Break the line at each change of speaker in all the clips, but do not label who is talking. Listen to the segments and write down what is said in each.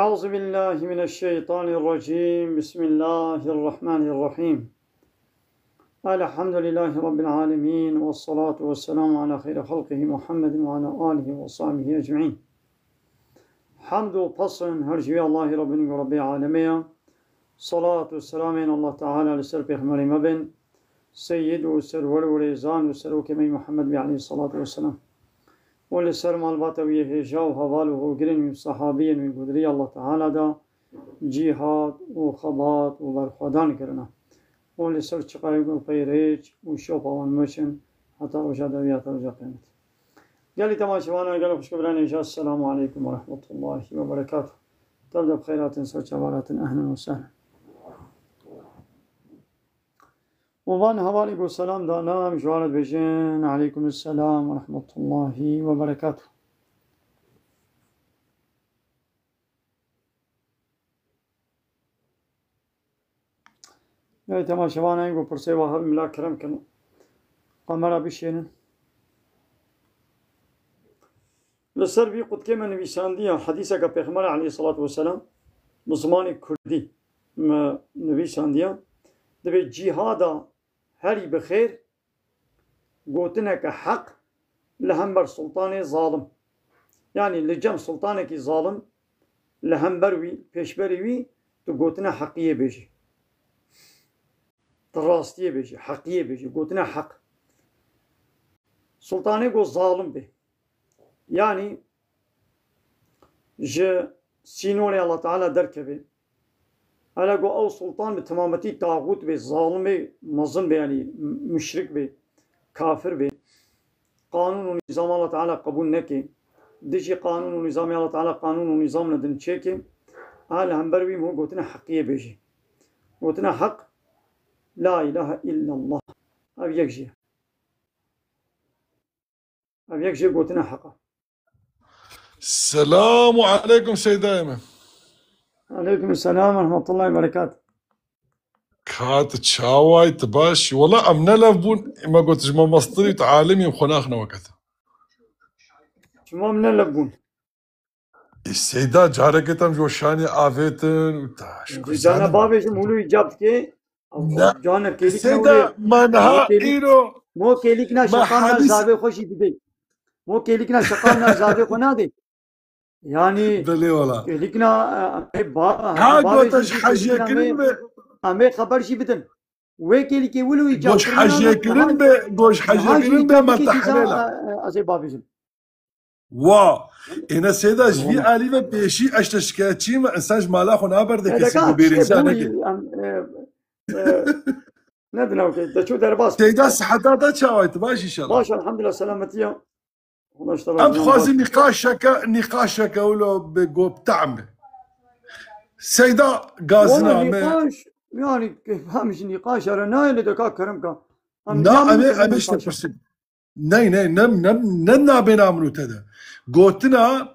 أعوذ بالله من الشيطان الرجيم. بسم الله الرحمن الرحيم. الحمد لله رب العالمين، والصلاة والسلام على خير خلقه محمد وعلى آله وصحبه أجمعين. حمد و پسن هرجوی الله ربنا و رب العالمين. صلاة والسلام على الله تعالى لسر پیغمبر مبن سيد و سرور و ريزان و سروك مي محمد عليه الصلاة والسلام ولسر مالبات و يهجا و حوال و گرن و صحابين و قدري الله تعالى دا جهاد و خبات و برخودان کرنا ولسر چقایق و پیریج و شوپاوان مشن حتى وجد ويات وجه قيمت. قالي تماشوانا قالوا خوشكبران إجازة. السلام عليكم ورحمة الله وبركاته. تبدأ بخيرات وشوارات أهلا وسهلا. وبان حوالی کو سلام دانم جوارت بجن عليكم السلام ورحمة الله وبركاته. قالي تماشوانا يقول برسي وهب ملا كرم كنو قمرا بشينن لسر بی قد که من نویساندی حدیثه که پیغمبر علیه الصلاة والسلام بزمان کردی نویساندی دبی جهادا هری بخیر گوتنه که حق لهم بر سلطان ظالم، یعنی لجم سلطانه که ظالم لهم بروی پیشبری وی تو گوتنه حقیه بیجی تراستیه بیجی حقیه بیجی گوتنه حق سلطانه گو ظالم بی yani ji sînorê Allah Teala derkeve hele go ew sultan bi temametî tağut bê zalim bê mezin bê yani müşrik bê kafir bê qanûn û nîzam Allah Teala qebûl neke dijî qanûn û nîzamê Allah Teala qanûn û nîzam nedin çêke hele hember wî hû gotine heqiye bêjî gotine heq la ilahe illallah ev yek jî ev yek jî gotine heqa.
السلام عليكم سيد أيمن.
عليكم السلام ورحمة الله وبركاته.
كات تشاواي تباشي والله أمنا لفبون ما قلت جمع مصدري تعالمي وخناخنا وكذا.
شما من لبون؟
السيدة جاركتم جوشاني آفيتن وتاش.
جانا بابش مولو إجابت كي. جانا كيليك
السيدة ما نها إيرو.
مو كيليكنا شقانا زابي خوشي بدي. مو كيليكنا شقانا زابي خنادي. يعني
بلي والله
كيليكنا
ها قلتش حاجة كلمة
أمي خبر شي بدن وكيليكي ولو إجابت
قوش حاجة كلمة قوش حاجة كلمة ما تحليلها
أزي بابشم
وا إن السيدة جفي آليفة بيشي أشتشكاتشي ما إنسانش مالاخو نابر دي كسي بيرنسانك
ندنا وكي دا شو درباس
سيدة صحتا دا تشاويت باش إن شاء الله
باش الحمد لله سلامتيا.
أم خوازي نقاشك ولو بقوب تعمل سيدة قازنا
نقاش يعني فهمش نقاش أنا نايل دكا كرمكا
نا أمش تبرسل ناي نم بينا عملو تدا قوتنا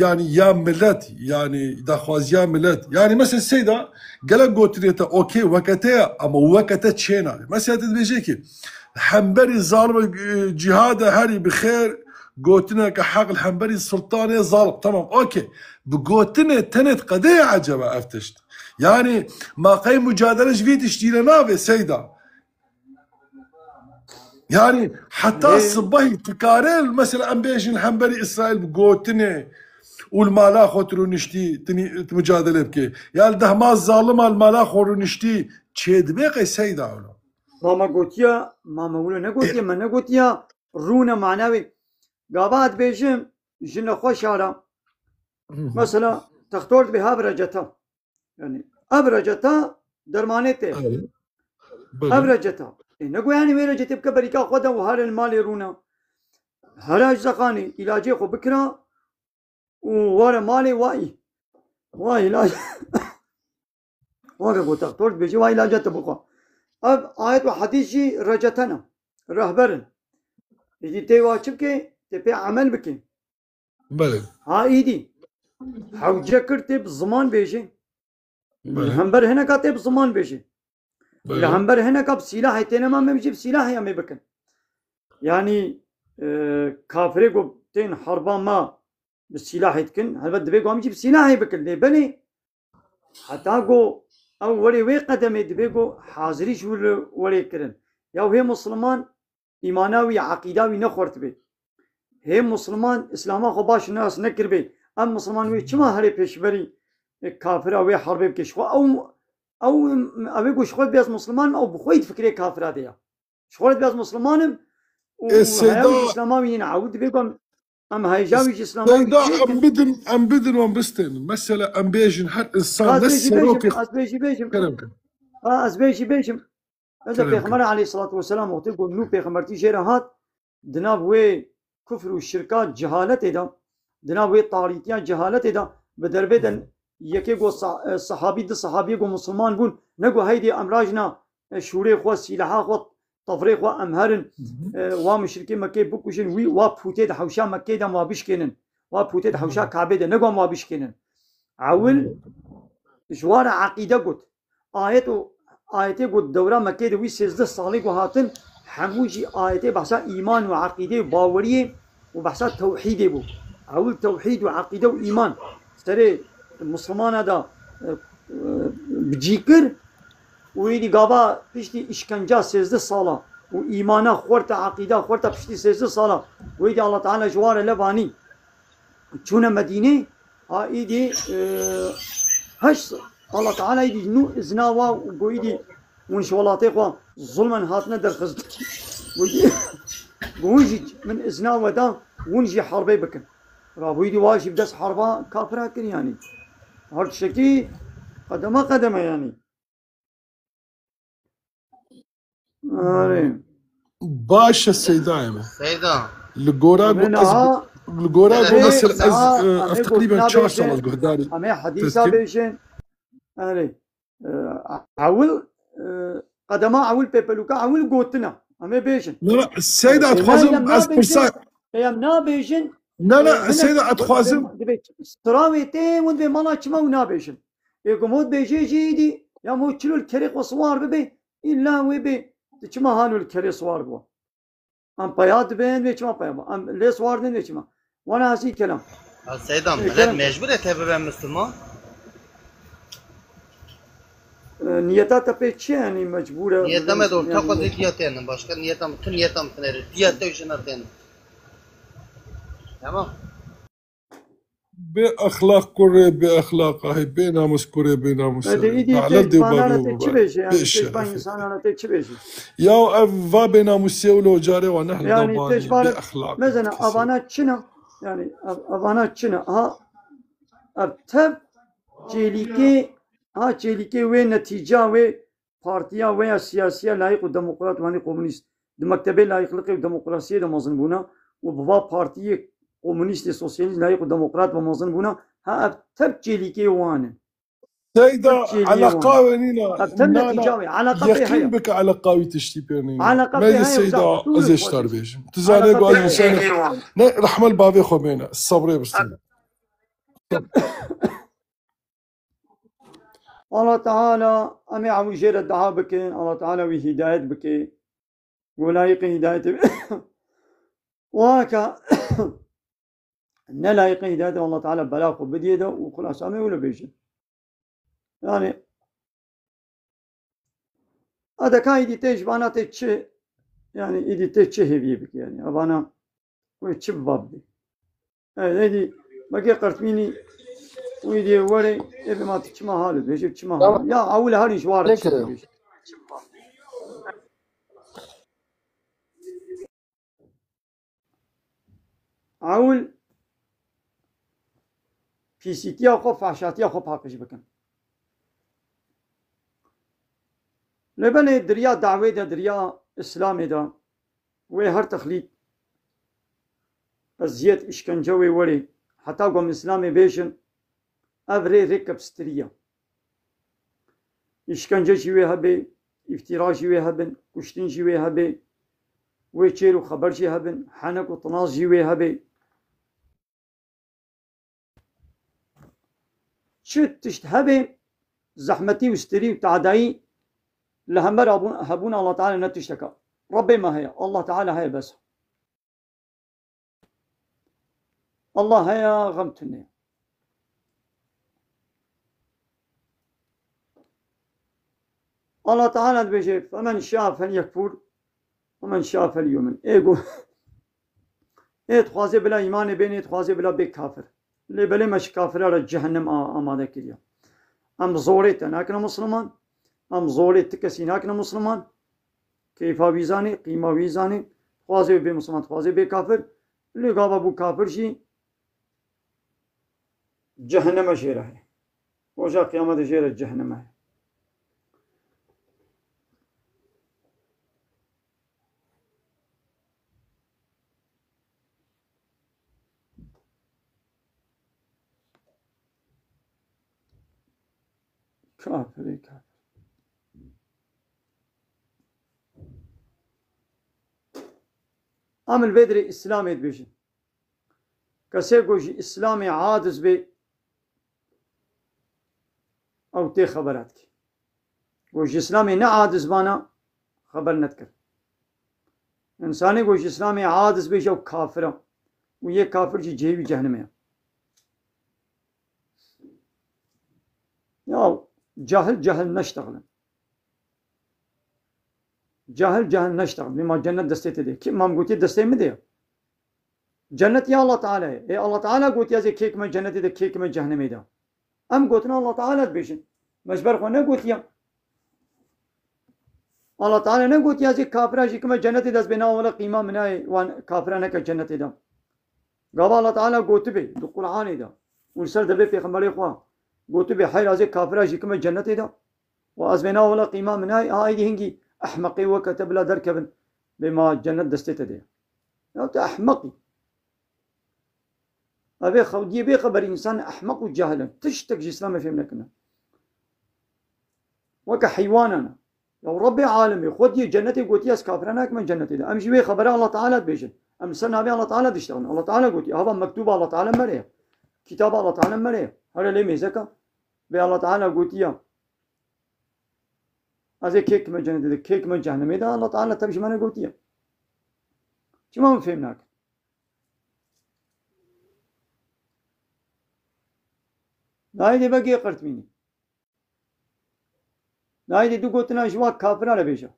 يعني يا ملت يعني دا خواز يا ملت يعني مثلا السيدة قالك قوتنا اوكي وقتها اما وقتها تشينا مثلا تدبيجيكي حنبري ظالم جهاد هاري بخير قوتنا كحق الحنبري السلطاني ظالم تمام اوكي بقوتنا تنت قضية عجبة افتشت يعني ما قيم مجادلة جفيت اشتينا نافي سيدة يعني حتى الصباحي تكارل مثلا امبيش الحنبري اسرائيل بقوتنا والمالاخو ترو نشتي مجادلة بكي يا الدهما الظالمة المالاخو رو نشتي تشيد بيقي سيدة اولو
ماما قوتيا ماما ولو نقوتيا ما نقوتيا رونا معناوي قابات بيجم جنة خوش على مثلا تختورت بها برجتا يعني أبرجتا درمانته أبرجتا نقول يعني وين جت بكبريكا خدا وهار المال رونا هراج زقاني علاجي خو بكرة وورا مالي واي علاج واقع قلت تختورت بيجي واي علاجات تبقى अब आयत व हदीसी रजतना रहबरन यदि ते वाचिब के ते पे अमल बके
بله
ها ايدي حوجه کرتے بزمان بيجي همبر هنا كاتب بزمان بيجي همبر هنا كاب سلاح تنما ما بيجيب سلاح يا مي بكن يعني كافري قو تين حربا ما بالسلاح يتكن هل دبي قام يجيب سلاح بكل لي بني حتى قو او ولي وي قدمي دبي قو حاضري شو ولي كرن يا هي مسلمان ايماناوي عقيداوي نخورت بي هي مسلمان اسلاما خو باش ناس نكر بي ام مسلمان وي چما هري پیشبري كافر او حرب بكش او ابي قو شخوت بياز مسلمان او بخويت فكري كافر ديا شخوت بياز مسلمانم
السيدة
اسلاماوي نعود بيقوم ام هيجاوي اسلاماوي
سيدة ام بدن وام بستن مثلا ام بيجن هر انسان نسى روكي كلامك
بيجم هذا پیغمبر عليه الصلاة والسلام وقتی گفت نو پیغمبرتی جیره هات دناب وی کفر و شرکات جهالت دا دناب وی طاریتیان جهالت دا به دربدن یکی گو صحابی ده صحابی گو مسلمان بون نگو هیدی امراجنا شوره خوا سلاحا خوا طفره خوا امهرن و مشرکی مکه بکشن وی و پوته ده حوشا مکه ده ما بشکنن و پوته ده حوشا کعبه ده نگو ما بشکنن عول جوار عقیده گفت آياتي قد دورة مكة دوي 13 سالي هاتن حموجي آياتي بحثا إيمان وعقيدة وباورية وبحثا توحيد بو أول توحيد وعقيدة وإيمان ترى المسلمان هذا بجيكر ويدي قابا بشتي إشكنجا 13 سالة وإيمانا خورتا عقيدة خورتا بشتي 13 سالة ويدي الله تعالى جوار لباني چون مدينة إيدي هش الله تعالى يدي نو إزناوا ويدي ونشوالاتي خوا ظلما هاتنا در خزد ويجي من إزناوا دا ونجي حربي بكن رابو يدي واجي بدس حربا كافرا كن يعني هر شكي قدمه يعني
باش السيدة
سيدة
الجورا مثل تقريبا 4 سنوات قداري
أما حديثة بيشين عول قدما عول بيبلوكا عول قوتنا أما بيشن
لا السيدة أتخوازم أسبرساك
أيامنا بيشن
لا السيدة أتخوازم
ستراوي تي وند بي مالا چما ونا بيشن يقومود بيجي جيدي يا مو تشلو الكريق وصوار ببي إلا وبي چما هانو الكريق صوار بوا أم بيات بين بي چما بيا أم لي صوار دين بي چما وانا هسي كلام
سيدة ملت مجبور تبقى مسلمان
نيتا تبي چه يعني مجبورة
نيتا ما دور تاخذ دياتين başka نيتا bütün نيتا متنر دياتا وجناتين تمام
بأخلاق كوري بأخلاق هاي بيناموس كوري بيناموس
على دي بابو
يا فا بيناموس يولو جاري ونحن
يعني
بأخلاق
مثلا أبانا تشنا يعني أبانا تشنا ها أبتب جيليكي ها چیلیکی و نتیجه و پارتیا و سیاسیه لایق و دموکرات و کمونیست دمکتبه لایقلقی و دموکراسی دمازن بونا و بوا پارتی کمونیست سوسیالیست لایق و دموکرات و مازن بونا ها تب چیلیکی وانه
سيدة على قاوينينا
نتيجة على
يقين بك على قاوي تشتي بيرنينا
على قاوي
ما السيدة أزيش تربيش تزالي قوي إنسان رحمة البابي خومينا الصبر بستنا
الله تعالى أمي عم يجير الدعاء بكين الله تعالى وهداية بكي ولايق هداية وهكا نلايق هداية الله تعالى بلاغ بديده وخلاص أمي ولا بيجي يعني هذا كان يدي تيج بانا تيج يعني يدي تيج هبي بك يعني أبانا ويتشب بابي هذه بقي قرتميني ويدي وري إذا ما تشما هالو بيجي تشما هالو يا أول هالي شوارع أول في سيتيا خو فعشاتيا خو باقش بكن لبني دريا دعوة دا دريا إسلامي دا وي هر تخليد أزيت إشكنجوي وري حتى قوم إسلامي بيشن أفري ركب ستريا إشكنجة جوي هبي افتراء جوي هبن كشتين جوي هبي ويشيرو خبر جي هبن حنك وطناز جوي هبي شت تشت هبي زحمتي وستري وتعدائي لهمر هبون الله تعالى نتشتكى ربي ما هي الله تعالى هي بس الله هيا غمتني الله تعالى بيجي فمن شاء فليكفر ومن شاء فليؤمن ايقو ايه تخوازي بلا ايمان بين تخوازي بلا بك كافر اللي بلا مش كافر على جهنم آماده كريا ام زوريت هناكنا مسلمان ام زوريت تكسي هناكنا مسلمان كيفا ويزاني قيمة ويزاني خوازي بي مسلمان خوازي بي كافر اللي قابا بو كافر شي جهنم شيره ہے وجا قیامت شیره جهنم ہے كافر كافر عمل بدري إسلامي بيجي كسيقوشي إسلامي عادز بي أو تي خبراتك قوش إسلامي نا عادز بانا خبر نتكر إنساني قوش إسلامي عادز بيجي أو كافرة ويه كافر جي جيبي جهنمية يا جهل نشتغل جهل نشتغل بما جنة دستي دي كم هم قلتي دستي مدي جنة يا الله تعالى اي الله تعالى قلت يا زي كيك من جنة دي كيك من جهنم ده ام قلتنا الله تعالى بيشن مجبر خو نه قلت يا الله تعالى نه قلت يا زي كافر جي كم جنة دست بنا ولا قيمة مناي وان كافرانه كجنة ده قال الله تعالى قلت بي دو قرآن ده ورسل ده بيغمبري خو قلت بي حي زي كافر جي كم جنة ده وازبنا ولا قيمة مناي هاي دي هنجي أحمقي وكتب لا دركبن بما جنة دستي دي يا أحمقي أبي خودي بي خبر إنسان أحمق وجاهلا تشتك إسلام فهمنا كنا وكحيواننا لو ربي عالمي خودي جنتي قلت ياس كافرناك من جنتي ده أمشي بي خبر الله تعالى بيجن أمسنا بي الله تعالى دشتغل الله تعالى قلت هذا مكتوب الله تعالى مريه كتاب الله تعالى مريه هذا ليه ميزكا بي الله تعالى قلت يا از کیک من جنت ده کیک من جهنمی ده الله تعالی تبش من گوتیه چی ما فهمناک نایدی بگی قرت مینی نایدی دو گوتنا جوا کافرانه بیشه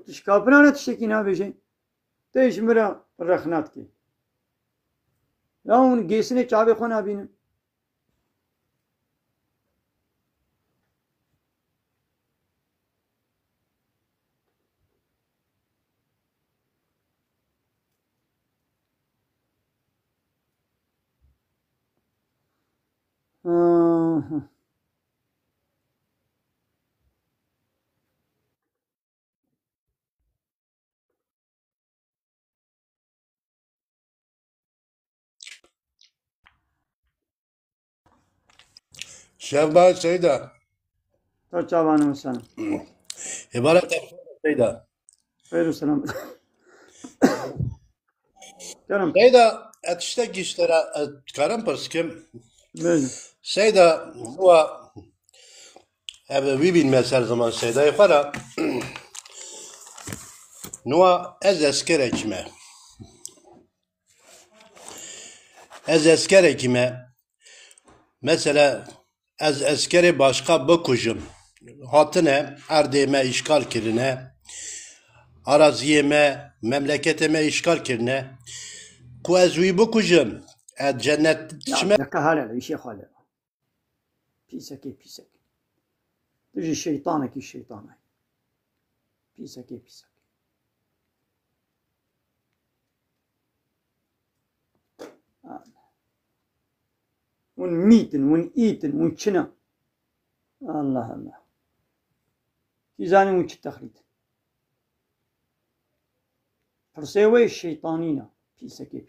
تش كافرانة تشتكي نابجي تيش مرا رخنات كي ياون جيسني چاوي خونا بين
شهباز سيدة
ترچاوانا مسانا
عبارة سيدة
خير وسلام كرم
سيدة اتشتاق اشترى كرم برسكم
بيجي
سيدة هو أبا بيبين مثال زمان سيدة يقرأ نوع از اسكرك ما از اسكرك ما مثلا از اسكري başka بکجم هاتنه ارديمه işgal kirine araziyeme memleketime işgal kirine ku ez wî bikujim ez cennet çime
دكا هلا يشي خاله بيسكي تجي شيطانك الشيطانك بيسكي ون ميتن ون ايتن ون چنا الله كيزاني ون تخليد فرسيوي الشيطانينا بيسكي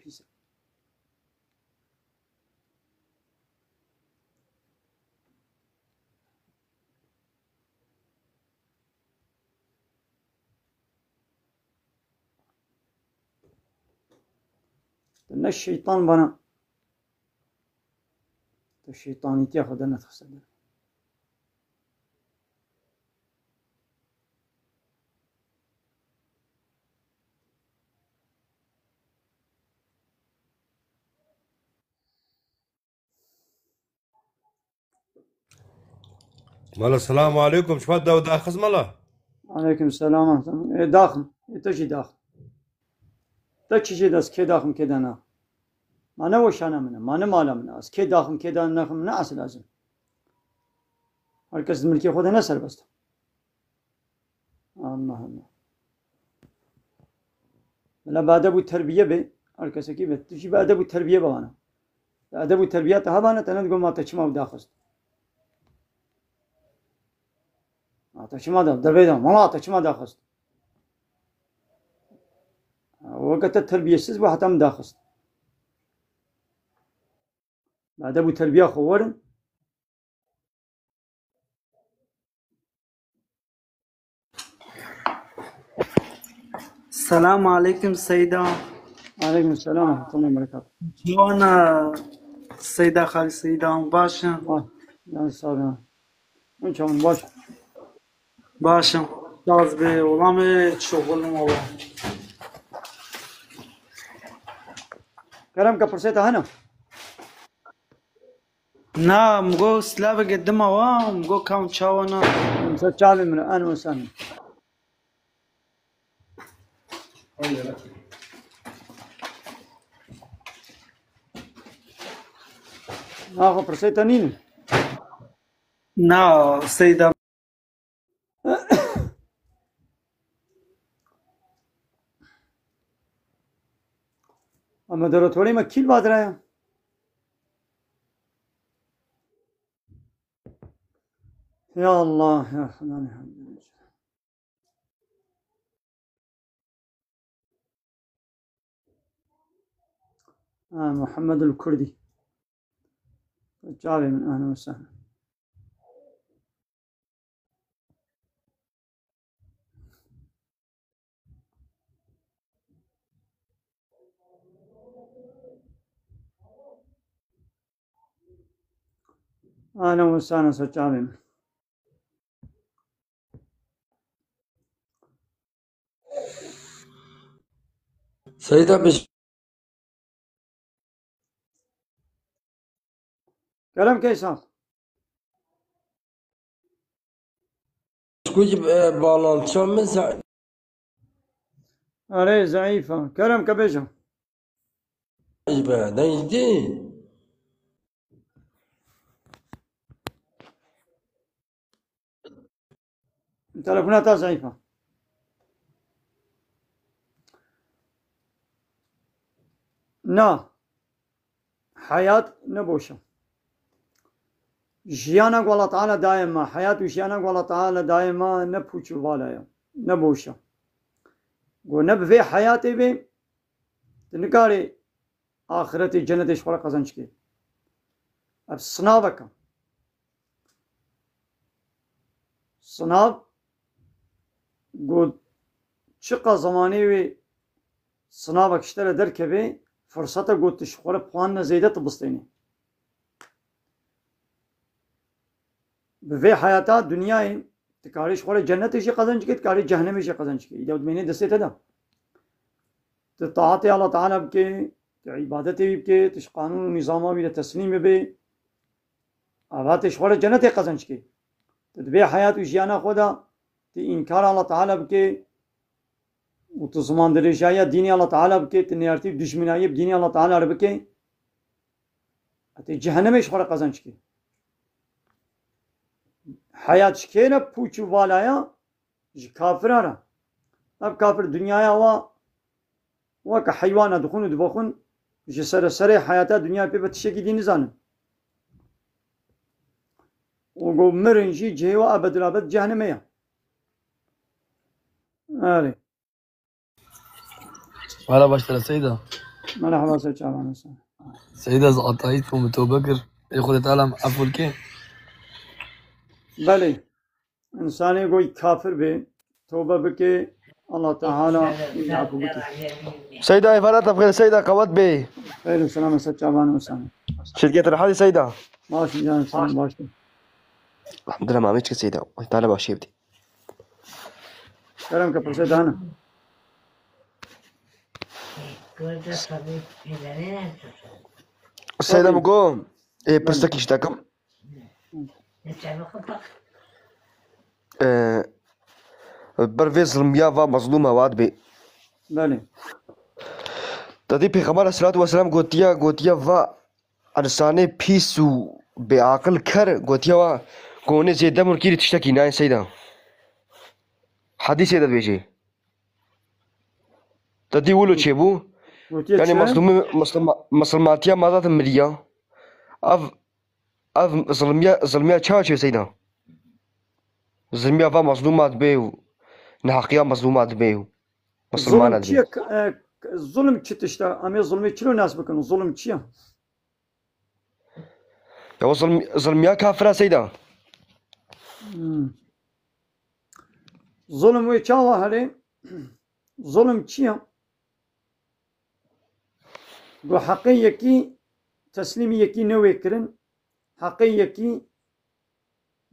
نه الشيطان بنا الشيطاني تاخذ أنا تخسر
مالا السلام عليكم شو هذا وداخز مالا
عليكم السلام داخل تجي داخل تجي داس كي داخل كده أنا ما أنا وش أنا منه ما أنا مالا منه أس كي داخل كده أنا من أصل لازم هالكس الملكي خذ نسر بس الله الله لا بعد أبو التربية به هالكس كي بتجي بعد أبو التربية بوانا بعد أبو التربية تهبانا تنتقول ما تشمع وداخل تشمع ده بيدا ما تشمع داخل وقت التربية سيز واحد هم داخل بعد أبو التربية خوارن
السلام عليكم سيدة.
عليكم السلام ورحمة الله وبركاته.
وانا سيدة خالي سيدة باشا.
يعني صار من شلون باش
باشا باز به ولامه شغل والله.
كلام كبرسيته هنا
نا مگو سلابه قدمه وا مگو كاون چاوانا
مسجل من أنا وسامي آخو برسيته نين
نا سيدة
أما درو थोड़ी में खील बात रहा है يا الله يا حنان محمد الكردي جابي من أهلا وسهلا أهلا وسهلا سجابي
سيدة بش
كلام كيسان
كوج بالانشا من
أري ضعيفة كلام كبيجة
زعيبة نجدي
تلفوناتها ضعيفة نا حياة نبوشة جيانا والله تعالى دائما حياة وجيانا والله تعالى دائما نبوش والايا نبوشة ونبفي حياتي بي تنكاري آخرتي جنة شوارا قزنشكي اب صنابك صناب قد شقا زماني وي صنابك اشترى دركبي فرصته قد تشخور بوان زيادة تبسطيني بفي حياتا دنياي تكاري شخور جنة شي قزنشكي تكاري جهنم شي قزنشكي إذا ودميني دستي تدا تطاعتي الله تعالى بكي عبادتي بكي تش قانون ونظامه بي تسليم بي آبات شخور جنة قزنشكي تدبي حياة وجيانا خدا تي إنكار الله تعالى بكي وتزمان درجايا ديني الله تعالى بكي تنيارتي دشمنايي بديني الله تعالى بكي أتي جهنم شخور قزنشكي حياة شكينا بوچو والايا كافرارا اب كافر دنيايا وكا حيوانا دخون ودبخون جسر سري حياتا دنيا بي بتشكي دي نزان وقو مرنجي جيوا أبد الأبد جهنمية آلي
ولا باشترى سيدة
مرحبا سيدة
سيدة زعطايت ومتو بكر ياخد تعلم عفو الكي
بله انسانی کوئی کافر به توبه بکه الله تعالى يعفو بك.
سيدة إفادة بخير سيدة قوات بي
خير وسلامة ست شعبان وسلامة.
شركة الحادي سيدة
ماشي جان سلام باشا.
الحمد لله ما عملتش سيدة تعالى باشي بدي
كلامك برسيد أنا.
السيدة مقوم إيه برستك يشتاكم برفيز الميافا مظلومة واد بي
بله.
تدي پیغمبر الصلاة والسلام گوتیا و ارسانه پیسو به عقل کر گوتیا و کونه زیده مرکی تشتکی ناین سیدا حدیث یاد بیجی تدي ولو تشيبو يعني مسلماتيا ماذا تمريا اف ظلميا تشاشي سيدا ظلميا فا مظلومات بيو نحقيا مظلومات بيو مسلمانات بيو
الظلم تشتا أمي ظلمي تشلو ناس بكن الظلم تشيا
يا ظلميا كافرة سيدا
ظلم ويتشاوا هلي ظلم تشيا گو حقی کی تسلیمی یکی نوی کرن حقی یکی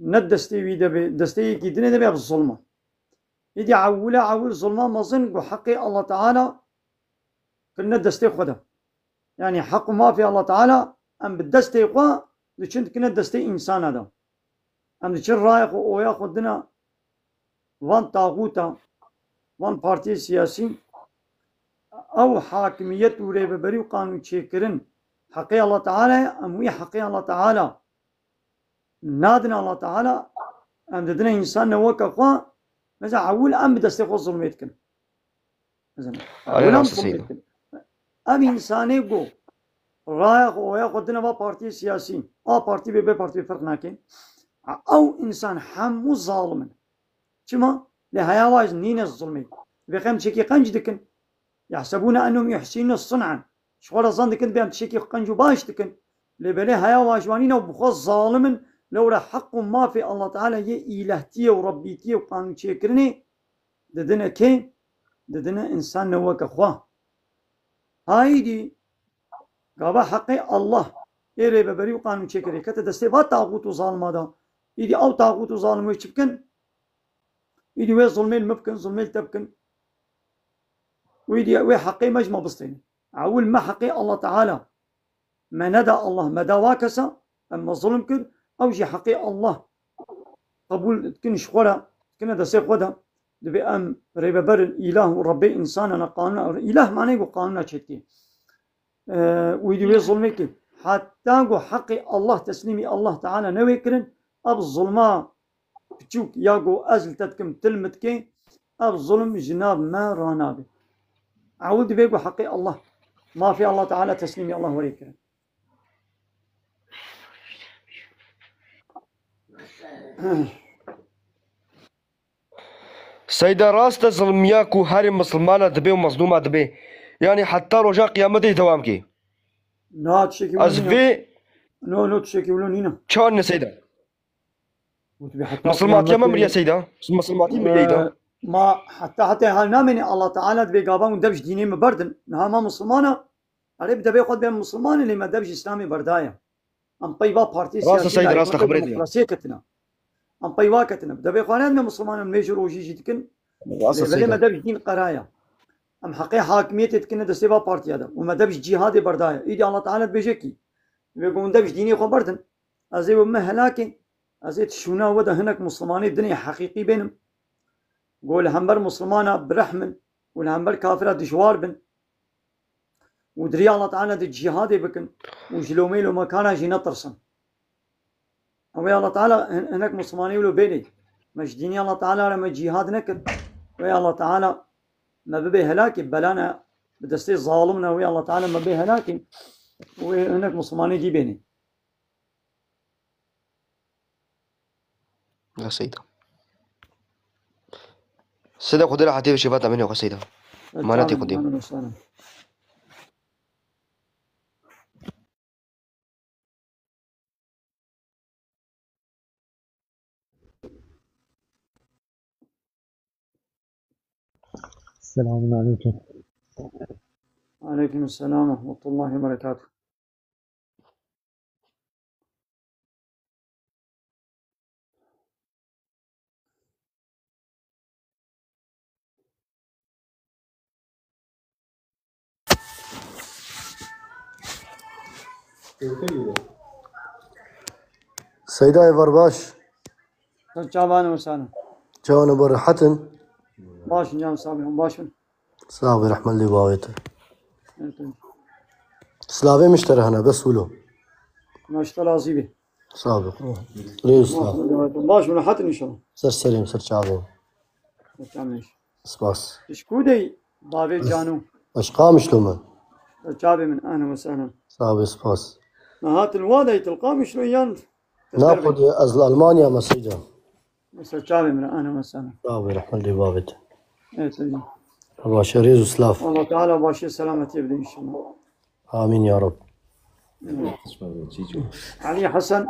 ند دستی وی دبی دستی یکی دنه دبی اب ظلمه ایدی عول ظلمه مزن گو حقی الله تعالى كن ند دستی خدا يعني حق ما في الله تعالى ام بالدستي قوا لچند كن دستي انسان هذا ام لچن رايق او يا خدنا وان طاغوتا وان بارتي سياسي او حاكمية وريب بري وقانون تشيكرن حقي الله تعالى ام وي حقي الله تعالى نادنا الله تعالى ام ددنا انسان نوكا قوا مثلا عول ام بدستي خو ظلميتكن مثلا عول ام ظلميتكن ام انساني گو رايق او يا خدنا با بارتي سياسي بارتي بي بارتي فرق ناكن او انسان حمو ظالما كما لهيا واج نين الظلمي بخم شكي قنج دكن يحسبون انهم يحسنون صنعا شغل ظن دكن بهم شكي قنج باش دكن لبلي هيا واجوانين وبخو ظالما لولا حق ما في الله تعالى ي الهتيه وربيتيه وقانون شكرني ددنا كين ددنا انسان نوك اخوه هايدي قابا حقي الله إيري ببري وقانون شكري كتا دستي با طاغوت وظالم هذا إيدي أو طاغوت وظالم ويشبكن إيدي وي ظلمين مبكن ظلمين تبكن ويدي وي حقي مجمع بسطين عول ما حقي الله تعالى ما ندى الله ما دواكسا أما ظلم كن أو جي حقي الله قبول تكن شخورا تكن دستي خودا دبي أم ريبا بر الإله وربي إنساننا قانون إله معنى يقول قانونا شتكي ويدي وي ظلمك حتى جو حقي الله تسليمي الله تعالى نويكرن اب الظلماء بتشوك ياغو ازل تتكم تلمتكي اب ظلم جناب ما رانابي عود بيقو حقي الله ما في الله تعالى تسليمي الله وليكرن
سيدة راست ظلميا كو هاري مسلمانة دبي ومظلومة دبي يعني حتى رجاء قيامته دوام كي
لا تشكي
أزفي
نو تشكي ولو نينا
شون سيدة مسلماتيا ما مريا سيدة مسلماتي مريا
ما حتى هالنامني الله تعالى دبي قابان دبش ديني مبردن نها ما مسلمانة عرب دبي خد بين مسلمان اللي ما دبش اسلامي بردايا ام طيبا بارتي
راست سيدة راست خبرتي
كتنا ام طيبا كتنا دبي خانات من مسلمان ميجر وجي جتكن
راست
سيدة ما
سيدة
دبش دين قرايا ام حقي حاكمية تكن دسيبا بارتي هذا وما دبش جهاد بردايا ايدي الله تعالى بيجيكي بيقول دبش ديني خبردن ازي وما هلاكي ازي تشونا ودا هناك مسلماني الدنيا حقيقي بينهم قول همبر مسلمانا برحمن والهمبر كافرة دشوار بن ودري الله تعالى دي جهاد بكن وجلومي لو مكانها جي نطرسن ويا الله تعالى هناك مسلماني ولو بيني مجديني الله تعالى لما جهاد نكر ويا الله تعالى ما ببي هلاكي بلانا بدستي ظالمنا ويا الله تعالى ما ببي هلاكي وهناك مسلماني جي بيني
يا سيدة سيدة قدرة حتى شفاتا مني يا سيدة ما نتي قديم
السلام عليكم.
عليكم السلام ورحمة الله وبركاته.
سيدة برباش
شعبان وسهلا.
جانا برحتن
باش جام صابهم باشون.
صابر رحمة الله باويته سلافي مشتري هنا بس ولو
ما اشترى زيبي.
سابق ريس سلاف
باش من حتى إن شاء الله.
سر سليم سر شعبين
تعملش.
سباس
إشكودي بابي جانو.
أشقام شلومن
شعبي من أهلا وسهلا.
صابر سباس
هات الوادي تلقاه مش ريان.
ناخذ أزل ألمانيا ما سيدة
بس شعبي من أهلا وسهلا.
صابر رحمة الله باويته
إيه تجي.
باشا ريز وسلاف
الله تعالى باشي سلامة يبدي إن شاء الله.
آمين يا رب.
علي حسن.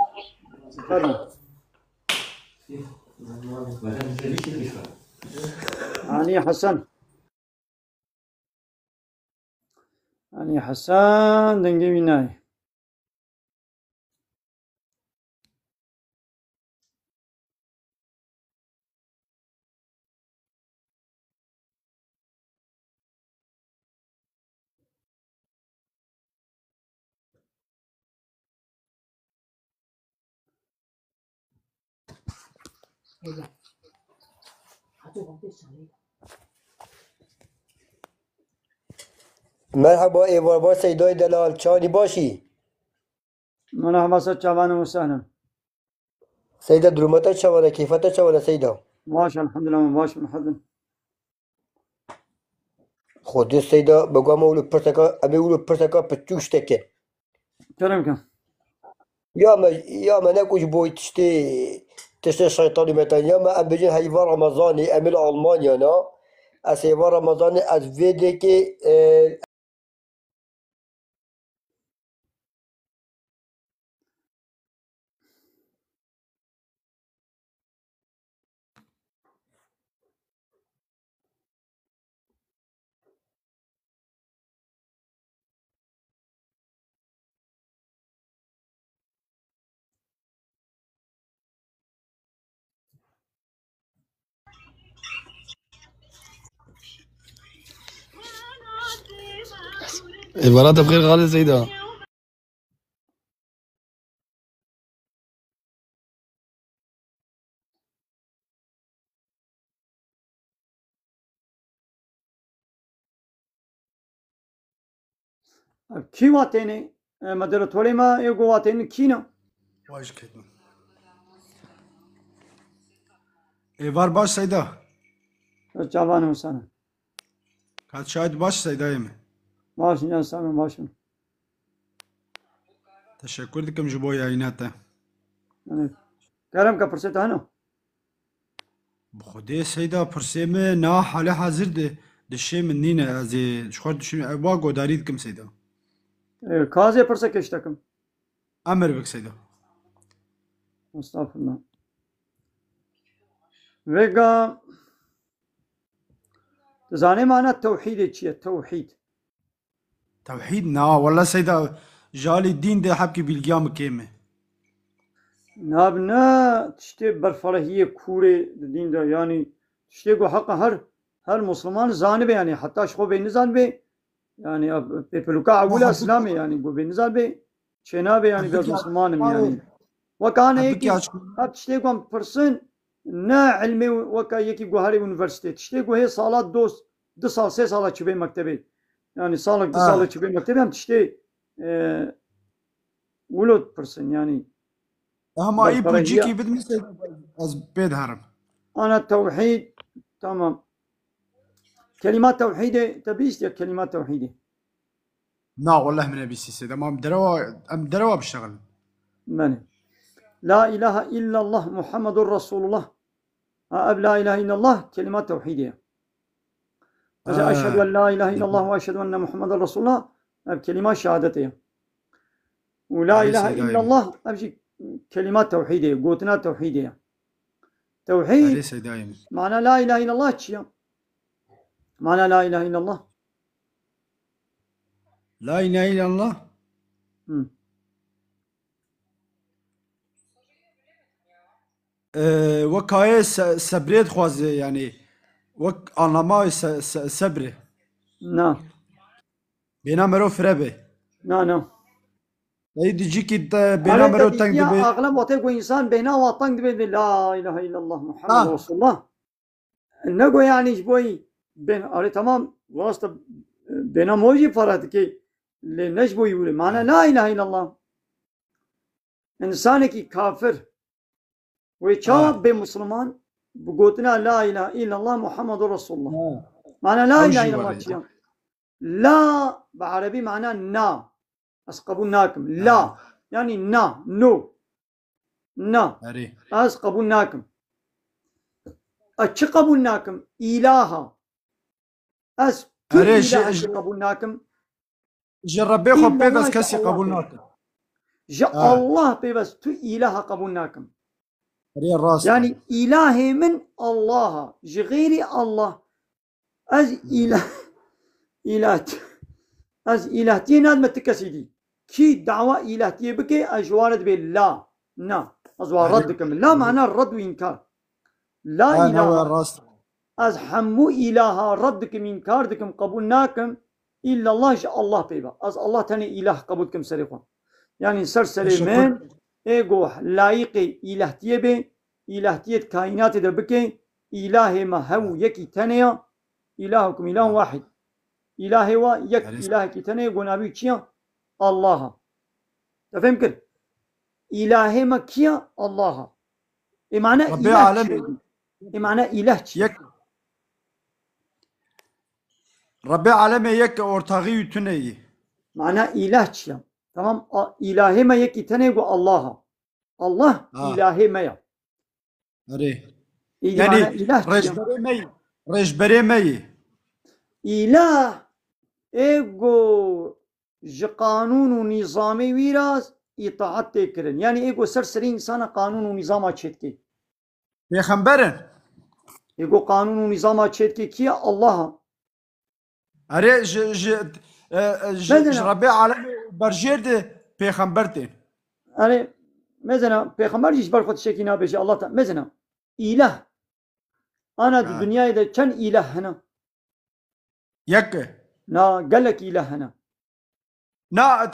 خدم. علي حسن. علي حسن دنجي بناي.
مرحبا إيوار سيداي دلال شاني باشي
مرحبا ست شعبان وسهلا.
سيدة درومتا شوالا كيفتا شوالا سيدة
ماشي الحمد لله ماشي من حد.
خودي سيدة بقوا مولو برتكا أبي ولو برتكا بتشوش تكن
كرمك.
يا ما ناكوش بوي تشتي الشيطاني مثلا يا ما أم بيجي هاي رمضاني أمل ألمانيا نا أسيفا رمضاني أتفيدكي
عبارات بخير غالي سيدة.
كي واتيني مدرة ولي ما يقو واتيني كينا.
واش كده إيوار باش سيدة.
شعبان وسهلا.
كانت شاهد باش سيدة يمي.
ماشي يا سامي ماشي.
تشكر لكم جبويا عيناته.
كرمك فرصة هنا.
بخدي سيدة برسيمة نا حالي حاضر دشي منينا زي شخور دشي واقو داريدكم سيدة.
كازي فرصة كشتكم.
أمر بك سيدة.
استغفر الله. ويقا تزاني معنى التوحيد تشي التوحيد.
توحيد نا والله سيدة جالي الدين ده حبكي بالقيام كيمه.
نابنا تشتي برفرهية كوري الدين ده يعني تشتي قو حق هر مسلمان زانبه يعني حتى شخو بين زانبه يعني بيبلوكا عولا اسلامي يعني قو بين زانبه شنابه يعني بيز مسلمان يعني وكان هيك اب تشتي قو برسن نا علمي وكا يكي قو هاري يونيفرسيتي تشتي قو هي صالات دو سال سه سال چبه مكتبه يعني سالك دو سال چبه مكتبه هم تشتي ولد برسن يعني
أما إيه بوجيكي بدمي سيدة از بيد هرم.
أنا التوحيد تمام. كلمات توحيدة تبيش يا كلمات توحيدة.
لا والله من أبي سيدة ما مدروا بشتغل.
من لا إله إلا الله محمد رسول الله. أب لا إله إلا الله كلمات توحيدة. أشهد أن لا إله إلا الله وأشهد أن محمد رسول الله أب كلمات شهادتها. ولا إله إلا الله أبجي كلمات توحيدية قوتنا توحيدية توحيد معنى لا إله إلا الله تشيا معنى لا إله إلا الله.
لا اله الا الله.
مم.
وكاي سبريت خواز يعني وك انما سبره
نا
بينا مرو فربه
نا نا
اي دي جيكي بينا
على
مرو
تدي
تنگ
يا
دبي
أغلب وتقول إنسان بينا وطنق بين لا إله إلا الله محمد
آه.
رسول الله. نقول يعني شوي بين على تمام واسطة بينا موجي فرد كي لنجبو يقول معنى لا إله إلا الله. إنسان كي كافر ويشاب بمسلمان بقولنا لا إله إلا الله محمد رسول الله. معنى لا إله إلا الله. لا بعربي معناه نا أسقبناكم لا يعني نا نو نا
اري
أسقبناكم أتشقبناكم إلها أس
أري
قبلناكم
جربي خو بيبس كسي قبولناكم
جاء الله بس تو إله قبولناكم.
اري الراس
يعني إلهي من الله غيري الله أز إله أز إلهتي ناد متكسيدي كي دعوة إلهتي بكي أجوارد بالله نا أزوار ردكم لا معنى الرد وإنكار لا إله
الراس
أز حمو إله ردكم إنكاردكم قبولناكم إلا الله جاء الله بيبا أز الله تاني إله قبولكم سريقا يعني سرسري من إيقو لايقي إلهتي بي إلهتي كائنات دبكي إله ما هو يكي تانيا إلهكم إله واحد إلهي ويك إله كتني قنابي كيا الله تفهم كده إلهي ما كيا الله إمعنى
ربي
إله
عالمي
إمعنى إله
يك ربي عالمي يك أورتاغي تني
معنى إله كيا تمام إلهي ما يك كتني قو الله إلهي ما يا
أري
يعني
رجبري مي
إله إيجو قانون ونظامي ويراس إطاعت تكرن يعني إيجو سرسري إنسان قانون ونظام أشتكي
بيخنبرن
إيجو قانون ونظام أشتكي كيا الله
أري ربي عالمي برجيرد بيخنبرتين
أري مثلا بيخمر جيش برخد شكينا بيجي الله تعالى مثلا إله أنا الدنيا إذا كان إله هنا
يك
نا قال لك إله هنا
نا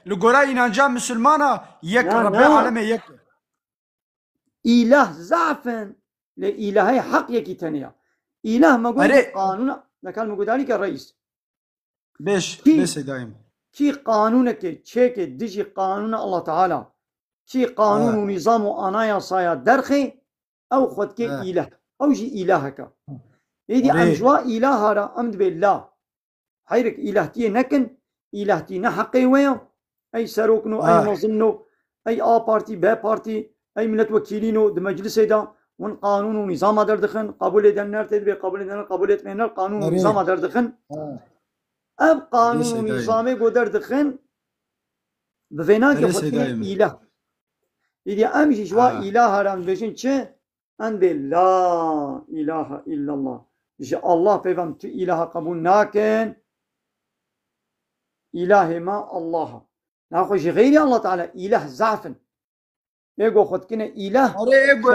لقراء إنجام مسلمانا يك ربي عالمي يك
إله زعفا لإلهي حق يكي تانية إله ما قول قانون لكان مقول ذلك الرئيس
بيش دائما
كي قانونك تشيك ديجي قانون الله تعالى كي قانون ونظام وأنايا صايا درخي أو خد كي إله أو جي إلهك إيدي أمجوا إله را أمد بالله حيرك إلهتي نكن إلهتي نحقي ويا أي سروكنو أي نظنو أي بارتي با بارتي أي ملت وكيلينو د مجلس دا ون قانون ونظام در دخن قبول دنر تدبي قبول دنر قبولت منر قانون ونظام در دخن أب قانون ونظامي قدر دخن بفيناك خد إله إيدي أمشي جوا إله را بيجين چه أن لا إله إلا الله جاء الله بيفهم تو إله قبول ناكن إله ما الله ناخذ غير الله تعالى إله زعفن إيجو خد كنا إله
إيجو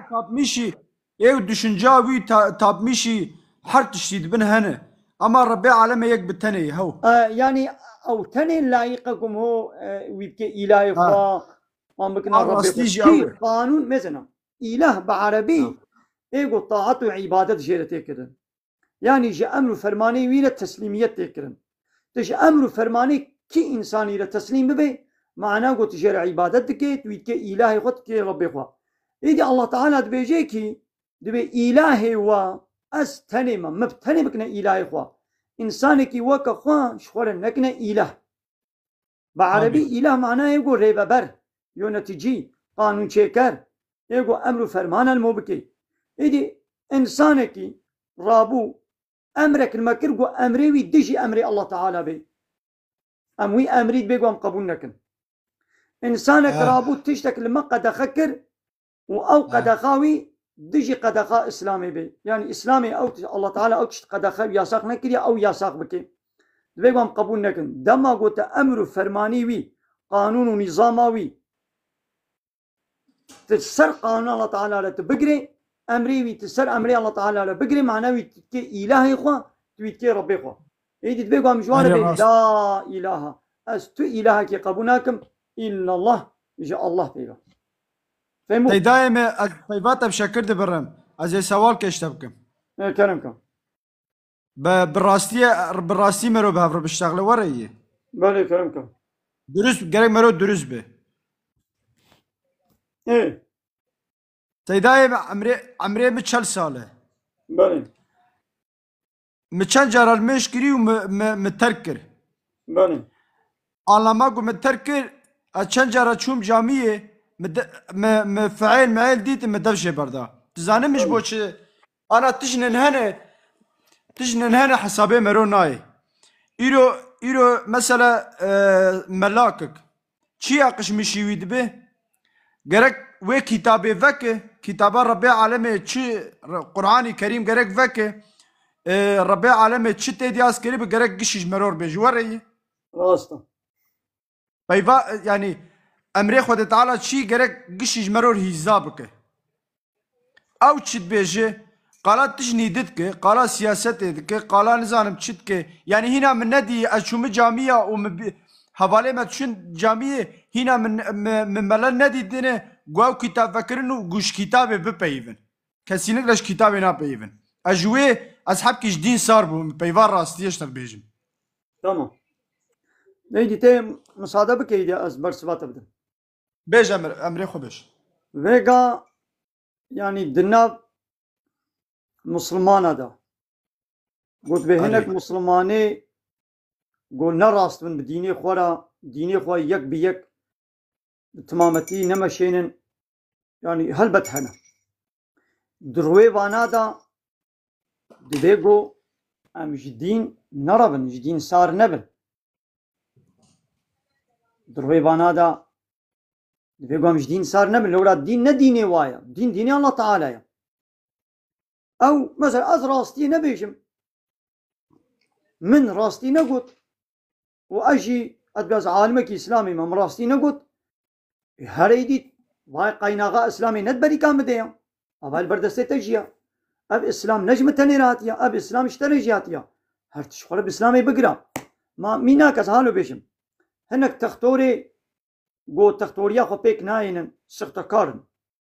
تاب مشي إيجو دشنجاوي تاب مشي حرت تشتيد بن هنا أما ربي عالمي يك بالتاني هو
يعني أو تاني لايقكم هو ويبكي إله إخوة أمكنا ربي قانون مثلا إله بعربي إيجو طاعة وعبادة جيرتي كده يعني جاء أمر فرماني ويلا تسليمية تكرن تج أمر فرماني كي إنساني لتسليم به معناه قلت تجري عبادتك تويت كي إلهي خد كي ربي خوا إذا الله تعالى دبيجيكي دبي إلهي و أستنم مبتنمكنا إلهي خوا إنسانك وك خوا شخور نكنا إله بعربي إله معناه يقول ريبة بر يو نتيجي قانون شكر يقول أمر فرمان الموبكي إذا إنسانك رابو أمرك المكر قو أمري ويدجي أمري الله تعالى بي أموي أمري بيقو أم قبول نكن إنسانك رابو تشتك لما قد خكر أو قد خاوي دجي قدخا إسلامي بي يعني إسلامي أو الله تعالى أو تشت قدخا ياساق نكري أو ياساق بكي دبيقوام قبول نكن دما قلت أمر فرماني وي قانون ونظامي تسر قانون الله تعالى لتبقري أمري وي تسر أمري الله تعالى لبقري معناوي تكي إلهي إخوة تويتكي ربي إخوة إيدي دبيقوام جوانب لا إله أستو إلهك قبولناكم إلا الله جاء الله فيها فهموا؟
تی دائما از پیوات بشکر دبرم از یه سوال کشته بکم
كلامكم
براستی مرو به هفر بشتغل وره ایه
بله كلامكم
درست گرک مرو درست به
إيه
تی دائما عمره می 40 ساله
بله
می چند جرال مش کری و می ترک کر
بله
آنلاما گو می ترک کر از چند جرال چوم جامعه فعیل معیل دیت مدفشه بردا تزانه مش بو چه انا تجنن هنه حسابه مرو نای ایرو مثلا ملاکک چی اقش میشیوید به گرک و کتابه وکه کتابه ربی عالمه چی قرآنی کریم گرک وکه ربی عالمه چی تیدیاز کری به گرک گشیش مرور بجواره
راستا
بیوا یعنی امری خود تعالی چی گرک گشیش مرور هیزا بکه او چید بیجه قالا تجنی دید که قالا سیاست دید که قالا نزانم چید که یعنی هینا من ندی اشوم جامعه و حواله ما چون جامعه هینا من ملل ندی دینه گواو کتاب فکرن و گوش کتاب بپیون کسی نگلش کتاب نپیون اجوه اصحاب کش دین سار بو پیوار راستیش تر بیجم
تمام نيدي تي مصادة بكيدي از برسبات بدن
بیج امری خو بیج
ويغا يعني دنا مسلمان دا قلت بهنك مسلماني قول نراست من بديني خورا ديني خورا يك بيك تمامتي نمشينن يعني هلبت هنا دروي وانا دا دبيقو ام جدين نربن جدين صار نبن دروي وانا دا دبيقو ام جدين صار نبن لولا الدين نديني وايا دين ديني الله تعالى يا. او مثلا از راستي نبيجم من راستي نقول واجي ادقاز عالمك اسلامي من راستي نقول هريدي واي قيناغا اسلامي ندبري كام بديا ابا البردسته تجيا اب اسلام نجم تنيراتيا اب اسلام اشتري جاتيا هر تشخر باسلامي بقرا ما مينا كز حالو بيشم هنك تختوري قو تختوريا خو بيك ناينن سختكارن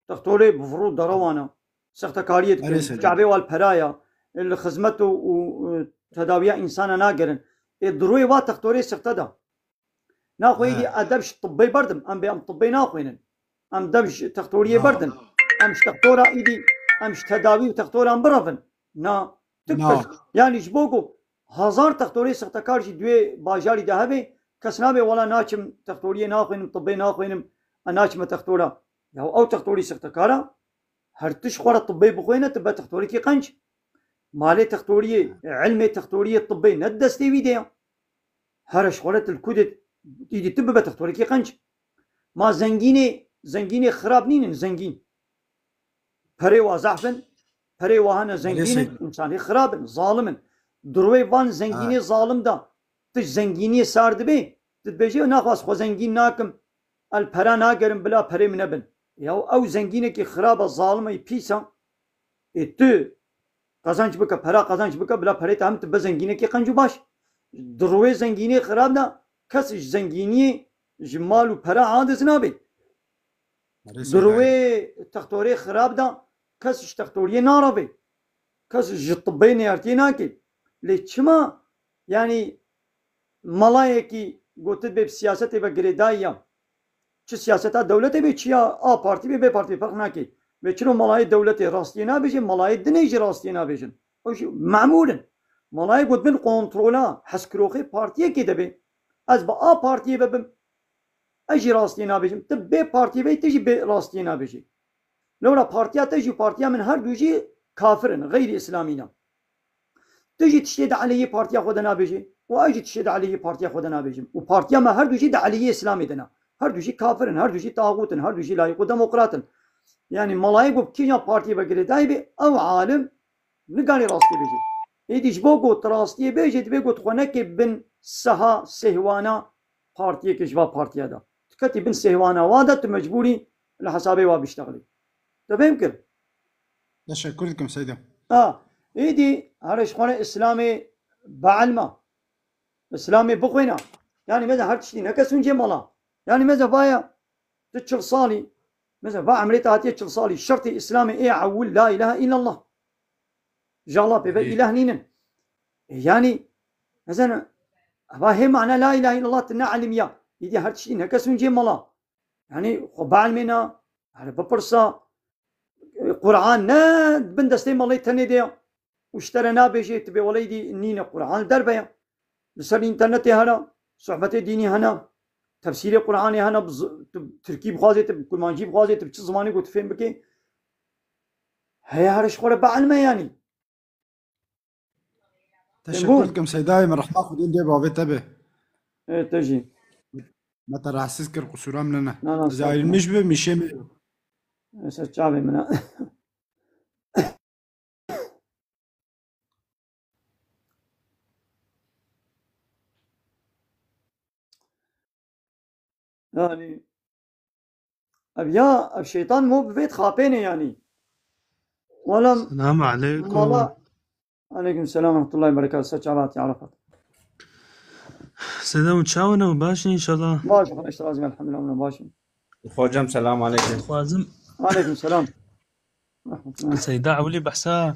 تختوري بفروض دروانا سختكارية كعبي والبرايا اللي خدمته وتداوية إنسان ناقرن الضروي وا تختوري سختدا ناخو يدي أدبش طبي بردم أم بأم طبي ناخوينن أم دبش تختورية بردن أمش تختورا إيدي أمش تداوي وتختورا أم برافن نا تكتش يعني جبوكو هزار تختوري سختكارجي دوي باجاري دهبي كسنابي ولا ناچم تختورية ناخوينم طبي ناخوينم أناچم تختورا ياو أو تختوري سختكارا هر تش خورا طبي بخوينه تبا تختوري كي قنج مالي تختورية علمي تختورية طبي ندستي فيديو هرش خورت الكودت ايدي تبا تختوري كي قنج ما زنجيني خراب نين زنجين بري وازعفن بري وهانا زنجين انساني خراب ظالم دروي وان زنجيني ظالم دا تش زنجيني سارد بي تتبجي ناخواس خو زنجين ناكم البرا ناقرن بلا بري منبن ياو او زنجيني كي خرابة ظالمة يبيسا تو قزانج بك برا قزانج بك بلا بري تهم تبا زنجيني كي قنجو باش دروي زنجيني خراب دا كسش زنجيني جمال و برا عادز نابي دروي تختوري خراب دا كسش تختوري ناربي كسش جطبي نيارتي ناكي ليتشما يعني ملايكي قلت بي بسياستي بقريدايا چه سیاست دولتی به چیا آ پارتی به پارتی فرق نکی به چرا ملای دولتی راستی نبیشه ملای دنیج راستی نبیشن اوش معمولا ملای قد بن کنترولا حسکروخی پارتیه که دبی از با آ پارتی ببم اجی راستی نبیشم تب به پارتی به تجی به راستی نبیشه لولا پارتیا تجی پارتیا من هر دوجی کافرن غیر اسلامینا تجي تشهد عليه بارتيا خود نابيجي واجي تشهد عليه بارتيا خود نابيجي وبارتيا ما هر دوجي عليه اسلامي دنا هر دوشي كافرن هر دوشي طاغوتن هر دوشي لايق وديمقراطن يعني ملايك وبكينا بارتي بقري دايبي أو عالم نقالي راستي بيجي إيديش بوغو تراستي بيجي تبيغو تخونكي بن سها سهوانا بارتي كشبا بارتي هذا تكتي بن سهوانا وادا تمجبوري لحسابي وابيشتغلي تفهم كده
تشكر لكم سيدي.
إيدي هرش خونه إسلامي بعلمه إسلامي بخوينا يعني ماذا هرتشتي نكسون جي مالا يعني ماذا بايا تتشل صالي ماذا با عملية هاتي تشل صالي شرطي إسلامي إيه عول لا إله إلا الله جالله بيبا إله نينن يعني مثلا هي معنى لا إله إلا الله تنا علمية إيدي هرتشتي نكسون جي مالا يعني بعلمنا على ببرصة قرآن نا بندستي مالي تنيدي واشترينا بيجي تبي وليدي نين قرآن دربيا بسر الانترنت هنا صحبة ديني هنا تفسير قرآن هنا تركيب خوازي تب كل ما نجيب خوازي تب شو زماني قلت فين بكي هي هرش خورة بعلمه يعني
تشكر لكم سيداي من رح ناخذ اندي بابي تبه
تجي
متى راح تذكر قصورا مننا
لا
زي المشبه مشي
شعبي منا يعني أبيا الشيطان مو ببيت خابيني يعني ولا
السلام عليكم.
والله عليكم السلام ورحمة الله وبركاته. سجعبات عرفت
سلام تشاونا وباشا إن شاء الله.
باشا خلاص لازم الحمد لله أنا باشا.
خوجم سلام عليكم.
خوازم.
عليكم السلام.
سيدا عولي بحسا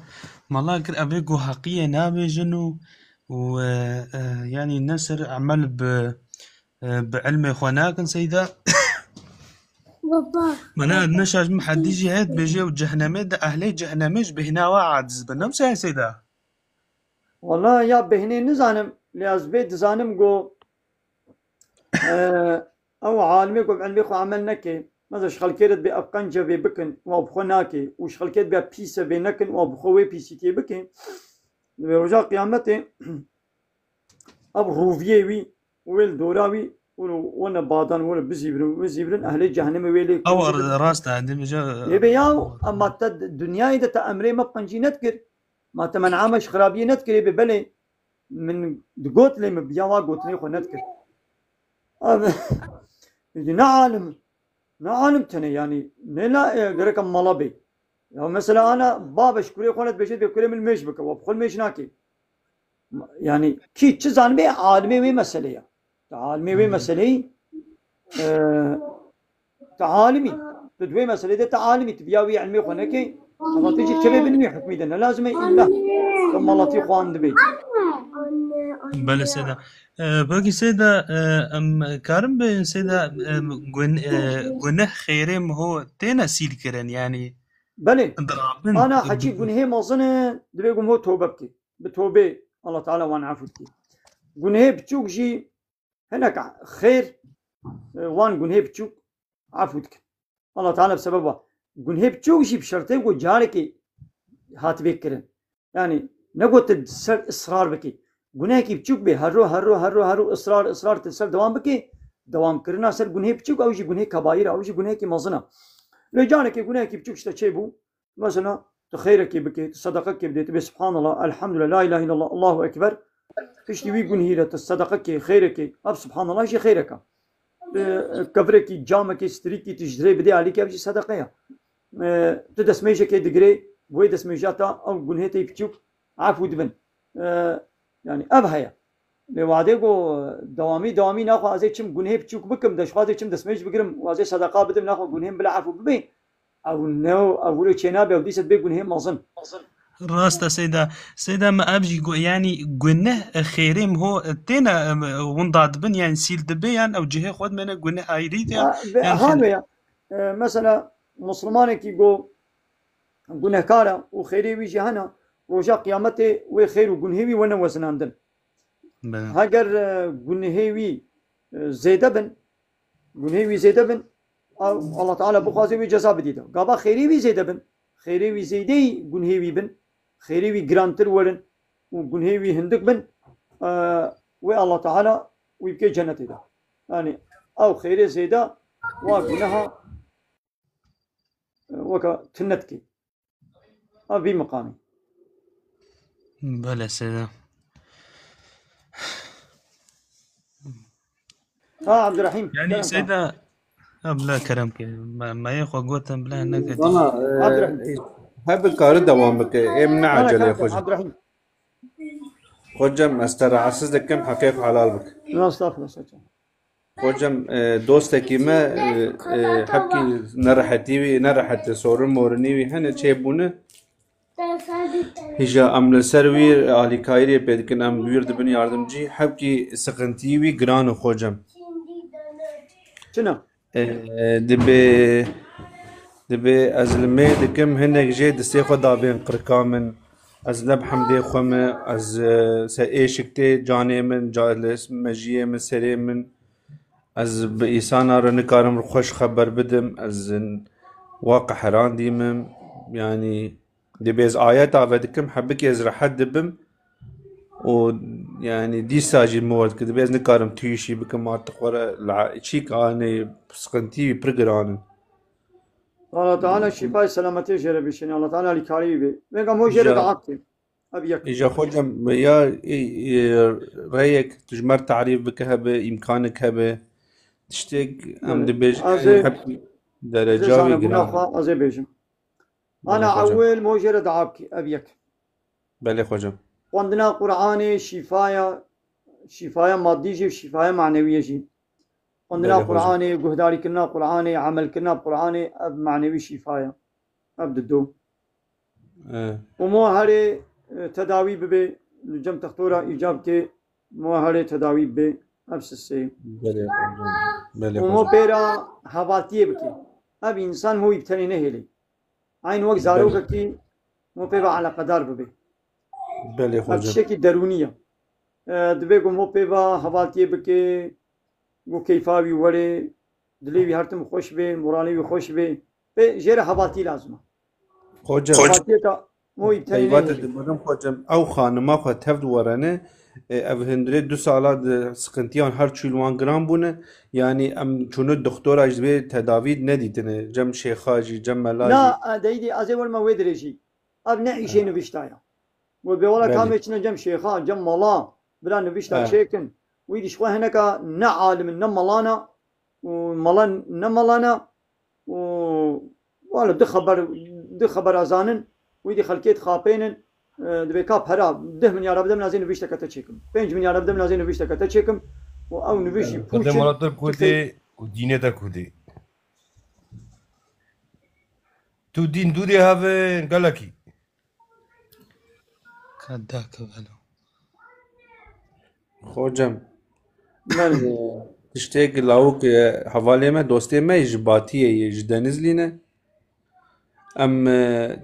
مالا كر أبيكو حقيقة نابي جنو ويعني النسر عمل بعلم إخواناكن سيدا منا نشاج محدي جهات بيجي وجهنمي ده أهلي جهنميش بهنا واعد زبنم سيدا
والله يا بهني نزانم لأزبيت زانم جو أو عالمي جو بعلمي خو عملنا كي ماذا شغل كيرت بأبقنجة ببكن وبخناكي وشغل كيرت بأبيسة بنكن وبخوي بيسيتي بكن برجع قيامته أب روفيوي ويل دوراوي وانا بعدان ولا بزيبرن أهل جهنم ويلي
أو راسته عندي بجا
يبياو أما تد الدنيا إذا تأمري ما بقنجي نذكر ما تمن عامش خرابية نذكر يبي من دقوت لي مبياوا قوتني خو نذكر يجي نعالم تاني يعني نلا غيرك ملابي يعني مثلا أنا بابا شكوري خونت بيجي بكوري من الميش بك وبخل ميش ناكي يعني كي تزعل بي عالمي وي مسألة تعالمي وي مسألة تعالمي تدوي مسألة ده تعالمي تبياوي علمي خونكي ما تيجي تبي بني حكمي ده لازم إلا ثم الله تيخوان دبي
بله سيدا باقي سيدا كارم بين سيدا جنه خيرم هو تينا سيل كرن يعني
بله أنا حكي جنه ما ظن دبي قوم هو توبة بكي بتوبة الله تعالى وان عفوتي جنه بتشوك جي هناك خير وان جنه بتشوك عفوتك الله تعالى بسببه جنه بتشوك جي بشرطه جو جارك هات بكرن يعني نقول تسر إصرار بكي جنه كي بتشوك به هرو إصرار تسر دوام بكي دوام كرنا سر جنه بتشوك أو جي جنه كبائر أو جي جنه كي مظنة لو جانك جنه كي بتشوك شتشيبو مثلا تخيرك بكي تصدقك بديت سبحان الله الحمد لله لا إله إلا الله الله أكبر فيش تبي جنه لا تصدقك خيرك أب سبحان الله شيء خيرك كبرك جامك ستريك تجري بدي عليك أبجي صدقية تدسميجك دقري بوي دسميجاتا أو جنه تي بتشوك عفو دبن يعني أبهيا لوعديكو دوامي ناخو ازي چم گنه بچوك بكم دش خاطر چم دسميج بگرم وازي صدقه بدم ناخو گنه بلا عفو ببي او نو اولو چنا به وديست بي گنه مازن
راستا سيدا ما ابجي يعني گنه خيرم هو تينا ونداد بن يعني سيل دبي يعني او جهه خود من گنه هايريت
يعني مثلا مسلمان كي جو گنه كارا وخيري وي جهنم روجا قيامته وخير وگنهوي ون وزناندن هاگر گنهوي زيده بن الله تعالى بخوازي وي جزا بديده غابا خيري وي زيده بن خيري وي زيدي گنهوي بن خيري وي گرانتر ورن وگنهوي هندك بن و الله تعالى ويبكي جنته ده يعني او خيري زيده وگنها وكا تنتكي أبي مقامي
بله سيدة
عبد الرحيم
يعني سيدة بلا كرمك ما يخوى قوتهم بلا هناك
أنا
عبد الرحيم
هب الكار دوامك إمنا عجلة
أنا
خوجم
عبد الرحيم
خوجم استرع عسز كم حقيق حلال بك
لا استغفر الله
خوجم دوستك ما حبكي نرحت صور مورنيوي هنا تشيبونه هجا أمل سروي على كايري بيدكن أم بيرد بني ياردمجي حبكي سقنتيوي جرانو خوجم
شنو؟
دبي أزلمي دكم هناك جي دستيخو دابين قركامن از لب حمدي خومه از سايشكتي جاني من جالس مجيه من سري من از بإيسانا رنكارم خوش خبر بدم از واقع حران ديمم يعني دبيز آيات عبدكم حبك يزرع حد دبم و يعني دي ساجي المواد كده بيز نكارم تيشي بكم ما تقورا شيك اني سقنتي برغران
الله تعالى شفاء سلامتي جربيشني الله تعالى لكاريبي ميغا مو جرب عقتي ابيك
اجا خوجم يا رايك تجمر تعريف بكهبه امكانك هبه تشتاق ام دبيج حب درجاوي
جرام ازيبيجم انا اول مو جرد عابكي ابيك
بله خوجم
وعندنا قرآن شفاية مادية وشفاية معنوية عندنا قرآن جهداري كنا قرآن عمل كنا قرآن أب معنوي شفاية أب دو ومو هاري تداوي ببي لجم تختورة إجابتي مو هاري تداوي ببي أبس السي ومو بيرا حواتيه بكي أب إنسان هو يبتني نهلي عين وقت زاروك كي مو بيبا على قدر ببي
بله خوجم
بشكل درونية دبي مو بيبا حوالتي بكي و كيفاوي وري دليوي هرتم خوش بي مراني خوش بي جير حوالتي لازمه
خوجم
حوالتي مو يبتني
دمرم خوجم او خانما خو تفد ورنه او هندري دو سالات سقنتيان هر چيلوان جرام بونه يعني ام چونو دكتور اجبي تداوي نديتنه جم شيخاجي جم ملاجي
لا دايدي ازي ول ما ودريجي اب نعيشي نبشتايا وبيولا كام يتنا جم شيخا جم ملا بلا نبشتا شيكن ويدي شوي هناك نعالم نملانا وملان نملانا ولا دخبر ازانن ويدي خلكيت خابينن دبي كاب هرا 10 مليار بدم لازم نبشتا كتا تشيكم 5 مليار بدم لازم نبشتا كتا تشيكم او نبشي
بوشن مراتب كودي ودينتا كودي تو دين دودي هافن قالكي
كداك بلو
خوجم من تشتاق لاوك حوالي ما دوستي ما يجباتيه يجدنز لينا ام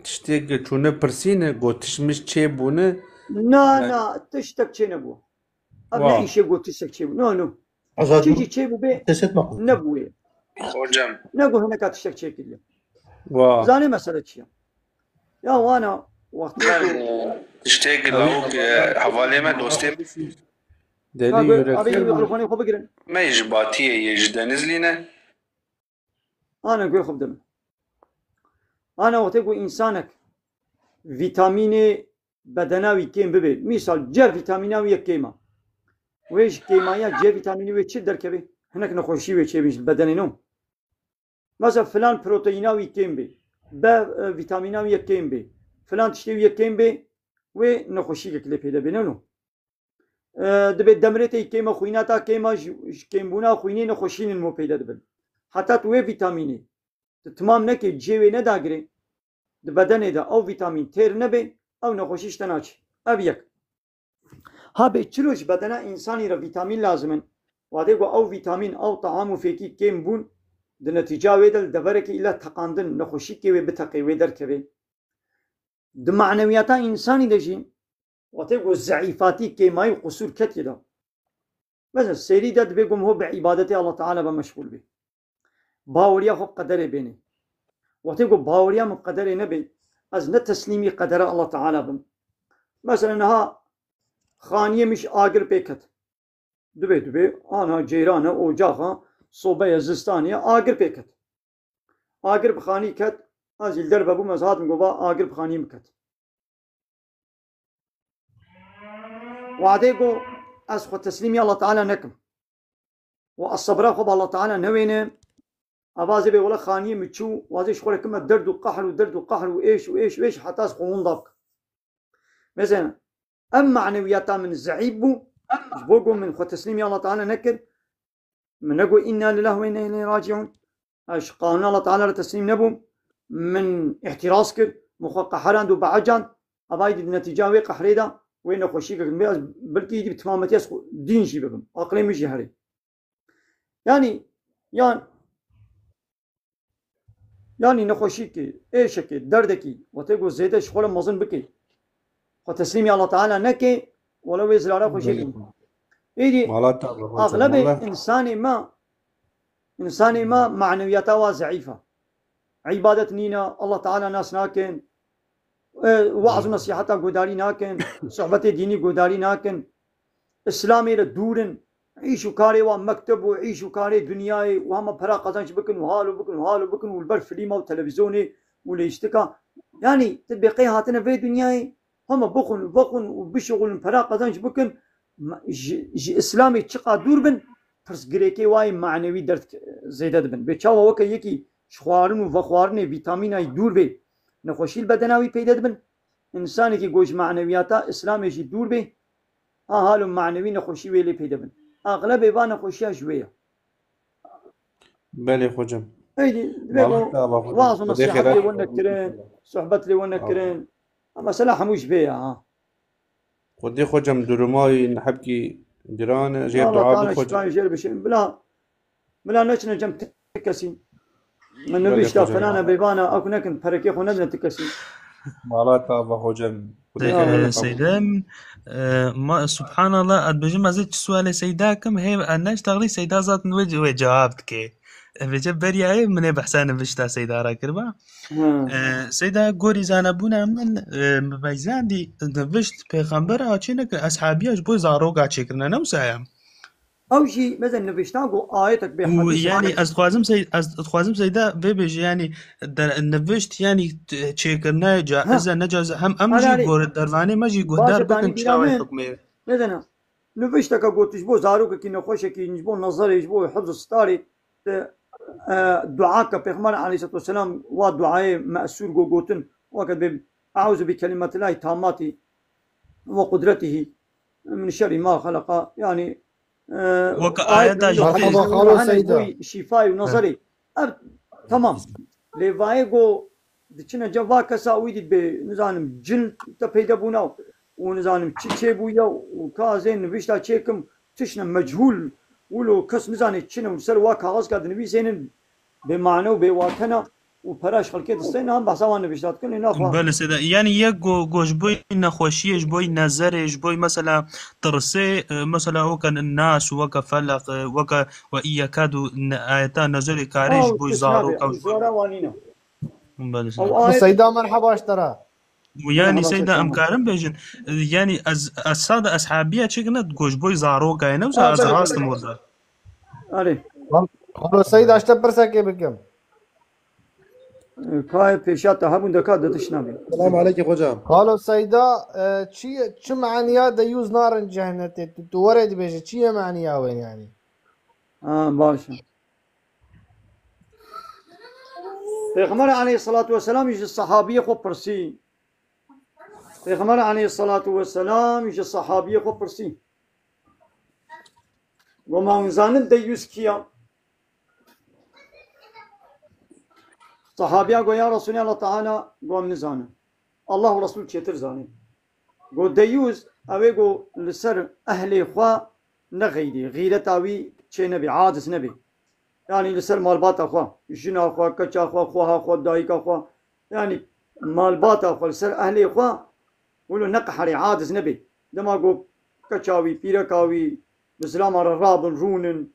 تشتاق چونه برسينه گوتش مش چه بونه
نا تشتاق چه نبو اب نعيشه گوتشك چه نو نو چيجي چه بو بي نبوه
خوجم
نقول هناك تشتاق چه كده زاني مسألة چيه يا وانا وقت
تشتاق لاوك حوالي ما دوستي
ميكروفوني خو بقرن
ما يجباتيه يجدنز لينا
انا اقول خب دم انا وقت اقول انسانك فيتامين بدناوي كيم ببي مثال جر فيتاميناوي كيما ويش كيمايا جر فيتاميني ويش دركبي هناك نخوشي ويش بيش بدنينو مثلا فلان بروتيناوي كيم بي ب فيتاميناوي كيم بي فلان تشتوي كيم بي ونخوشي كلي بيدا بينو دبي دمرتي كيما خويناتا كيما كيمبونا خوينين خوشين المو بيدا دبل حتى توي فيتاميني تمام نكي جيوي نداغري بدن دا او فيتامين تير نبي او نخوشيش تناچ ابيك ها بچلوش بدنا انساني را فيتامين لازمن واديگو او فيتامين او طعام فيكي كيمبون د نتيجه ويدل دبرك الا تقاندن نخوشي كي بتقي ويدر كبي د معنوياتا انساني دجي وتيقو الزعيفاتي كيماي قصور كتيدا مثلا السيري داد بيقوم هو بعبادة الله تعالى بمشغول به باوريا هو بقدر بيني وتيقو باوريا مقدر نبي از نتسليمي قدر الله تعالى بم مثلا ها خانية مش آقر بيكت دبي انا جيرانه اوجاها صوبة زستانية آقر بيكت آقر بخاني كت از الدر بابو مزهات مقوبا آقر بخاني مكت وعدي قو از خود تسليمي الله تعالى نكم والصبر خب الله تعالى نوينه أبازي بي ولا خاني متشو وازي شغل كم درد وقحر ودرد وقحر وإيش وإيش وإيش حتى أسخون ضابك مثلا أم معنوياتا من الزعيب بوقو من خود تسليمي الله تعالى نكر من نقول إنا لله وإنا إليه راجعون أش قانون الله تعالى تسليم نبو من احتراس كر مخوق حران دو بعجان أبايد النتيجة وي قحريدا وين خوشيك بلكي يجي بتمامتي دين شي بكم عقلي مش هري يعني نخوشيك ايش كي دردكي وتقول زيد شغل مزن بكي وتسليمي الله تعالى نكي ولو يزرع خوشيك ايدي اغلب انساني ما معنوياته ضعيفه عبادة نينا الله تعالى ناس ناكن وعظ نصيحتا قداري ناكن صحبت ديني قداري ناكن اسلامي لدورن عيشوا كاري ومكتب وعيشوا كاري دنياي وهم برا قزانش بكن وهالو بكن والبر فيلمه وتلفزيوني وليشتكا يعني تطبيقي هاتنا في دنياي هم بخن وبشغل برا قزانش بكن اسلامي تشقى دور بن فرس جريكي واي معنوي درد زيادة بن بتشاو وكا يكي شخوارن وفخوارن فيتامين اي دور بي نخوشي البدناوي پیدا بن انساني كي گوش معنوياتا اسلامي جي دور بي حالو معنوي نخوشي ويلي پیدا بن اغلب با نخوشي جويه
بله خوجم
ايدي واعظ نصيحت لي ونكرين صحبت لي ونكرين اما سلاح مش بيها
خدي خوجم درماي نحبكي جيران جير دعاء
بخوجم بلا نچنا جم تكسين من نبيش فنانا بيبانا اكو نكن بركي خو نبنا تكسين
مالات ابا خوجم
سيدان ما سبحان الله ادبجم ما زلت سؤال سيداكم هي الناس تغلي سيدا ذات نوجه وجوابتك بجب برياي من بحسان بشتا سيدا راكربا سيدا غوري زانبونا من مبايزان دي نبشت پیغمبر اچنك اصحابياش بو زاروغا چكرنا نوسايام
او شيء مثلا نبشتان قو آيتك بحديث
يعني أتخوازم سيدا بيبج يعني نبشت يعني تشيكرنا جائزة نجازة هم أمجي قول الدرواني مجي قول دار بكن شاوي حكمي
مثلا نبشتك قو تجبو زاروك كي نخوشك يجبو نظر يجبو حفظ ستاري دعاك بيغمار عليه الصلاة والسلام ودعاء مأسور قو قوتن وقد أعوذ بكلمات الله تاماتي وقدرته من شر ما خلق يعني
وكآية
شفاء ونظري تمام لفايغو دچنا جوا كسا ويدي بنظام جن تبيدا بوناو ونظام تشي بويا وكازين نبيشتا تشيكم تشنا مجهول ولو كس نظام تشنا وسر واكاز قد نبيسين بمعنى وبواتنا وبراش خلقت السنة هم بحسوان نبيشتات كل ناخوا
بله سيدا يعني يجو جوش بوي نخوشيش بوي نظرش بوي مثلا ترسي مثلا وكان الناس وكا فلق وكا وإيا كادو آيتا نظري كاريش بوي زارو كوش بله
سيدا مرحبا اشترى
ويعني سيدا أمكارم بيجن يعني السادة أصحابية چكنا جوش بوي زارو كاينة وسا از راست موزا
علي
خلو سيدا اشتا برسا كي بكم
كاي بيشات هبون دكا دتشنابي
السلام عليك يا خوجا
قالوا سيدا چی معنیا دیوز نارن جهنته تو ورد بيجي چی معنیا وين يعني
باشا پیغمبر عليه الصلاة والسلام يجي الصحابية خو برسي پیغمبر عليه الصلاة والسلام يجي الصحابية خو برسي وما انزان ديوز كيا صحابيا قو يا رسول الله تعالى قو من زانه الله ورسول چتر زانه قو ديوز اوه قو لسر اهل خوا نغيدي غيرت اوي چه نبي عادس نبي يعني لسر مالبات خوا جنا خوا كچا خوا خوا خوا دايكا خوا يعني مالبات خوا لسر اهل خوا ولو نقحري عادس نبي دما قو كچاوي بيركاوي بسلام على الراب رونن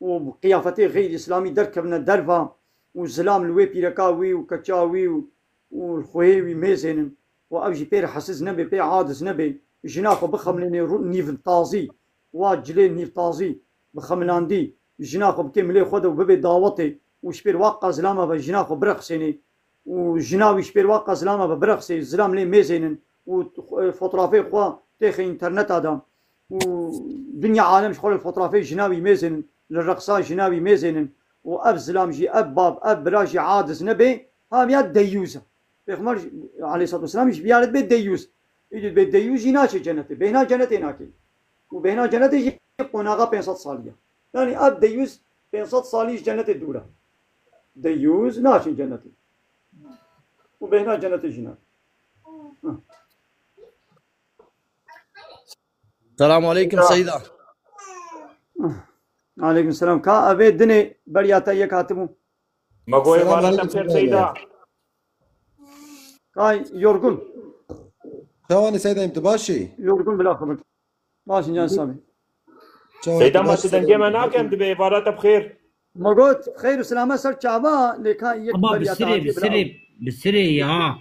وقيافتي غير اسلامي دركبنا درفا وزلام الوي بيركاوي وكتشاوي والخويوي ميزين وابجي بير حسز نبي بي عادس نبي جناخو بخملني نيف طازي واجلي نيف طازي بخملاندي جناخو بكملي خدو ببي داوتي وشبير واقع زلامه بجناخو برقسيني وجناوي شبير زلامة ببرخسي زلام لي ميزينن وفوتوغرافي خوا تيخي انترنت هذا ودنيا عالم شغل الفوتوغرافي جناوي ميزينن للرقصات جناوي ميزينن واب زلام جي اب باب اب براجي عادز نبي ها بياد ديوزة بيخمر عليه الصلاة والسلام يش بيارد بيت ديوز يجي بيت ديوز يناشي جنته بهنا جنته ناكي وبهنا جنته يجي قناغا 500 صالية يعني اب ديوز 500 صاليش جنته الدولة ديوز ناشي جنته وبهنا جنته جنات
السلام عليكم سيدة.
عليكم السلام كا أبي دني برياتا يكاتمو
ما قوي ولا تبخير سيدة
كاي يورغون
ثواني سيدة انت باشي
يورغون بلا خبر ماشي جان سامي
سيدة ما تدنجي مناك انت بإبارة بخير
ما قلت خير وسلامة سر شعبا لكا يك برياتا
بسري يا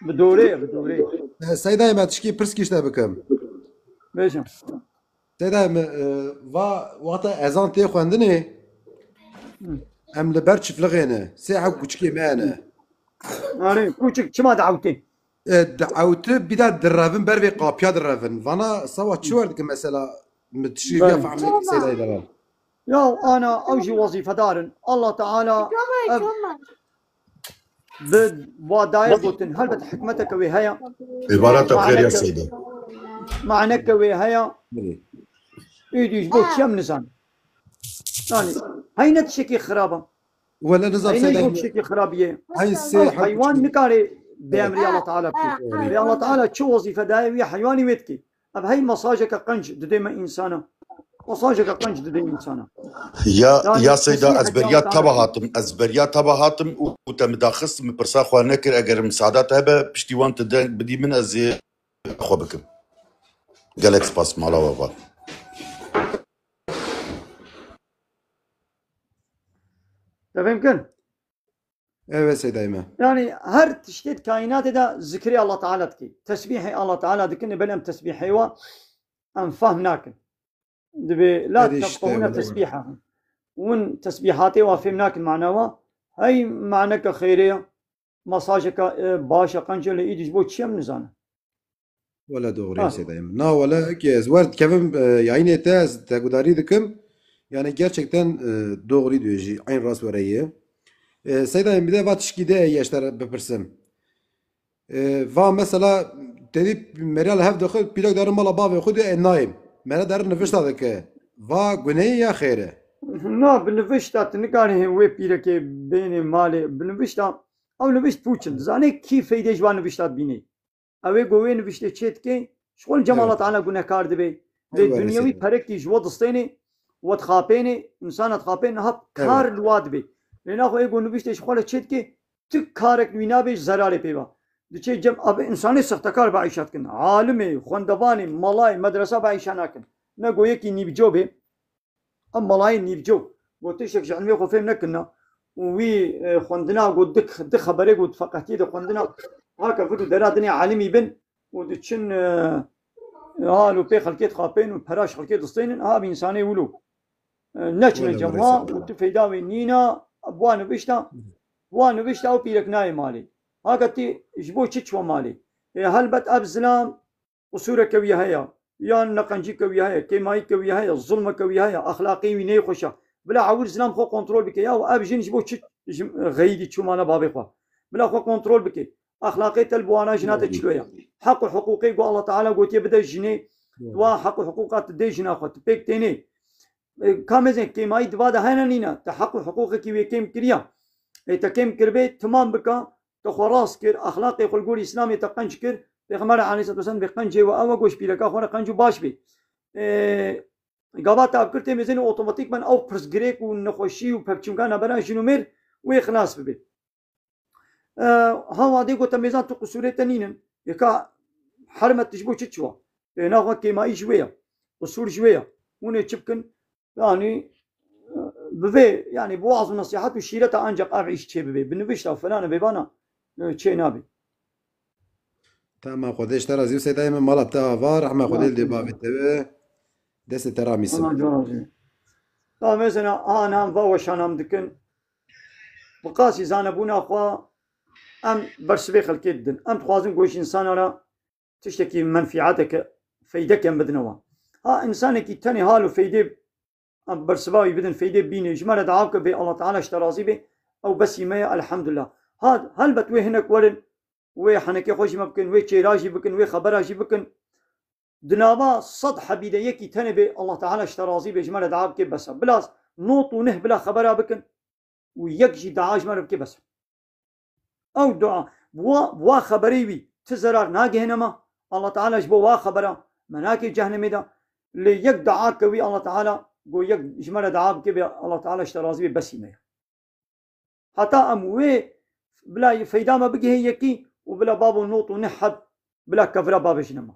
بدوري
سيدة ما تشكي برسكيش بكم
بيشم
سيدة وقت اذان تي خوندني ام لبرش فلغينا ساعة كوشكي معنا
يعني كوشك شما دعوتي
دعوت بدا درافن بربي قابيا درافن فانا صوت شو هذيك المسألة متشي فيها فعمل سيدة دلال
يا انا اوجي وظيفة دار الله تعالى بوداية بوتن هل بتحكمتك وهي
عبارات بخير يا سيدي
معنك وهي يديش بوت شم نزان يعني هاي نتشكي خرابة
ولا نظام
سيدي هاي نتشكي خرابية
هاي السي
حيوان نكاري بأمر الله تعالى بكي الله تعالى شو وظيفة داية حيواني ويتكي أب هاي مساجك قنج دديما إنسانة مساجك قنج دديما إنسانة
يا سيدة أزبريات تبع هاتم وتمداخص من برسا خوا نكر أجر مساعدات هبة بشتيوان تدين بدي من أزي أخو بكم قالك سباس مالا وابا
تفهم
ايوه سيدة ايمن
يعني هر تشتيت كائنات دا ذكري الله تعالى تكي تسبيحي الله تعالى دكني بلم تسبيحي و أن فهمناك دبي لا تفقهون تسبيحها ون تسبيحاتي وفهمناك معناها هاي معناك خيرية مساجك باشا قنجل إيديش بو تشيم نزانه
ولا دغري سيدة ايمن نا ولا كيز ورد كيفم يعني تاز تقدري دكم yani gerçekten doğru diyor aynı rast vereye. Seyda bir de vatışki de yaşlar bepirsim. Va mesela dedi Meral hev daxil pilak darın mala bav xudi enayim. Mera darın nefişta deke. Va güneyi ya xeyre.
No, بنفشتا تنقانه وي بيرك بين مالي بنفشتا او نفشت بوچن زانه کی فایده جوان نفشتا بینی. اوی گوی نفشته چت کی شغل جمالت عنا گونه کار دبی. دنیوی پرک کی جو دستینی وتخابيني انسان تخابين هب كار الواد بي لنا خو يقول نبيشت شغله تشد كي تكارك وينا بي زراري بيبا دشي جم اب انساني سختكار بعيشات كن عالمي خوندباني ملاي مدرسه بعيشانا كن نقول يكي نيبجو بي ام ملاي نيبجو وتشك علمي خو فهمنا كنا وي خوندنا قد دك خبري قد فقهتي د خوندنا هكا فدو درادني عالمي بن ودشن لو بي خلكيت خابين وبراش خلكيت دستين ها بإنساني ولو نشر الجماعة وتفيداوي نينا أبوان بيشتا أو بيلك ناي مالي هاكتي جبو تشوا مالي هل بت أبزلام وصورة كوية هيا يان نقنجي كوية هيا كيماي كوية هيا الظلم كوية هيا أخلاقي ويني خوشة بلا عور زلام خو كنترول بك يا وأبجين جبو تش غيدي تشو مانا بابي خوا بلا خو كنترول بك أخلاقي تلبوانا جنات تشلويا حق حقوقي قال الله تعالى قلت يبدا جني دوا حق حقوقات دي جنا خط بيك تاني كامزين كيماي دوا ده هنا نينا تحق حقوقك كي كيم كريا تكيم كربي تمام بكا تخراس كر اخلاقي خلقول اسلامي تقنج كر بيغمر عليه الصلاه والسلام بقنجي واوا غوش بيلكا خونه قنجو باش بي قابات ابكرتي مزين اوتوماتيك من او برس جريك ونخوشي وببچونغانا برا جنومير ويخلاص بي هوا دي قلت ميزان تقصوري تنين يكا حرمت تجبو تشوا ناخذ كيماي شويه قصور شويه وني تشبكن يعني بفي يعني بوعظ نصيحات وشيرته انجق اعيش شي بفي بنفشتا فلان بيبانا شي نابي
تمام خودش ترى زيو سيدا دائما مالا بتاع فار رحمه خديل دي بابي تبع دس ترى ميسم
لا مثلا انا فوش انا مدكن بقاسي زانبونا اخوا ام برسبي خلقي الدن ام تخوازن قوش انسان را تشتكي منفعتك فايدك ام بدنوا ها انسانك تاني حاله فايده ام برسباوي بدن فايده بين اجمال دعاك به الله تعالى اشترازي به او بس ما الحمد لله هاد هل بتوي هناك ولن وي حنكي خوش ما بكن وي تشيراجي بكن وي خبراجي بكن دنابا صد حبيده يكي تنبي الله تعالى اشترازي بجمال دعاك بس بلاس نوط ونه بلا خبرها بكن ويكجي دعاج مر بكي بس او دعاء بوا خبريوي تزرار ناقي هنما الله تعالى جبو وا خبره مناكي جهنم دا اللي يك دعاك كوي الله تعالى قو يك جمال دعاك كبي الله تعالى اشترازي بس ما حتى اموي بلا فايده ما بقي هي يكي وبلا بابو نوط ونحب بلا كفره باب جنما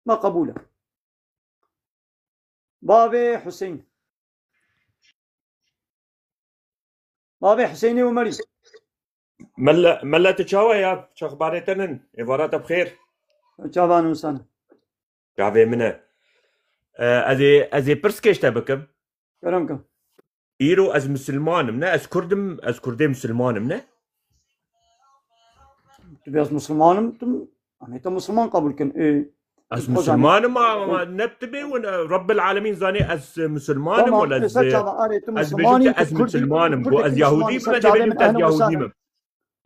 ما قبوله بابي حسين بابي حسيني ومري
ملا تشاوى يا شخبارتنن عبارات بخير
شابان وسنة
شعبي منه ازي برسكيش تبكم
كرمكم
ايرو از مسلمان منه از كردم مسلمان منه
تبي از مسلمان تم انا انت مسلمان قبل كن ايه
از مسلمان ما نبتبي رب العالمين زاني از مسلمان ولا از مسلمان مو از يهودي ولا از يهودي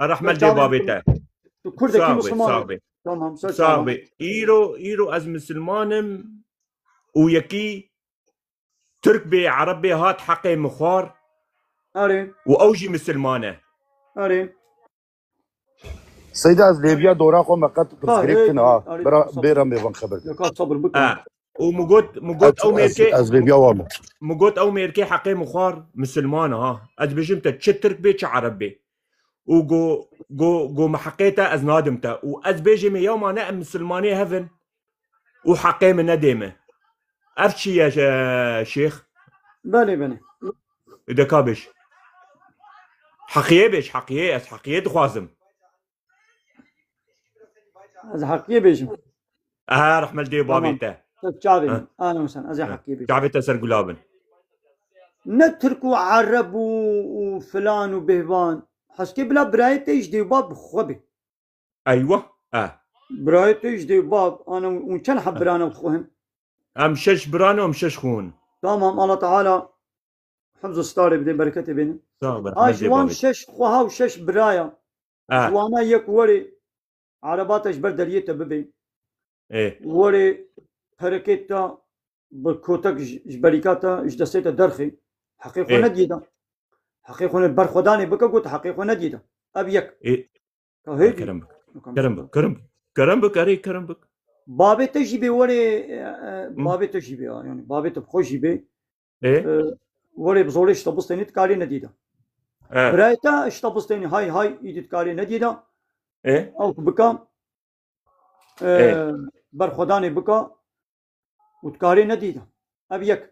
الرحمة دي بابيته صعبي ايرو از مسلمان ويكي ترك بي عربي هات حقي مخار
اري
واوجي مسلمانه
اري
سيدة از ليبيا دورا خو مقت برسكريبتنا برا ميفان خبر
صبر بك
ومقوت او ميركي
از ليبيا وامو
مقوت او ميركي حقي مخار مسلمانه ها از بجمت تشترك بي عربي وجو محقيته از نادمته واز بيجي يوم انا مسلماني هفن وحقي من ندمه افشي يا شيخ
بني
اذا كابش حقيقي از حقيقي خوازم
از حقيقي بيجم
رحمة دي بابيته
شعبي انا مثلا از حقيقي بيجم
شعبيته سرقلابن
نتركوا عرب وفلان وبهبان حسكي بلا برايته دي باب خوبي
ايوه
برايته دي باب انا وكان حبرانا وخوهن
امشش برانو امشش خون
تمام الله تعالى حفظ ستاري بدي بركتي بينه جوان شش خوها وشش برايا جوانا يك وري عرباتش بردليته ببي
ايه
وري حركتها بكوتك جبريكاتا جدسيتا درخي حقيقة إيه؟ نديدا حقيقة برخداني بك قلت حقيقة نديدا أبيك
إيه كرمبك أري كرمبك
بابي تجيبي وري بابي تجيبي يعني بابي تبخوشي بي
إيه
وري بزولي اشتبستيني تكالي نديدا برايتا اشتبستيني هاي يدي تكالي نديدا
إيه
أو بكا برخداني بكا وتكاري نديدا أبيك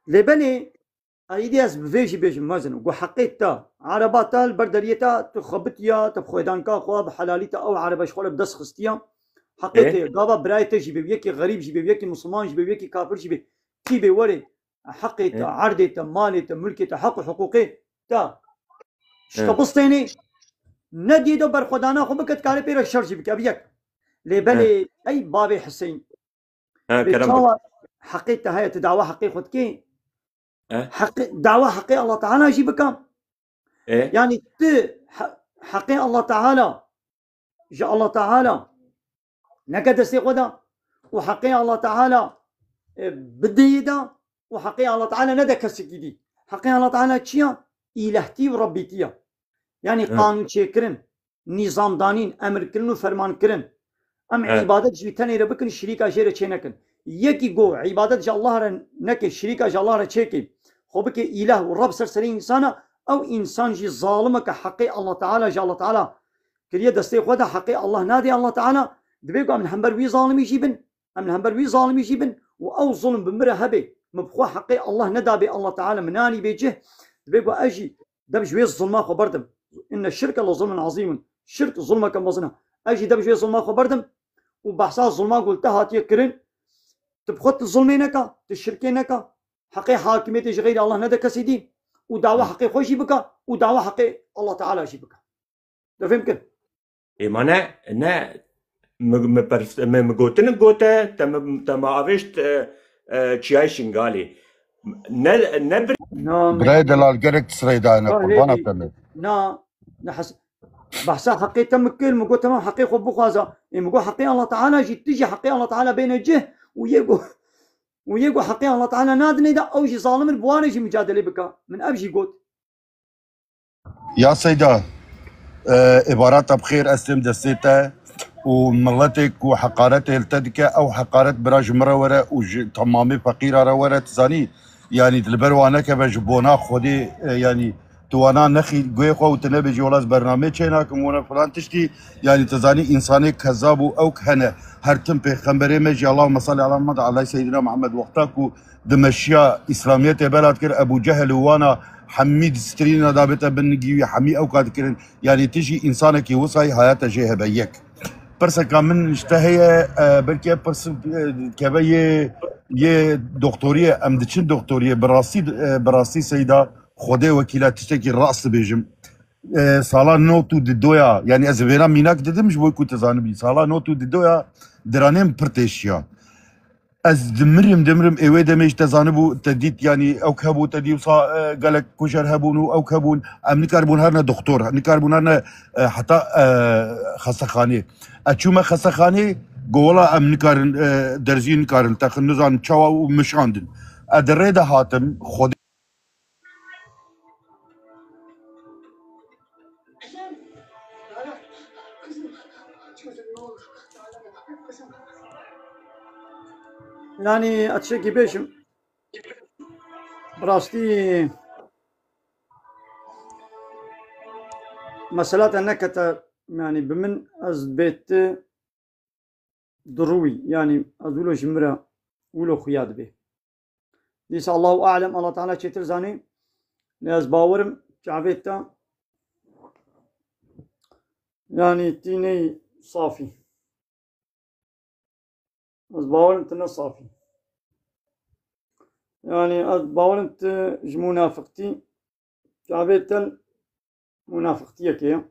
لبني أيدي أز بفيجي بيجي مازن وقو حقيتا عرباتا البردريتا تخبطيا تبخويدانكا خواب حلاليتا أو عرباش خول بدس خستيا حقيتا قابا برايتا جيبي بيكي غريب جيبي بيكي مسلمان جيبي بيكي كافر جيبي كيبي وري حقيتا عرديتا ماليتا ملكيتا حقوقي تا شتبستيني نديدو برخدانا خو بكت كاري بيرك شرجي بك أبيك لبلي أي بابي حسين حقيقة هاي تدعوى حقيقة كي دعوى حقيقة الله تعالى يجيبك يعني حقيقة الله تعالى جاء الله تعالى نكد استيقظا وحقيقة الله تعالى بديدا وحقيقة الله تعالى ندى كسكيدي حقيقة الله تعالى تشيا إلهتي وربيتيا يعني قانون شكرن نظام دانين أمر كرن وفرمان كرن ام عبادت جویتنی را بکن شریک اجر چه نکن یکی گو عبادت جا الله را نکه شریک جا الله را چه کی خو بک اله و رب سرسری انسان او انسان جی ظالمه که حقی الله تعالی جا الله تعالی کلیه دسته خود حقی الله نادي الله تعالی دبیگو من همبر وی ظالمی جیبن من همبر وی ظالمی جیبن و او ظلم بمره هبه مبخو حقي الله ندى به الله تعالى مناني بيجه دبيقو اجي دبجوي الظلمه خبردم ان الشرك لظلم عظيم شرك ظلمه كمزنا اجي دبجوي الظلمه خبردم وبحثا الظلمه قلت هاتي كرن تبخت الظلمينك تشركينك حقي حاكميتي غير الله ندى كسيدي ودعوة حقي خوشي بك ودعوة حقي الله تعالى شي بك ده فهمكن
إيه معناه نه مگوتن گوته تم آوشت چیای شنگالی نه
برای دلال گرک سريدا انا قربانا تمت
نا نحس بحسا حقي تم كل مقول تمام حقي خب بخوازا مقول حقي الله تعالى جي تجي حقي الله تعالى بين الجه ويقو حقي الله تعالى نادني دا او شي ظالم البواني شي مجادله بك من ابجي قوت
يا سيدا عبارات بخير اسلم دستيتا وملتك وحقارته التدكة او حقارة براج مرورة وتمامي فقيرة رورة تزاني يعني البروانه كبجبونا خودي يعني توانا نخي گوی خو تنبه جولاز برنامه چینا کمونه فلان تشتی يعني تزاني انساني كذاب او كهنه هر تم پیغمبر مجي اللهم صل على محمد على سيدنا محمد وقتاكو دمشيا اسلاميه بلد كر ابو جهل وانا حميد سترينا دابته بنجي حمي او قاد كرن يعني تجي انسانك وصاي حياته جهه بيك برسا كامن اشتهي بلكي برس كبيه يه دكتوريه ام دچن دكتوريه براسي سيدا خدي وكيلات تشتكي الراس بيجم سالا نوتو ددويا يعني از بينا ميناك ددم مش بوي كنت زانبي سالا نوتو ددويا درانم برتيشيا از دمرم ايوه دمش تزانبو تديت يعني او كهبو تدي وصا قالك كوشر هبونو او كهبون ام نكربون هرنا دكتور نكربون هرنا حتى خسخاني اتشوما خسخاني قولا ام نكارن درزين نكارن تخنزان تشوا ومشاندن ادريدا هاتم خد
يعني اتشكي بيشم براستي مسألة انك يعني بمن از بيت ضروي يعني ازولو جمرة ولو خياد به ليس الله اعلم الله تعالى شتر زاني ناس باورم جعبيتا يعني تيني صافي از باورم تنا صافي يعني از باورم منافقتي جعبيتا منافقتي كيا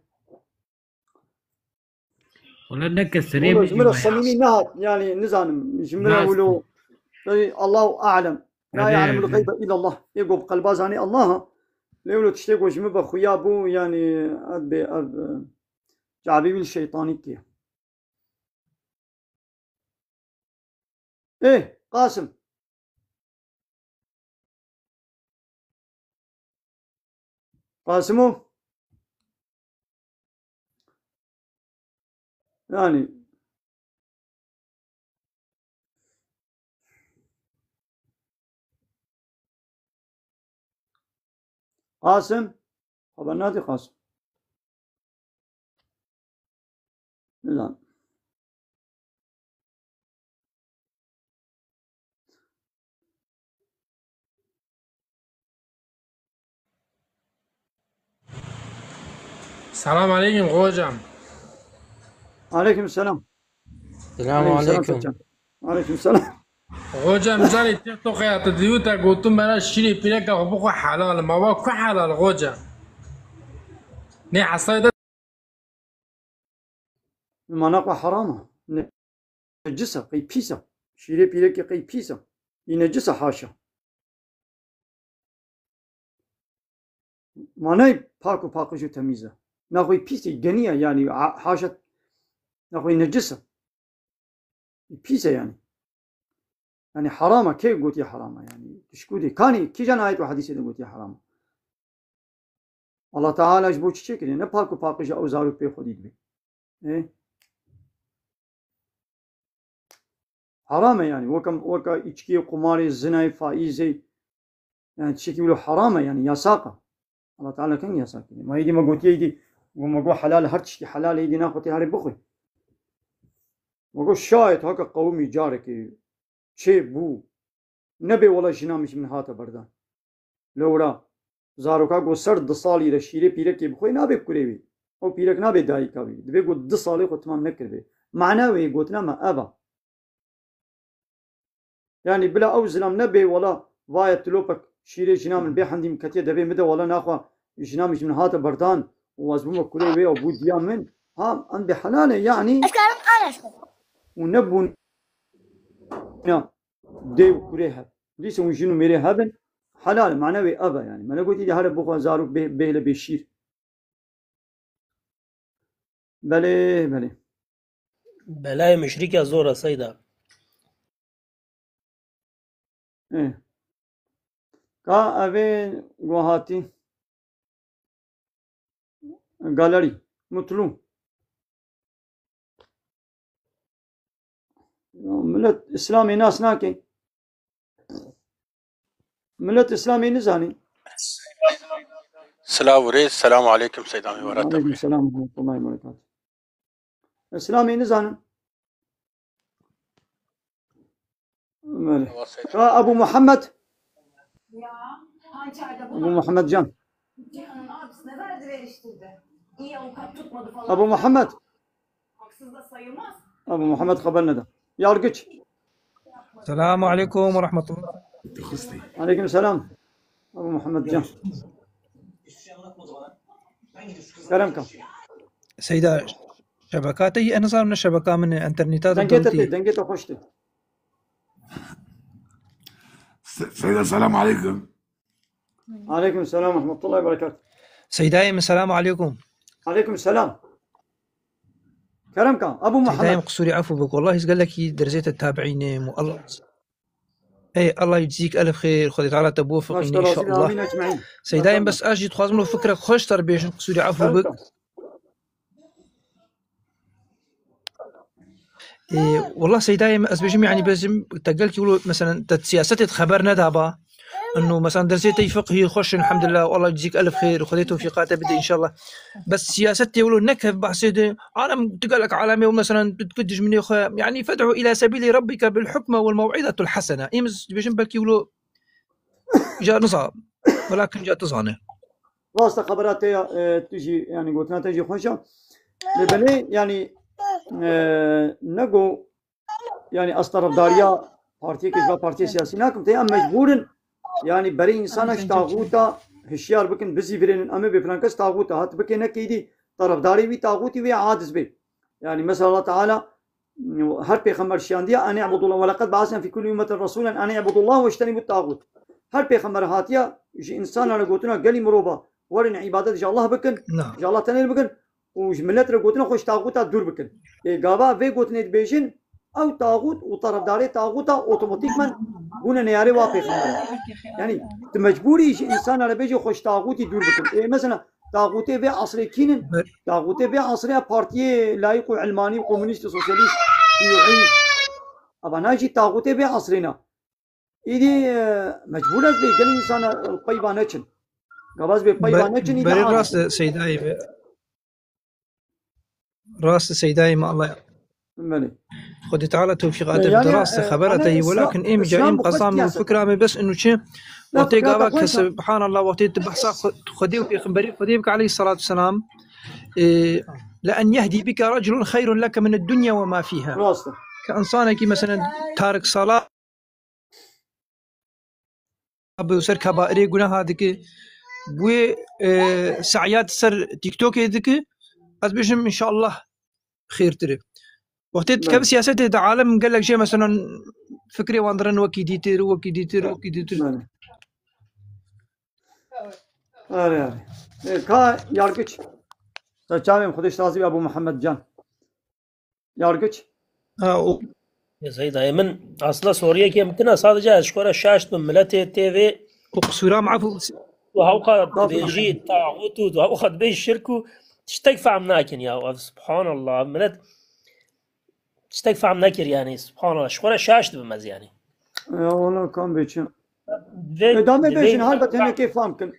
ولا انك السرير
جمرة الصميمي نهت يعني نزانم جمرة ولو الله اعلم لا يعلم الغيب الا الله يقول بقلبا زاني الله لو تشتكوا جمبا خيابو يعني اب جعبي الشيطاني كيا ايه قاسم قاسمو يعني قاسم خبر نادي قاسم نعم
السلام عليكم غوجم.
عليكم السلام.
السلام عليكم.
وعليكم السلام.
غوجم جالي تيك توك يا تديوتا قلتم بلا شيري بيلك وبخو حلال ما هو كو حلال غوجم. ني حصيده
ما نقوى حرامه نجسه قي بيسا شيري بيلك قي بيسا ينجسه حاشا معناي باكو جو تميزه ناخوي بيسي جنيه يعني حاشا ناخوي نجسه بيسا يعني حرامه كيف قلت يا حرامه يعني تشكودي كاني كي جانا آية وحديث قلت يا حرامه الله تعالى جبوش شكل نه باكو جو اوزارو بي خوديد بي ايه حرامه يعني وكا إچكي قماري زناي فائزي يعني تشكي له حرامه يعني يساقه الله تعالى كان يساق ما يدي ما قلت يدي وما قو حلال هرتشكي حلال يدي ناخذ هاري بخي ما قو شايد هكا قومي جارك شي بو نبي ولا جنامش من هاتا بردان لورا زاروكا قو سرد صالي رشيري بيرك بخوي نابي بكريبي او بيرك نابي داي كابي دبي قو 2 صالي خو تمام نكربي معناوي قلتنا ما ابا يعني بلا او زلام نبي ولا وايت لوبك شيري جنام من بيحمدي مكتيا دبي مدى ولا ناخوا جنامش من هذا بردان وازبوما كلي ويا وبو ديام من ها عند حلاله يعني ونبون ديو كليها ليس وجنو ميري هبن حلال معنوي ابا يعني ما انا قلت لي هذا بوخو زاروك بيه بيشير بله
بلاي مشركة زورة سيدة
ايه كا اوين گوهاتی گالری مطلوب ملت اسلامي ناس ناكي ملت اسلامي نزاني
السلام عليكم سيدنا ورحمة
عليكم السلام ورحمة الله وبركاته اسلامي نزاني ابو محمد ابو محمد can
Cihan'ın abisine verdi veriştirdi. İyi avukat tutmadı falan.
ابو محمد
Haksız da sayılmaz.
ابو محمد خبرنا ده yargıç
السلام عليكم ورحمة الله.
عليكم السلام ابو محمد can كلامك
سيدة شبكاتي أنا صار من الشبكة من إنترنتات الدولتي.
دنجته خوشتي
سيدة السلام عليكم.
عليكم السلام ورحمة الله وبركاته.
سيدايم السلام عليكم.
عليكم السلام. كرمك أبو محمد.
سيدايم قصوري عفو بك والله قال لك درجات التابعين والله اي الله يجزيك الف خير خذي تعالى توفقني ان شاء الله. سيدايم بس اجي تخاصم له فكره خوش تربيه قصوري عفو بك. إيه والله سيدايم اسبجم يعني بزم تقلت يقولوا مثلا سياسه خبر ندابا انه مثلا درستي فقهي خش الحمد لله والله يجزيك الف خير وخذي توفيقات بدي ان شاء الله. بس سياستي يقولوا نكهف بحسيد عالم تقلك عالمي ومثلا تدج مني يعني فادعوا الى سبيل ربك بالحكمه والموعظه الحسنه. امس بيجن بالك يقولوا جاء نصاب ولكن جاء تصانه.
راستا خبرات تجي يعني قلت تجي خوشة لبني يعني نقو يعني أصطرف داريا بارتي كذا بارتي سياسي ناكم تيام مجبورن يعني بري إنسانش طاغوتا هشيار بكن بزي فرين أمي بفلانكس طاغوتا هات بكن كيدي طرف داري بي طاغوتي بي عاجز بي يعني مثلا الله تعالى هر پیغمبر شانديا أن يعبدوا الله ولقد بعثنا في كل أمة رسولا أن يعبدوا الله واجتنبوا الطاغوت. هر پیغمبر هاتيا يجي إنسان على قوتنا قالي مروبا ورن عبادة جا الله بكن جا الله تنير بكن وجملت رقوتنا خوش طاغوتا دور بكن. إجابة في قوتنا بيجن أو طاغوت وطرف داري طاغوتا أوتوماتيك من بونا نياري واقع يعني تمجبوري إنسان على بيجي خوش طاغوتي دور بكن. مثلا طاغوتي في عصر كينن طاغوتي في عصر بارتي لايق علماني وكومونيست وسوسياليست يعين أبا ناجي طاغوتي في عصرنا إيدي مجبورة بيجي إنسان القيبانتشن قباز بقيبانتشن
بري راس سيداي راس سيداي ما الله خذ تعالى توفيقات
يعني
بدراسة خبرتي ولكن إيم جايم قصام الفكرة بس إنه شيء وقتي قابك سبحان الله وقتي تبحث خديه في خبري خديه بك عليه الصلاة والسلام لأن يهدي بك رجل خير لك من الدنيا وما فيها كإنسانك مثلا تارك صلاة بوسر كبائر جناه هذيك بو سعيات سر تيك توك هذيك أتبشم إن شاء الله خير تري وقت كيف سياسة العالم قال لك شيء مثلا فكري واندرن وكيديتر
كا yargıç Saçamım Kudiş Tazi Abu Muhammed Can yargıç
يا سيد من أصلا سوريا كي يمكنها صادجة أشكر شاشة من ملتي تي في
وقصورا معفو
وهوقا بيجي طاغوت وهوقا بيجي الشركو تشتكفى عمناكن يا سبحان الله ملت تشتكفى عمناكر يعني سبحان الله أشكر شاشة بمز يعني
والله كان بيجي دامي بيجي هالبت هنا كيف فهمكن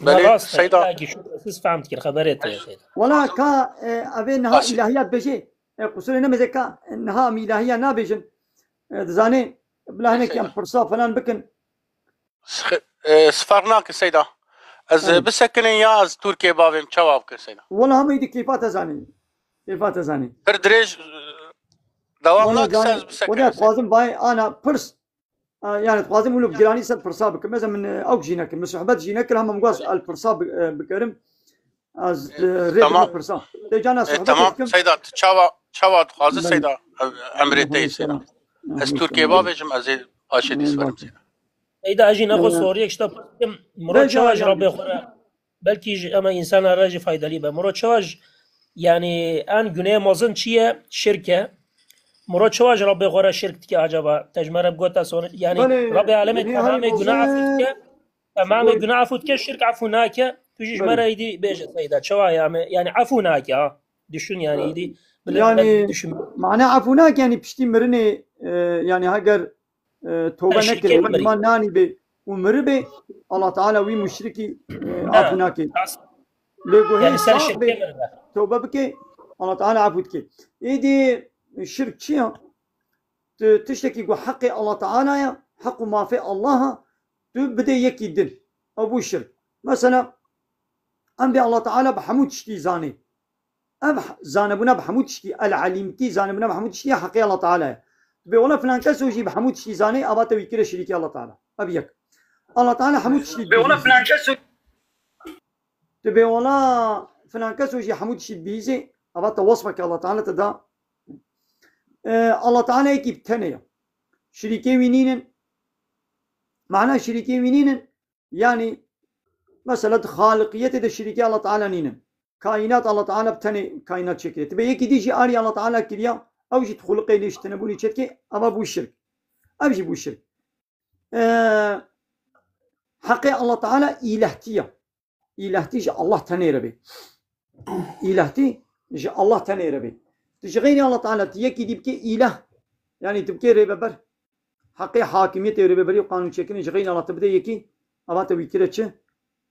بلي سيدا شو فهمت كده خبرت يا سيد
ولا كا أبي نها إلهيات بيجي قصوري نمزة كا نها إلهية نابيجن زاني بلا هناك يوم فرصة فلان بكن
سفرناك سيدا از بسكن يا از تركيا بابم جواب سيدا
والله هم يدي كيفات زاني
بردريج دوام ناك ساز بسكن
وده لازم باي أنا برس يعني تقازم ولو بجراني سد فرصاب مثلا من أو جينك من صحبات جينك هم مقاس الفرصاب بكرم از ريت
تمام
فرصاب تجانا
تمام
صحباتكم
سيدا تشاوا تخازي سيدا أمريتي سيدا از تركيا بابجم از آشدي سفرم سيدا
إذا أجي ناخذ صوري كشتا مراد شواج ربي خورا بلكي أما إنسان راجي فايدة لي مراد شواج يعني أن جنيه مازن شيء شركة مراد شواج ربي خورا شركتك عجبا تجمر بقوتا سون يعني ربي عالمي تمام جناح عفوتك تمام جناح عفوتك الشركة عفوناك تجيش مرة يدي بيجي سيدا شوا يعني عفوناك دشون يعني يدي
يعني معناه عفوناك يعني بشتي مرني يعني هاجر توبة نكر إيمان ناني بي ومربي الله تعالى وي مشركي عفوناك لقوا هي صاحب توبة بكي الله تعالى عفوتك إيدي الشرك شيء تشتكي جو حق الله تعالى يا حق ما في الله تبدأ يكيدن أبو الشرك مثلا أنبي الله تعالى بحمود شتي زاني زانبنا بحمود شتي العليمتي زانبنا بحمود شتي حق الله تعالى بيقول فلان كسو يجي بحمود شتي زاني أباته ويكره شريك الله تعالى أبيك الله تعالى حمود شتي بيقول فلان كسو تبيقول فلان كسو يجي حمود شتي بيزي أباته وصفك الله تعالى تدا الله تعالى يكيب تنيا شريكي وينين معناه شريكي وينين يعني مثلا خالقية ده شريكي الله تعالى نينن كائنات الله تعالى بتني كائنات شكل تبي يكي ديجي آري الله تعالى كريا أو جت خلقي ليش تنبوني شتكي أما بو الشرك أبجي بو الشرك حقي الله تعالى إلهتي الله تنير به إلهتي الله تنير به تشغيني الله تعالى تيكي دي بكي إله يعني تبكي ريببر حقي حاكمية ريببري وقانون شكل شغيني الله تبدأ يكي أما تبي كده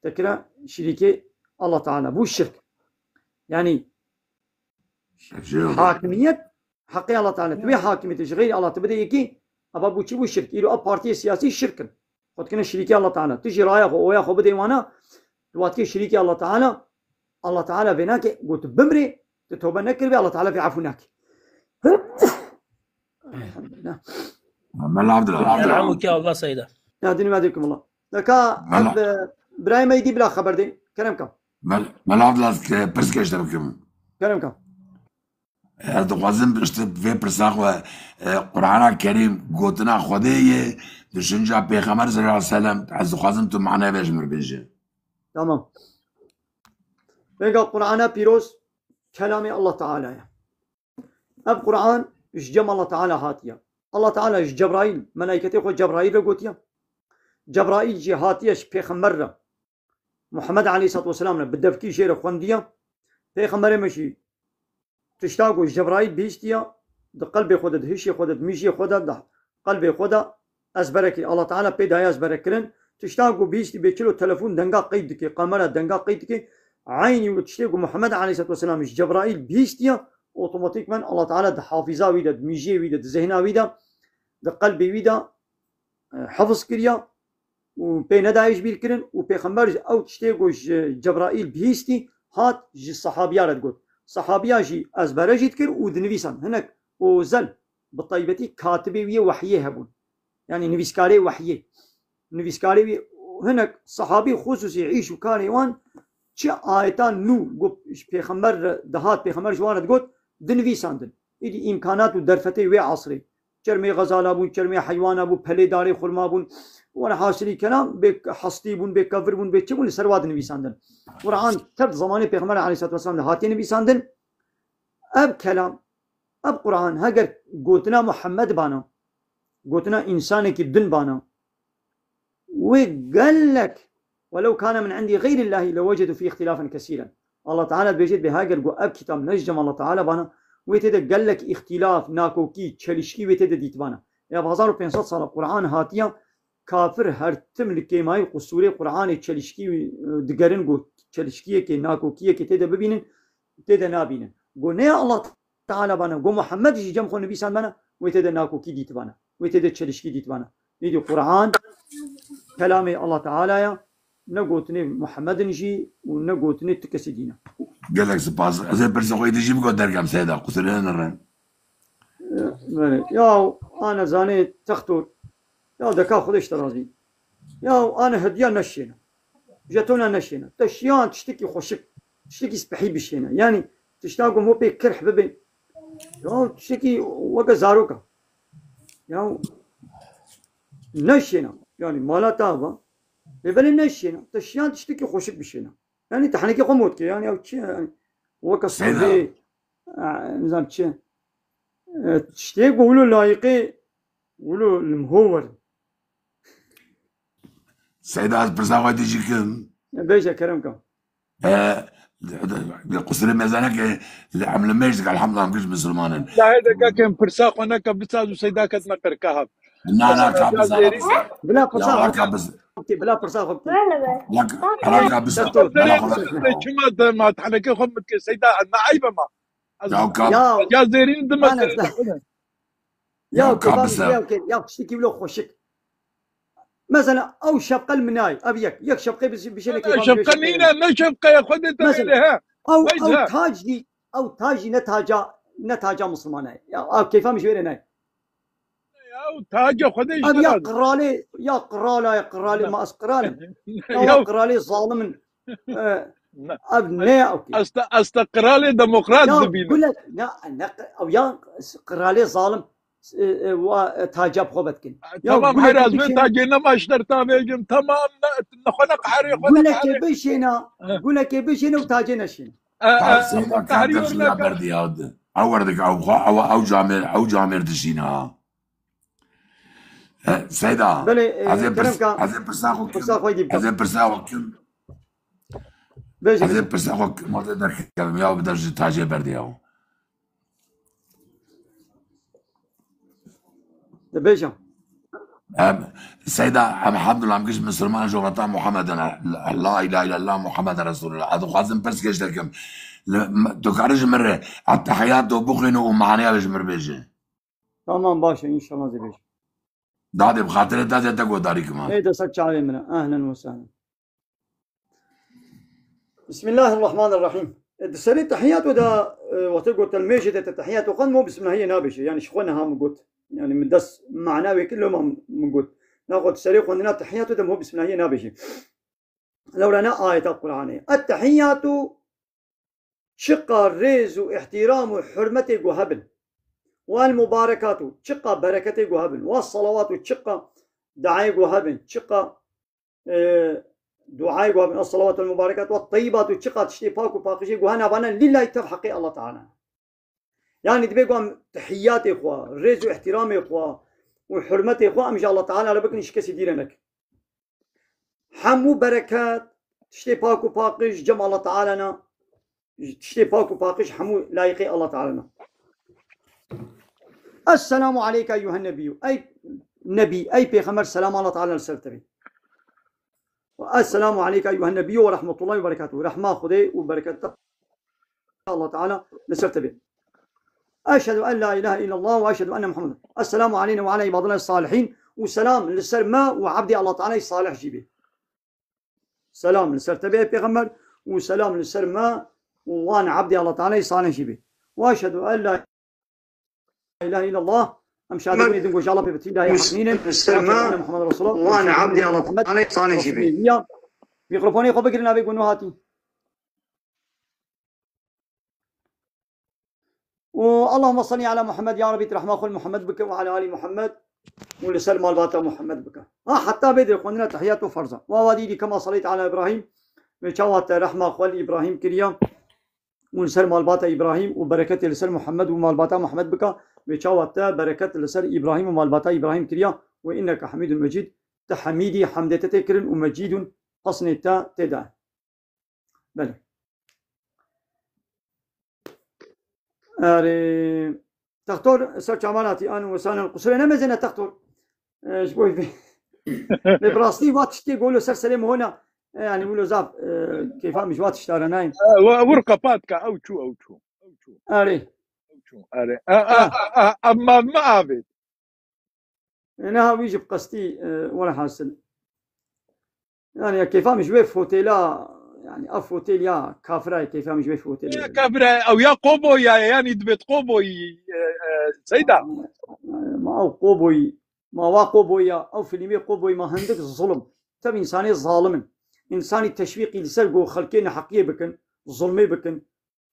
تكرا شريكي الله تعالى بو الشرك يعني حاكمية حقي الله تعالى تبي حاكمية تشغيني الله تبدأ يكي أبا بو بو الشرك إلو أب بارتي سياسي شركا قد كنا شريكي الله تعالى تجي رايا ويا خو بدي وانا دواتكي شريكي الله تعالى بيناك قلت بمري تتوبة نكر بي الله تعالى في عفوناك
ملا عبد الله
عمك يا الله سيدة
يهديني ويهديكم الله لكا برايم يدي بلا خبر دي كلامكم
ملا عبد الله برسكش تبكم
كلامكم
دخوازم برشت في برساخ و قرآن الكريم قوتنا خديه دشنجا پیغمبر صلی الله علیه وسلم از دخوازم تو معنی بجمر بيجي
تمام بيقى القرآن بيروز كلام الله تعالى اب قرآن ايش جمع الله تعالى هاتيا الله تعالى ايش جبرائيل ملائكته خو جبرائيل قوتيا جبرائيل جي هاتيا ايش پیغمبر محمد عليه الصلاة والسلام بدفكي شير خونديا پیغمبر مشي تشتاقو جبرائيل بيستيا ده قلبي خودت هشي خودت ميشي خودت ده قلبي خودت ازبركي الله تعالى بيداي ازبركرن تشتاقو بيستي بيكيلو تلفون دنگا قيدكي قمرة دنگا قيدكي عيني وتشتاقو محمد عليه الصلاة والسلام جبرائيل بيستيا اوتوماتيك من الله تعالى ده حافظا ويدا ده ميجي ويدا ده ذهنا ويدا ده قلبي ويدا حفظ كريا وبين دايش بيركرن وبيغمبر او تشتاقو جبرائيل بيستي هات جي الصحابيات تقول صحابيا جي ازبرجي تكر ودنفيسان هناك وزل بالطيبتي كاتبي ويا وحيه هبون يعني نفيسكاري وحيه نفيسكاري هناك صحابي خصوصي يعيشوا كاريوان شي آيتان نو قب پیغمبر دهات پیغمبر جوانت قد دنفيساندن إدي إمكانات ودرفتي وي عصري چرمي غزالا بون چرمي حيوانا بون پلي داري خرما بون وانا حاصلي كلام بك حسطي بون بك كفر بون بك چبون لسرواد نفيساندن قرآن ترد زماني پیغمبر عليه الصلاة والسلام دهاتي نفيساندن اب كلام اب قرآن هاگر قوتنا محمد بانا قوتنا إنساني كي بدن بانا وقال لك ولو كان من عندي غير الله لوجدوا فيه اختلافا كثيرا الله تعالى بيجد بهاجر جو اب كتاب نجم الله تعالى بانا ويتد قال لك اختلاف ناكوكي تشلشكي ويتد ديت بانا يا 1500 سال قرآن هاتيا كافر هر تم لكيماي قصوري قرآن تشلشكي دقرن جو تشلشكي كي ناكوكي كي تد ببينن تد نابينن جو نيا الله تعالى بانا جو محمد يجي جمخو النبي سان بانا ويتد ناكوكي ديت بانا ويتد تشلشكي ديت بانا يدي قرآن كلام الله تعالى يا نقولتني محمد نجي ونقولتني تكسدينا.
قال لك سباس زي برسخوي تجيب قد درقم سيدا قصرنا نرن.
يا أنا زاني تختور يا دكا خذ اشترازي يا أنا هدية نشينا جاتونا نشينا تشيان تشتكي خوشك تشتكي سبحي بشينا يعني تشتاقوا مو بكرح ببين يا تشتكي وقا زاروكا يا نشينا يعني مالا تابا يبالي نشينا تشيان تشتكي خوشك بشينا يعني تحنيكي قموتك يعني أو تشي يعني وقا صحي نظام تشي تشتيق ولو لايقي ولو المهور
سيدة برزاوة ديجي كم
بيجا كرمكم
قصر ميزانك عمل ميجدك الحمد لله مكش مسلمان
لا هذا كان برساق ونك بساز وسيدا كتنا كركهب
لا كابس
بلا برساق بلا برساق
لا كابس
كما ما تحنك خمتك سيدا ما عيبه ما يا زيرين دمك
يا كابس يا تشتكي له خوشك مثلا او شبقه المناي ابيك يك شبقه بشنك
شبقه نينا ما شبقه يا خذ انت لها
او تاجي او تاجي نتاجا مسلمانه او كيف مش وينه
او تاجا خذ ايش
يا قرالي يا قرالي ما اسقرالي يا قرالي ظالم ابناء اوكي
استقرالي ديمقراط دبينا
يقول لك لا او يا قرالي ظالم وتاجب خوبتكن
تمام حراز من تاجينا ما اشتريتها بيجم تمام نخنق حري
قول لك بيشينا قول لك بيشينا وتاجينا شين
تحريرنا بردي هاد اوردك او جامر دشينا سيدا هذا برساخ ما تقدر كلام يا بدرجة تاجي بردي او
دبيجا
سيدة الحمد لله مكش مسلمان جوغتا محمد لا اله الا الله محمد رسول الله هذا خازم بس كيش لكم تكارج مرة التحيات وبخنوا ومعناها بجمر بيجي
تمام باشا ان شاء الله دبيجا
دادي بخاطر دادي تقوى داري كمان
ايه تسكت علي منها اهلا وسهلا بسم الله الرحمن الرحيم السري تحيات ودا وتقول الميجد التحيات وقد مو بسم الله هي نابشه يعني شخونها مقوت يعني من دس معناوي كلهم مقوت ناخذ سريق وندنا تحيات ودا مو بسم الله هي نابشه لو لنا آية القرآن التحيات شقة ريز واحترام وحرمة وهبل والمباركات شقة بركة وهبل والصلوات شقة دعاء وهبل شقة دعاء وهبل الصلوات والمباركات والطيبات شقة تشتيفاك وفاقشي وهنا بنا لله تفحقي الله تعالى يعني تبيقوا تحيات إخوة ريز واحترام إخوة وحرمة إخوة أمجى الله تعالى لبك نشكسي ديرنك حمو بركات تشتيفاك وفاقش جمع الله تعالى تشتيفاك وفاقش حمو لايقي الله تعالى السلام عليك أيها النبي أي بيغمبر سلام الله تعالى لسرتبي السلام عليك أيها النبي ورحمة الله وبركاته رحمة خدي وبركاته الله تعالى لسرتبي أشهد أن لا إله إلا الله وأشهد أن محمد السلام علينا وعلى عباد الله الصالحين وسلام للسرما وعبدي الله تعالى صالح جيبي سلام لسرتبي بيغمبر وسلام للسرما وأنا عبدي الله تعالى صالح جيبي وأشهد أن لا إله إلا الله أمشي هذا يدنقوا جالب بتيدا يا حنين السلام محمد رسول الله وأنا عبدي الله تعالى صالح جيبي ميكروفوني خو بقرنا بيقولوا هاتي واللهم صل على محمد يا ربي رحمة خل محمد بك وعلى آل محمد ولسلم الباتا محمد بك حتى بيد إخواننا تحيات وفرزة وواديدي كما صليت على إبراهيم وشوات رحمة خل إبراهيم كريم ونسلم الباتا إبراهيم وبركة لسر محمد ومالباتا محمد بك وشوات بركة لسر إبراهيم ومالباتا إبراهيم كريم وإنك حميد مجيد تحميدي حمدة تكرن ومجيد حسن تدا بلى تختار سرچ عملاتي أنا وسانا القصر أنا مزنا تختار شبوي في ببراسلي واتشتي يقولوا سر سليم هنا يعني يقولوا زاب كيف مش واتشتار نايم
ورقة باتكا أو شو
أري
أما ما عبد
أنا بيجي بقصتي ولا حاصل يعني كيف مش ويف هوتيلا يعني اف هوتيل يا كافراي كيف مش ويف هوتيل
يا كافراي او يا قوبوي يعني دبت قوبوي سيدا
ما او قوبوي ما واقو بويا او فيلمي قوبوي ما هندك الظلم تب انساني ظالم انساني تشويقي لسرقو خلقين حقيه بكن ظلمي بكن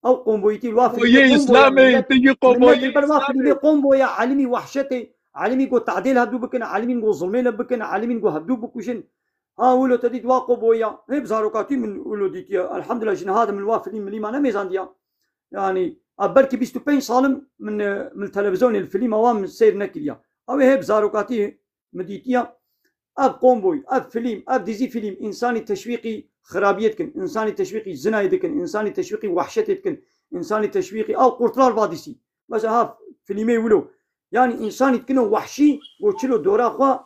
او قومبويتي الوافي
قومبوية اسلامي تيجي قومبوية
اسلامي قومبويا علمي وحشتي علمي قو تعديل هبدو بكن علمي قو ظلمي بكن علمي قو هبدو بكوشن ها ولو تدي واقو بويا هي بزاروكاتي من ولو ديتيا الحمد لله جن هذا من الوافلين من ما انا ميزان ديا يعني بركي 25 صالم من التلفزيون الفيلم اوام سير نكليا او هي بزاروكاتي مديتيا اب قومبوي اب فيلم اب ديزي فيلم انساني تشويقي خرابيتكن انساني تشويقي زنايدكن انساني تشويقي وحشتكن انساني تشويقي او قرطلار باديسي بس ها فيلمي ولو يعني انساني تكنو وحشي وتشلو دورا خوا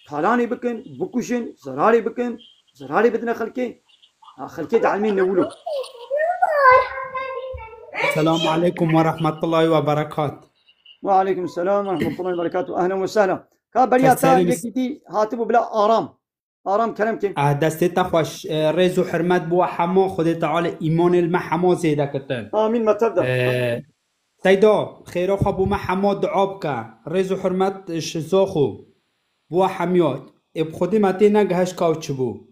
طالاني بكن بكوشن زراري بكن زراري بدنا خلكي تعلمين نولو.
السلام عليكم ورحمة الله وبركاته.
وعليكم السلام ورحمة الله وبركاته. أهلا وسهلا. كابرياتا يكتي هاتبو بلا آرام كلامك.
دستي خوش ريز و حرمت بو حما خود تعالى إيمان المحما زيدا كتن.
آمين ما تبدأ.
سيدا خير خبو محما دعا بك ريز و حرمت شزاخو بو حمیات اب خودی ماتی نگهش کاوچ بو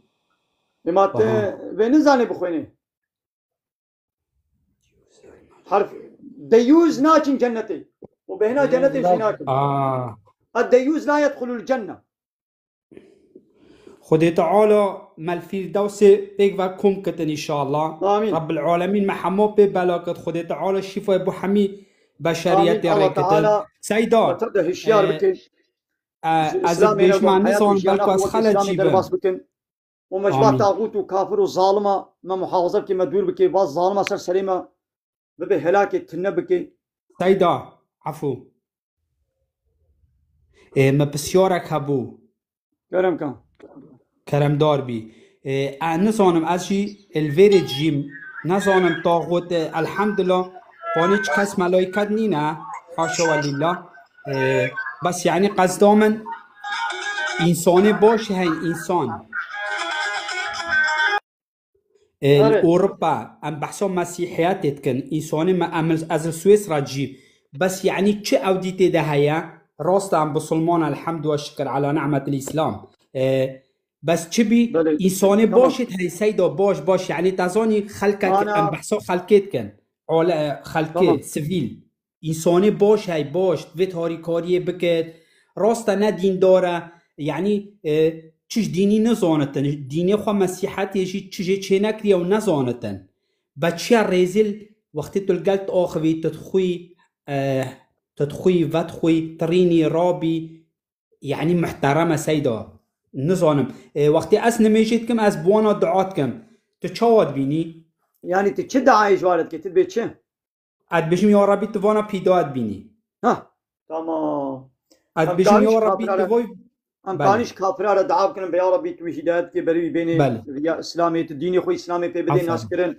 ماتی بنزانی بخوینی حرف ديوز ناچن جنتي وبهنا جنتي شناك الديوز لا يدخل الجنة.
خدي تعالى مال الفردوس بيك وكم كتن ان شاء الله. آمين. رب العالمين محمو ببلاكت خدي تعالى الشفاء ابو حمي بشرية ركتن سيدا
تبدا هشيار بك
از بیش معنی سوان بلکو از خلق جیبه
ومجبات طاغوت وكافر وظالمة ما محافظة كي مدور بكي باز ظالمة سر سليمة ببي هلاكي تنه بكي
سيدا عفو ما بسيارك هبو
كرم كان
كرم دار بي نزانم از شي الفيري جيم نزانم طاغوت الحمد لله فانيش كس ملايكت نينه حاشا ولله بس يعني قصدامن انساني باشه هاي انسان اوروبا ام بحثو مسيحيات تكن انساني ما عمل از سويسرا جيب بس يعني تش اوديتي ده هيا راست ام بسلمان الحمد والشكر على نعمة الاسلام بس تشبي انساني باشه هاي سيدا باش يعني تزاني خلقك ام بحثو خلقت كن على خلقت سيفيل انساني باش هاي باش دوید هاری کاریه بکد راستا نه دین داره یعنی چش دینی نزانتن دینی خواه مسیحتی جی چجه چه نکریه و نزانتن بچه ریزل وقتی تلقلت آخوی تدخوی ودخوی ترینی رابی يعني محترمة سيدا نظام وقتی از نمیشید کم از بوانا دعات کم تشاود بینی
يعني تشد عايش والد كتب بيت شو
اد بشم يا ربي توانا بيداد بيني
ها تمام
اد بشم يا ربي تvoy
ام كانش كافر دعاء كن يا ربي توحيدات كي بري بين يا اسلامي الدين خو اسلامي في بدين ناس كرن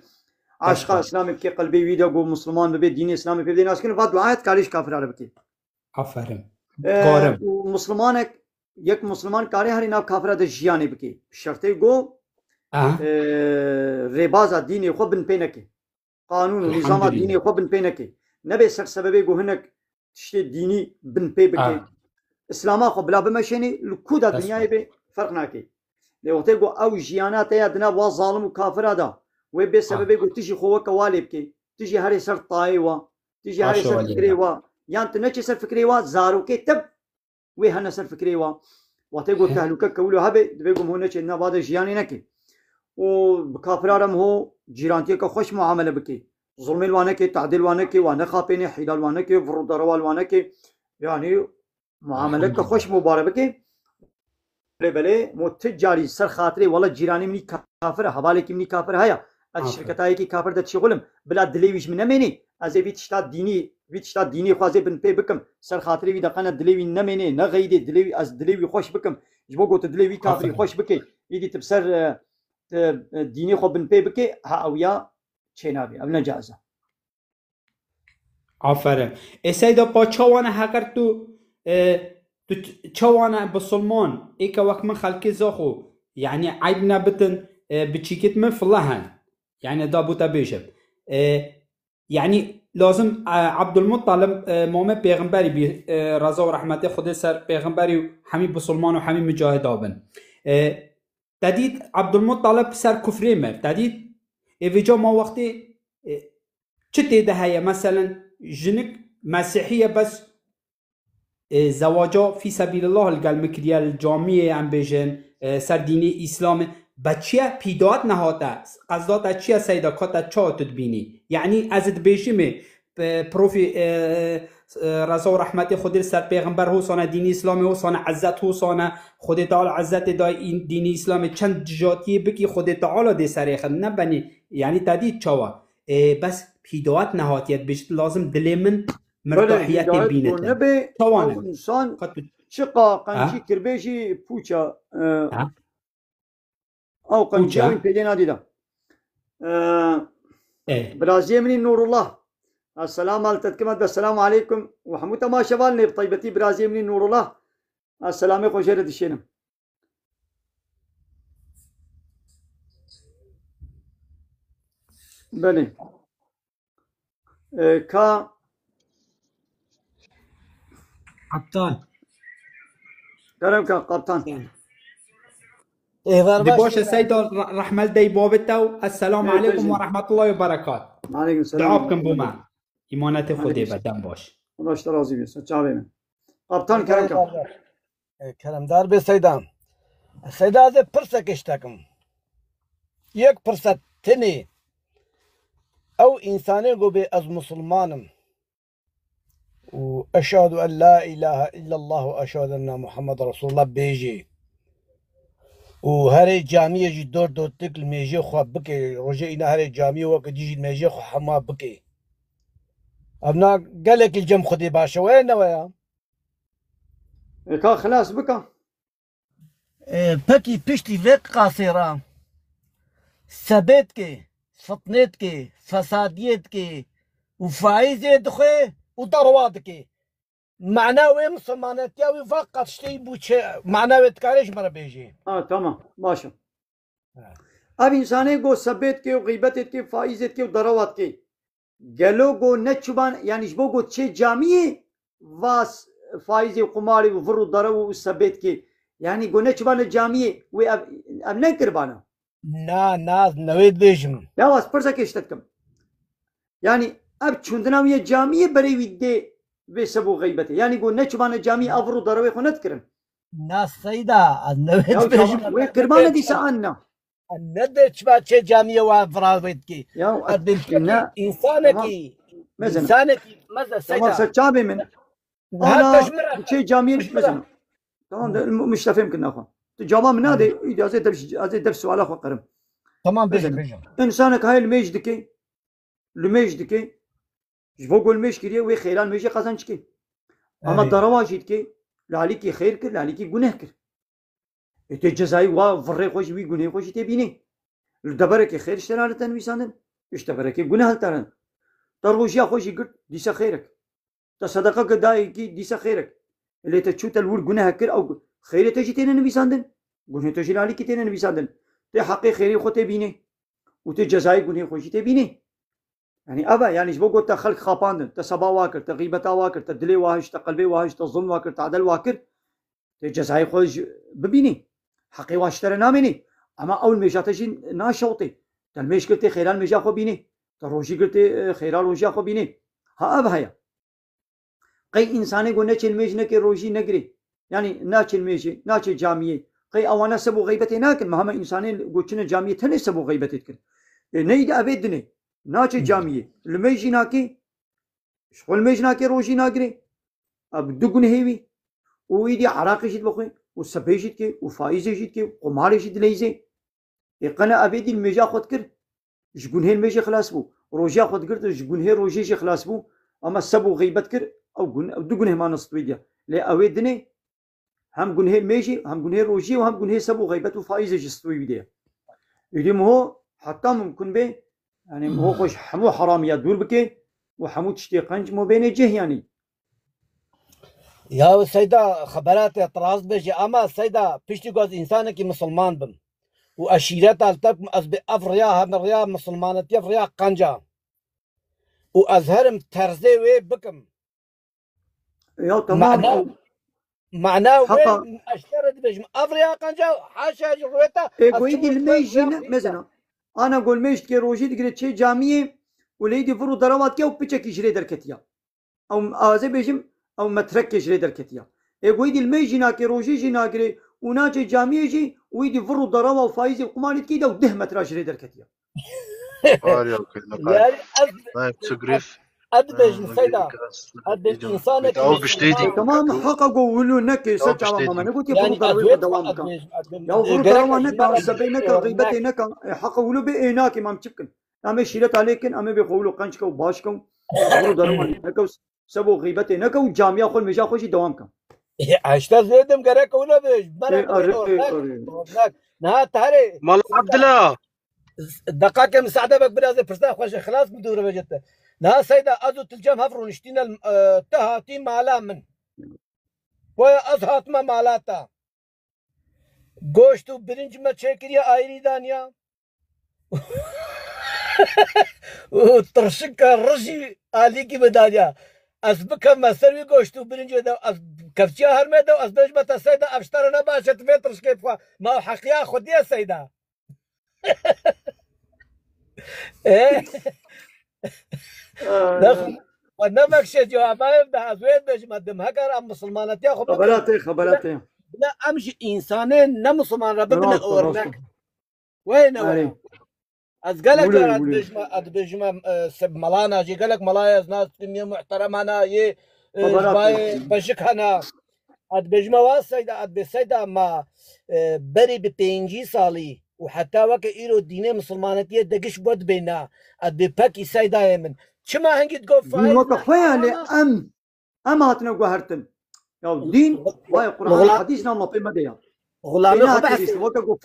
عاشق اسلامي في قلبي ويدا جو مسلمان به دين اسلامي في بدين ناس كرن بعد دعاء كاريش كافر بكي
افرم
قارم مسلمانك يك مسلمان كاري هري ناب كافر ده جياني بكي شرطي جو رباز الدين خو بن بينك قانون ونظام الديني خو بن بينك نبي سر سببي جو هناك تشتي ديني بن بي بكي اسلام خو بلا بمشيني الكود الدنيا بي فرق ناكي لو تيجو او جيانات يا دنا وا ظالم وكافر هذا وبي سببي جو تجي خو كوالي بكي تجي هري سر طايوا تجي هري سر فكريوا يعني تنشي سر فكريوا زارو كي تب وي هنا سر فكريوا وتيجو تهلكه كولو هبي دبيجو هناك ان بعد جياني نكي وبكافرارم هو جيرانتي كخوش معامله بكي ظلم الوانكي تعديل وانكي وانا خابيني حلال وانكي فرود روال وانكي يعني معامله كخوش مبارك بكي بلي متجاري سر خاطري والله جيراني مني كافر حوالي مني كافر هيا الشركتاي كي كافر دت شغلم بلا دليويش من مني ازي بيتشتا ديني خوازي بن بي بكم سر خاطري وي دقنا دليوي نمني نغيدي دليوي از دليوي خوش بكم جبو قلت دليوي كافر خوش بكي يدي تبصر ديني خو بن بي بكي هاويا چنابي ابن جازه
آفرین اسیدا با چوانا هکر تو چوانا بسلمان ایکا وقت من خلقی زاخو يعني عيب نبتن بتشيكت من فلهن يعني دا بوتا بيشب يعني لازم عبدالمطلب مامه پیغمبری بی رضا و رحمت خود سر پیغمبری و همین بسلمان و همین مجاهدا بن تدید عبدالمطلب سر کفری مر تدید ایجا ما وقتی چه تیده هیا مثلا جنك مسيحية بس زواجا في سبيل الله القال مكريا الجامعة عم بيجن سر ديني إسلام بچيا بيدات نهاتا قصدات چيا سيدا كاتا چا تدبيني يعني ازد بيجمي بروفي رضا و رحمت خود سر پیغمبر هو سانه دینی اسلامی هو سانه عزت هو سانه خود تعالی عزت دای این دینی اسلامی چند جاتیه بکی خود تعالی دی سریخ نبنی يعني تدید چوا بس هدایت نهایت بیشتر لازم دل من مرتاحیت بینه
نبی انسان شقا قنچی کربیشی پوچا او قنچی این پیدی نادیده برازیل منی نور الله السلام عليكم السلام عليكم وحموتا ما شبالني بطيبتي برازيل مني نور الله السلام عليكم شيرة الشينم بني كا
قبطان
كرم كا قبطان
دي باش السيد رحمة دي بابتو السلام عليكم ورحمة الله وبركاته
وعليكم السلام
دعابكم بوما ایمانت خودی بدن باش
خدا راضی بیست چاوی من قبطان کرم
کرمدار به سیدام سیدا از پرسه کشتکم یک پرسه تنی او انسانی گو به از مسلمانم و اشهد ان لا اله الا الله و اشهد ان محمد رسول الله بیجی و هر جامعه جی دور تکل میجی خواب بکی روژه اینا هر جامعه وقت دیجی میجی خواب حما بکی ابنا قالك الجم خدي باشا وين نوايا؟
كا خلاص بكا
بكي بشتي فيك قاصرة ثبتك فطنتك فساديتك وفايزة دخي وضرواتك معناوي مسلمانات ياوي فقط شتي بوش معناوي تكاريش مرة بيجي
تمام باشا اب انساني گو ثبت کے غیبت کے فائزت کے ضروات کے گلو گو نچبان يعني جبو گو چه جامعه واس فائز قمار و فرو ضرو و ثبت کے يعني گو نچبان جامعه و اب نكربانا
نا نويد بيجم
يا واس پرسا كشتكم يعني اب چوندنا ويا جامعه بري ويدي بسبو غيبته يعني گو نچبان جامعه افرو ضرو خو نتكرن
نا سيدا نويد بيجم
و كربانا دي سانا
ندرت بعد شيء جامعة وفراويتكي إنسانكي إنسانكي ماذا سيدا
تمام سجابي من أنا شيء جامعة مثلا تمام مش تفهم كنا أخوان جواب من هذا إذا أزيد درس سؤال أخوان قرم
تمام بيجم
إنسانك هاي الميج دكي جبوا قول ميج كريه وي خيران ميج قزنش كي أما الدرواجيت كي لعليكي خير كر لعليكي جناه كر الجزائي وفرق خوش وي گناه خوش تبيني الدبرك خير اشترى تنويسان اشتبرك گناه ترن تروجيا خوش يقول ديسا خيرك تصدقه قداي كي ديسا خيرك اللي تشوت الور گناه كر او خير تجي تنويسان گناه تجي عليك تنويسان تي حقي خيري خو تبيني وتجزائي گناه خوش تبيني يعني ابا يعني جبو قلت خلق خاباندن تصبا واكر تغيبتا واكر تدلي واهش تقلبي واهش تظلم واكر تعدل واكر تجزائي خوش ببيني حقي واشترى نامني اما اول ميجا تجي ناشوطي تلميش قلتي خيران ميجا خو بيني تروجي قلتي خيران روجا خو بيني ها اب هيا قي انساني قلنا تشل ميج نكي روجي نقري يعني ناچل ميجي ناچل جامعه قي اوانا سبو غيبتي ناكن ما هم انساني قلتنا جامعه تني سبو غيبتي تكن نيد ابدني ناچل جامعه الميجي ناكي شغل ميج ناكي روجي ناقري اب دغن هيوي ويدي عراقي شد بخوي وسبيجت كي وفايزجت كي قمارجت ليزي يقنا ابيدي الميجا خد كر جبنه الميجا خلاص بو روجا خد كرت جبنه روجي خلاص بو اما سبو غيبت كر او دغنه ما نصطويديا لا اويدني هم جنه الميجي هم جنه روجي وهم جنه سبو غيبت وفايزج استويديا يدي مو حتى ممكن به يعني هو خوش حمو حراميه دور بكي وحمو تشتي قنج مو بين جه يعني
يا سيدا خبرات اعتراض بيجي اما سيدا بيشتي قاز انسانك مسلمان بم واشيرات التك از افريا هم ريا مسلمانات افريا قنجا وازهرم ترزي وي بكم
يا تمام
معناه
حقا
وين اشترد بجم افريقيا قنجا حاشا جرويتا
ايجويدي الميجينا مثلا انا اقول ميشت كي روجي تقري شي جامعه وليدي فرو درامات كي وبيتشك يشري دركتيا او ازي بيجم او مترك يشري دركتيا ايجويدي الميجينا كي روجي جينا قري وناجي جامعه جي ويدي فرو دراما وفايزي وقمالي كيدا وده متر يشري دركتيا
يعني أدبج سيدا أدبج إنسانك
تمام حققوا ولو نك سجع ما نقول يفرض ضروري دوامك يا فرض دوام نك سبينك غيبتي نك حققوا ولو بيناك ما مشكل أما شيلت عليكن أما بيقولوا قنشك وباشكم فرض دوام نك سبوا غيبتي نك وجامعة خل مشا خوشي دوامك
عشتا زيدم قرأك ولا بيج نها تهري
مال عبد الله
دقائق مساعدة بك بلازم فرصة خوش خلاص بدور بجته لا سيدة أزو تلجم هفرون اشتينا تهاتي مالا من ويا أزهات ما مالاتا گوشتو برنج ما چكريا آيري دانيا وترشك رجي آلي كي بدانيا از بكم ما سروي گوشتو برنج دو از كفتيا هرمي دو از بجمة سيدة افشترنا باشت في ترشكي فوا ما حقيا خديا سيدة ايه ونمك شي جوابايم ده ازويد بش مدم هكر ام مسلمانات يا
خبراتي
لا امشي انسانين نا مسلمان ربنا اورنك وين هو از قالك اد بجما سب ملانا جي قالك ملايا ناس كميه محترمه انا ي بشك انا اد بجما واسيدا اد بسيدا ما بري ببينجي صالي وحتى وك إيرو دينه مسلمانتيه دقش بود بينا اد بباكي سيدا يمن شما هنجي تقول
فايد وقفيا لأم هاتنا قهرتن يا دين واي قرآن حديث نام لطيب مديا
غلامي
خبحث وقفوا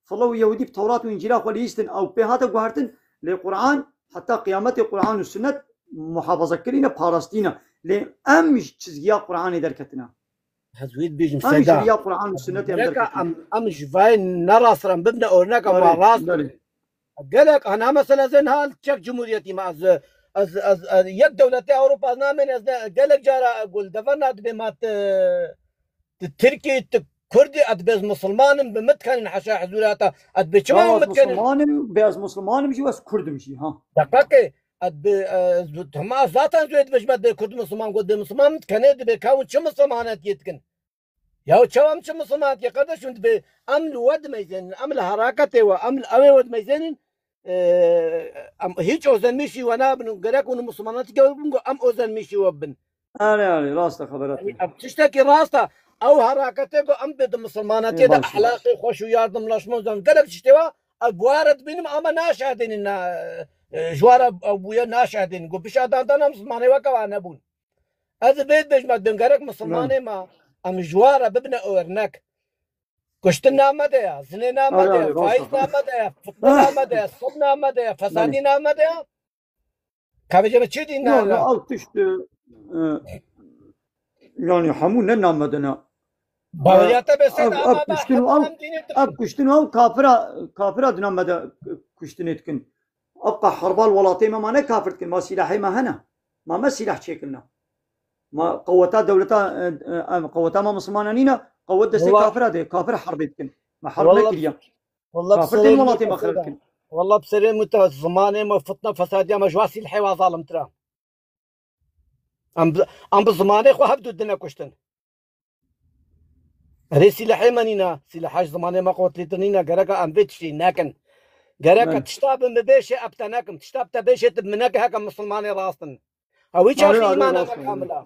فلو يهودي بتوراة وإنجيل وليستن أو بهاتا قهرتن للقرآن حتى قيامة القرآن والسنة محافظة كلنا بارستينا لأمش تزجيا قرآن دركتنا
هزويد بيجم
سيدا أمش تزجيا قرآن والسنة
دركتنا أمش فاين نرى سرم ببنا أورناك مع راس قالك أنا مثلا زين هال تشك جمهوريتي مع از یک دولت أوروبا نامن از قالك جارا أقول دفنا بمات تركي كردي أدبز مسلمان بمت كان حشا حزوراتا أدب شما مت كان
مسلمان بيز مسلمان مشي بس كرد مشي ها
دقيقة أدب هم ذاتا زويد بش مد كرد مسلمان قد مسلمان مت كان أدب كون شو مسلمانات يتكن يا شو شو مسلمانات يقدر شو أدب أمل ود ميزين أمل حركته وأمل أوي ود ميزين هيك أوزن مشي وأنا بنقرأك ونمسلمانات جاوبون أم أوزن مشي وبن
أنا راسته خبرتي
تشتكي راسته أو حركتك أم بد مسلمانات يدا أخلاقي خوش وياردم لاشموزن قالك تشتوا أبوارد بينهم أما ناشهدين إن جوار أبويا ناشهدين قو بشهادان دانا مسلماني وكوانا بون هذا بيت بجمع بنقرأك مسلماني ما أم جوار ببنا أورنك كشتنا مديا زنينا مديا فايزنا مديا فتنا مديا صبنا مديا فسادنا مديا كابجة بتشيدي
لا أو تشت يعني حمون ننام مدنا
باوياتا بسيط
أب كشتنو أو كافرة دنام مدى كشتنتكن أبقى حربال ولاتي ما أنا كافرتكن ما سلاحي ما هنا ما سلاح شكلنا ما قوتا دولتا قوتا ما مسلمانانينا قوة دستي كافرة دي كافر حربتكن ما حرب كريا
والله
كافرتين ولاتي ما خلتكن
والله بسري مت زماني ما فتنا فساديا ما جواسي الحيوان ظالم ترى أم بزماني خو هبدو الدنيا كشتن هري سلاحي منينا سلاحاش زماني ما قوت لتنينا قرقا أم بيتشي ناكن قرقا تشتاب مبيشي أبتناكم تشتاب تبيشي تبمناك هكا مسلماني راستن أوي شاخي إيمانا كاملا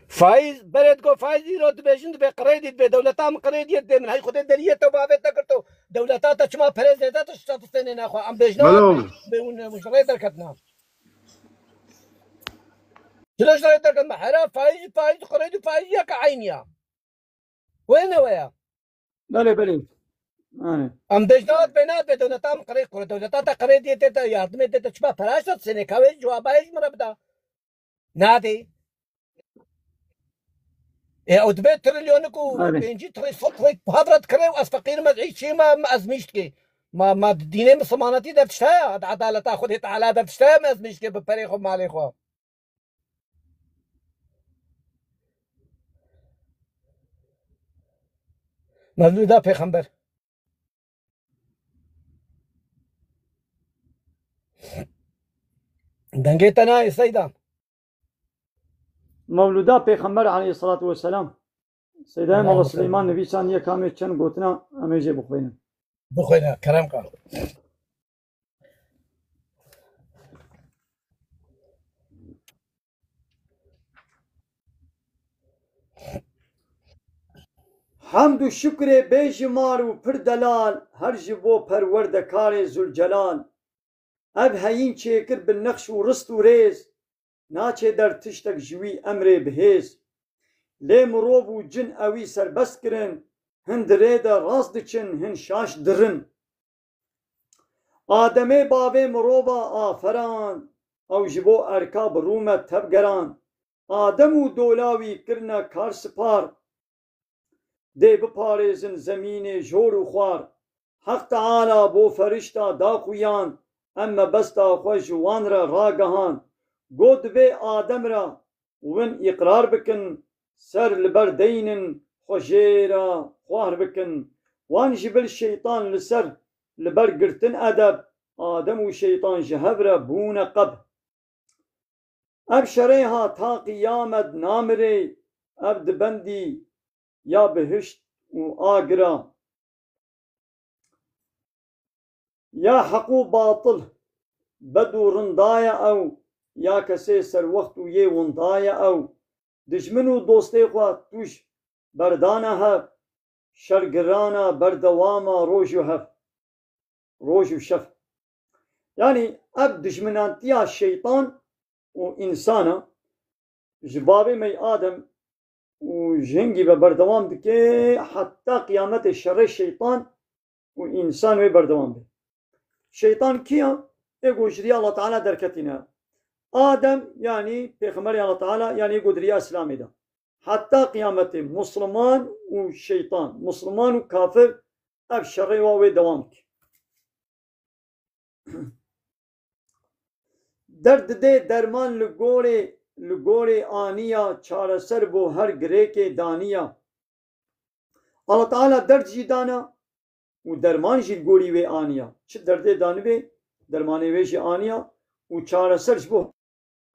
فايز بريد قو فايز يرو تبيشن تبي قريدي تبي دولتام قريدي تبي من هاي خدي دلية توبابي تكرتو دولتا تشما بريزيتا تشتات سنين أخو أم بيجنا بيون مش غير كتنا شلوش غير كتنا حرا فايز قريدي فايز يا كعينيا وين ويا
بلي
أم بيجنات بينات بدولتام قريد دولتا تقريدي تتا ياردمي تتا تشما براشت سنة كاوي جوابايش مربدا نادي او دبيت تريليونك وينجي تري صوت بهضرة كريو از فقير ما تعيش شي ما ازميشتكي ما ديني مسلمانتي در تشتها عدالة خود تعالى در تشتها ما اسمش كي ببريخو ماليخو مولودا پیغمبر دنگه تناي سيدا
مولودا پیغمبر علیه الصلاة والسلام سيدا مولا سليمان نبي سان يكامي چن گوتنا اميجي بخوينا
كرم کا
حمد و شکر بیشمار و پر دلال هر جبو پروردگار ذوالجلال اب هین چیکر بالنقش و رست و ریز ناچه در تشتک جوی امر بهیز لی مروب و جن اوی سربست کرن هند ریده راست دچن هن شاش درن آدمه باوه مروبا آفران او جبو ارکاب رومت تبگران آدم و دولاوی کرنا کار سپار دی بپارێزن زمینê jor û xwar Heq Teala bo ferişta da xuyan em mebesta xwe ji wan re ragihan got divê adem re win îqrar bikin ser li ber deynin xwe jê re xwar bikin wan ji bil şeytan li ser li ber girtin edeb adem û şeytan ji hev re bûne qeb ev şerê ha ta qîyamet namirê ev dibendî या बहिश्त व आगरा या हकू बातिल बदू रंदाया औ या कसे सर वक्त ये वंदाया औ दुश्मन दोस्ते ख्वा तुश बरदाना है शरगराना बरदवामा रोजु हफ रोजु शफ यानी अब दुश्मनातिया शैतान व इंसाना जबाबे में आदम وجنگی به بردوام دکه حتی قیامت شر شیطان و انسان و بردوام ده شیطان کیا؟ اگوشری الله تعالی درکتینه آدم یعنی پیغمبر الله تعالی یعنی گودری اسلامی ده حتی قیامت مسلمان و شیطان مسلمان و کافر اف شر و دوام که درد ده درمان لگوری آنیا چارسر بو هر گریک دانیا Allah Teala dert jî dana û derman jî gorî wê aniya çi derdê danibê dermanê wê jî aniya û çareser ji bo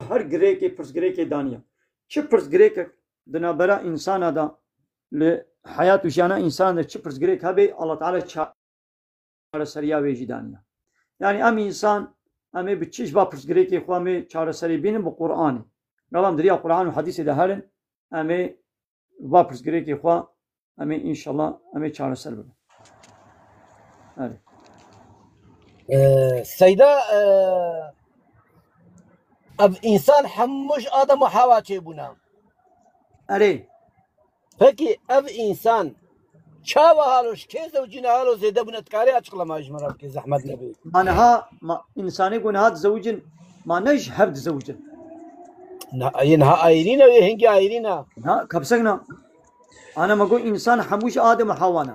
her girêkê pirsgirêkê daniya çi pirsgirêkek di navbera insana da li hayat û jiyana insana da çi pirsgirêk hebe Allah Teala çareseriya wê jî daniya yani em insan em ê bi çi ji va pirsgirêkê xwe em ê çareserî bînin bi Qur'anê Galam diriya Kur'an û hadîsê de herin em ê va pirsgirêkê xwe em ê inşallah em ê çareser bibin.
Seyda ev insan hemûş Adem û Hewa çêbûne.
Erê.
Peki ev insan çawa haloş kê zewcîne halo zêde bûne dikarî açıqlema ji min re bikî zehmet nebê.
Maniha insanê ku niha dizewicin ma ne ji hev dizewicin.
Niha ayrîne wê hingî ayrîne.
Na kapsekna. Ana me got insan hemûş Adem û Hewa ne.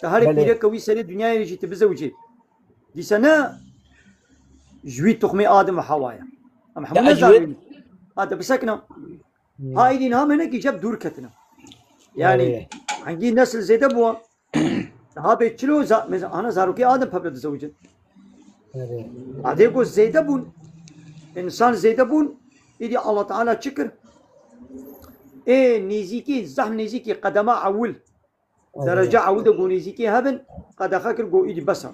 Te herî pîrek wî serê dunyayê jî tu bizewicî. Dîse ne ji wî toxmê Adem û Hewaya. Em hemû ne zarîn. Ha te bisekna. Haydî niha me nekî cep dûr ketine. Yani hangî nesil zêde bûye. Niha bê çilo ana zarokê Adem pevre dizewicin. Adê ku zêde bûn. İnsan zêde bûn. İdi Allah Teala çi kir? Nêzîkî zehm nêzîkî qedema ewil. Derece ewil de got nêzîkî hebin qedexe kir got îdî besa.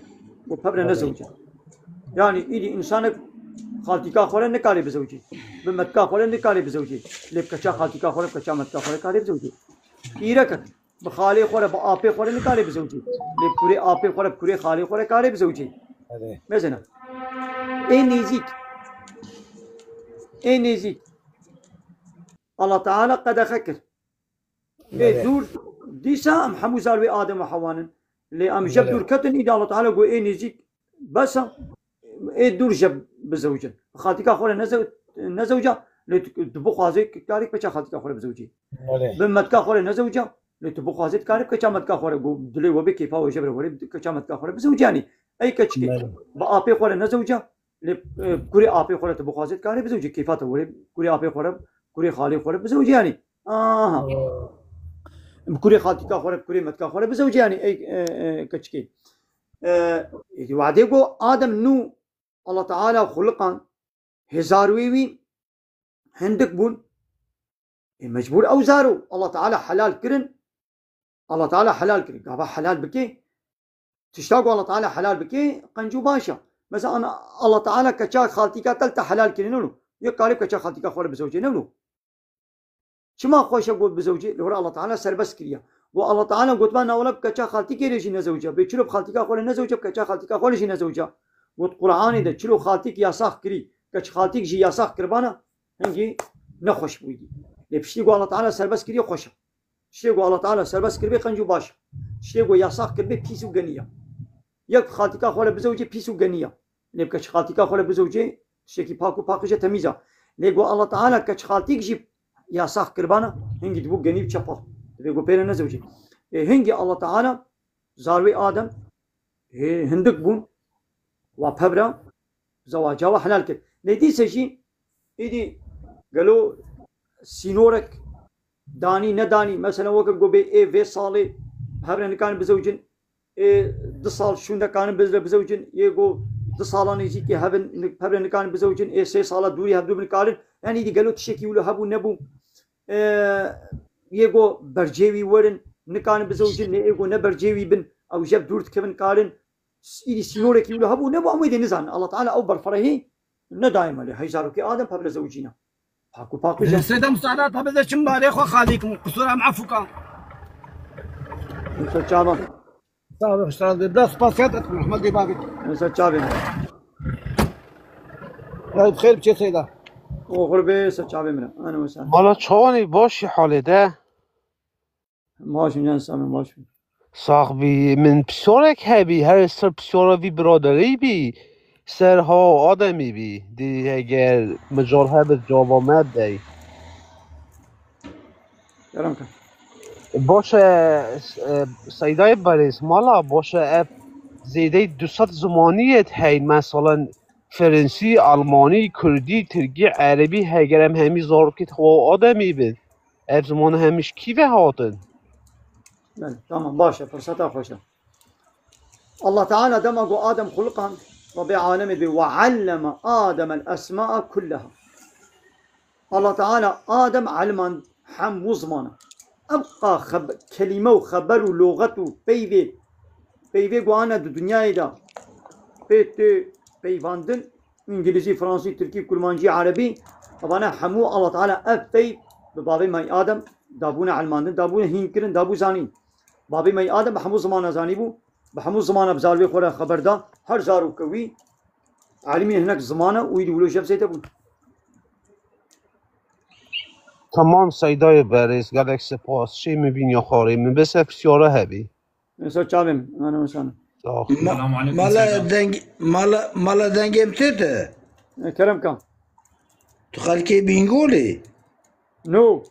Got pevre nezewicin. Yani îdî insanek xaltîka xwe re nikarî bizewicî. Bi metka xwe re nikarî bizewicî. Lê bi keça xaltîka xwe re bi keça metka xwe re karî bizewicî. Pîrekek bi xalê xwe re bi apê xwe re nikarî bizewicî. Lê bi kurê apê xwe re bi kurê xalê xwe re karî bizewicî. Mezene. Nêzik nêzik Allah Teala qedexe kir. Dûr dîsa em hemû zar wê Adem û Hewanin. Lê em jeb dûr ketin îdî Allah Teala got nêzik besa dûr jeb bizewicin. Xaltîka xwe re nezewca lê tu bixwazî karî keça xaltîka xwe re bizewicî. Bi metka xwe re nezewca lê tu bixwazî karî keça metka xwe re got dilê we bê kêfa we jeb re werê keça metka xwe re bizewicî yanî اي كتشكي بابي خوله نزوجه كوري ابي خوله بخوازت كاري بزوجي كيفاته ولي كوري ابي خوله كوري خالي خوله بزوجي يعني كوري خالتي كخوله كوري متك خوله بزوجي يعني اي كتشكي وعديكو ادم نو الله تعالى خلقان هزاروي هندك بون مجبور اوزارو الله تعالى حلال كرن الله تعالى حلال كرن قابا حلال بكي تشتاقوا الله تعالى حلال بكي قنجو باشا مثلا انا الله تعالى كشا خالتي كتلتا حلال كرنولو يقارب كشا خالتي كخوله بزوجي نولو شما خوش اقول بزوجي لورا الله تعالى سربس كريا والله تعالى قلت بنا ولا كشا خالتي كيرجي نزوجه بيشلو خالتي كخوله نزوجه كشا خالتي كخوله شي نزوجه قلت قرآن ده چلو خالتيك ياساخ كري كش خالتيك جي ياساخ كربانا هنجي نخوش بويدي لبشتي قو الله تعالى سربس كري خوشة شتي قو الله تعالى سربس كربي قنجو باش شتي قو ياساخ كربي بيسو غنية يك خالتيك خوله بزوجي بيسو غنية لب كش خالتيك خوله بزوجي شتي باكو باكوجة تميزة لقو الله تعالى كش خالتيك جي ياساخ كربانا هنجي دبو غني بشفا لقو بينا نزوجي هنجي الله تعالى زاروي آدم هندك بون وابهبرا زواجها وحلال كده لدي سجي إيدي قالوا سينورك داني نداني مثلا وقت قبي إيه في صالي بهبرا نكان بزوجين إيه دصال شو نكان بزوجين يقول دصالان يجي كي بهبرا نكان بزوجين إيه سي صالة دوري هبدو بنكارن يعني إيدي قالوا تشكي ولا هبو نبو يقول برجيوي ورن نكان بزوجين يقول نبرجيوي بن أو جاب دورت كمن كارن إيدي سينورك يقولوا هبو نبو أمي نزان الله تعالى أوبر فرهي ندايم عليه هيزاروكي آدم قبل زوجينا باكو
السيدة مساعدات هذا شم باريخ وخاليكم قصورها معفوكة
مسا شابان
صافي اشتغل بلا سباسيات محمد ديباغي
مسا شابان
بخير بشي سيدة
وغربي مسا شابان أنا مسا
مالا چوانی باشی حاله ده
ماشي ننسى من ماشي
صاحبی من بسیارک هبی هر سر بسیارا وی برادری بی سرها آدمی بی دی اگر مجال هبت جوامت دی
کرم کن
باشه سیدای بریز مالا باشه اف زیده 200 زمانیت هی مثلا فرنسی آلمانی کردی ترکی عربی هگرم همی زارکت هوا آدمی بید اف زمان همیش کیوه هاتن
تمام باشا فرصتها خوشة الله تعالى دمج آدم خلقا ربي عالمي وعلم آدم الأسماء كلها الله تعالى آدم علما حم وزمانا أبقى كلمة وخبر ولغته بيبي قوانا الدنيا دا بيفاندن إنجليزي فرنسي تركي كلمانجي عربي طبعا حمو الله تعالى أبي ببابي ماي آدم دابونا علماندن دابونا هينكرن دابو زانين بابي ماي آدم بحمو زمانه زاني بو بحمو زمانه بزاروي خوره خبر دا هر زارو كوي عالمي هناك زمانه ويدي ولو جاب زيته بو
تمام سیدای بریز گلک سپاس چی میبین یا خاری من بس بسیاره هبی
مسا چابم انا مسا
السلام
علیکم مالا دنگم تیته
کرم کن
تو خلکی بینگولی
نو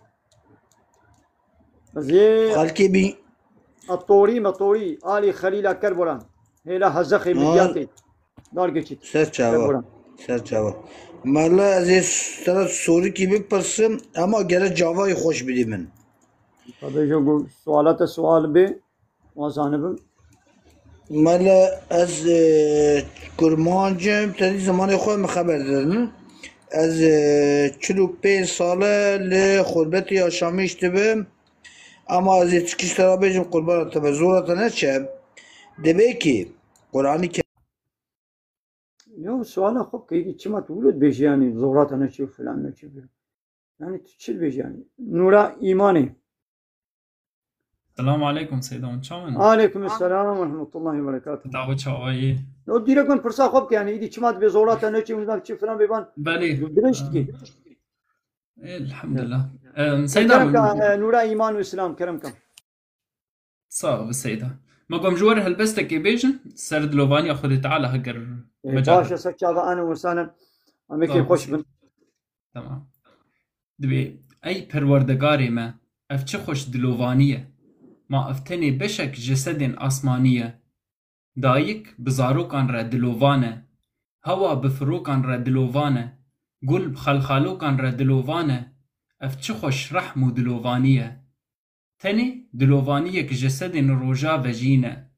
زي
خلكي بي
الطوري آلي خليل كربوران هلا هزخي ملياتي دار geçit
سرچاوا مالا از طرف سوری کی بپرسم اما گره جاوای خوش بدی من
tabii جو سوال به وازانبم
مالا از کرمانجم تدی زمان خود خبر دادن از 45 ساله لخربت یا شامیش تبم اما از چکیش ترا بیجم قربان تبه زورت نچم دبه کی قرآنی که
يو سؤال خب كي كما تقولوا بيجي يعني زورات انا شوف فلان نشوف يعني تشيل بيجي يعني نورا ايماني
السلام عليكم سيدان چاون
عليكم السلام ورحمه الله وبركاته
دعوه چاوي
نو ديركم فرصه خب يعني ايدي كما بزورات انا شوف فلان بيبان
بله
درشت كي
الحمد لله سيدان
نورا ايمان واسلام كرمكم
صعب سيدا ما قام جوار هلبستك بيجن سرد لوفانيا خذ تعالى هجر
باشا سكاغا انا وسانا اميكي خوش بن
تمام دبي اي پروردگاري ما اف چه خوش دلوانيه ما افتني بشك جسد اسمانيه دایک bi zarokan re dilovan e, hewa bi firokan re dilovan e, gul bi xelxalokan re dilovan e, ev çi xweş rehm û dilovanî ye. Tenê dilovaniyek ji sedên roja vejîne,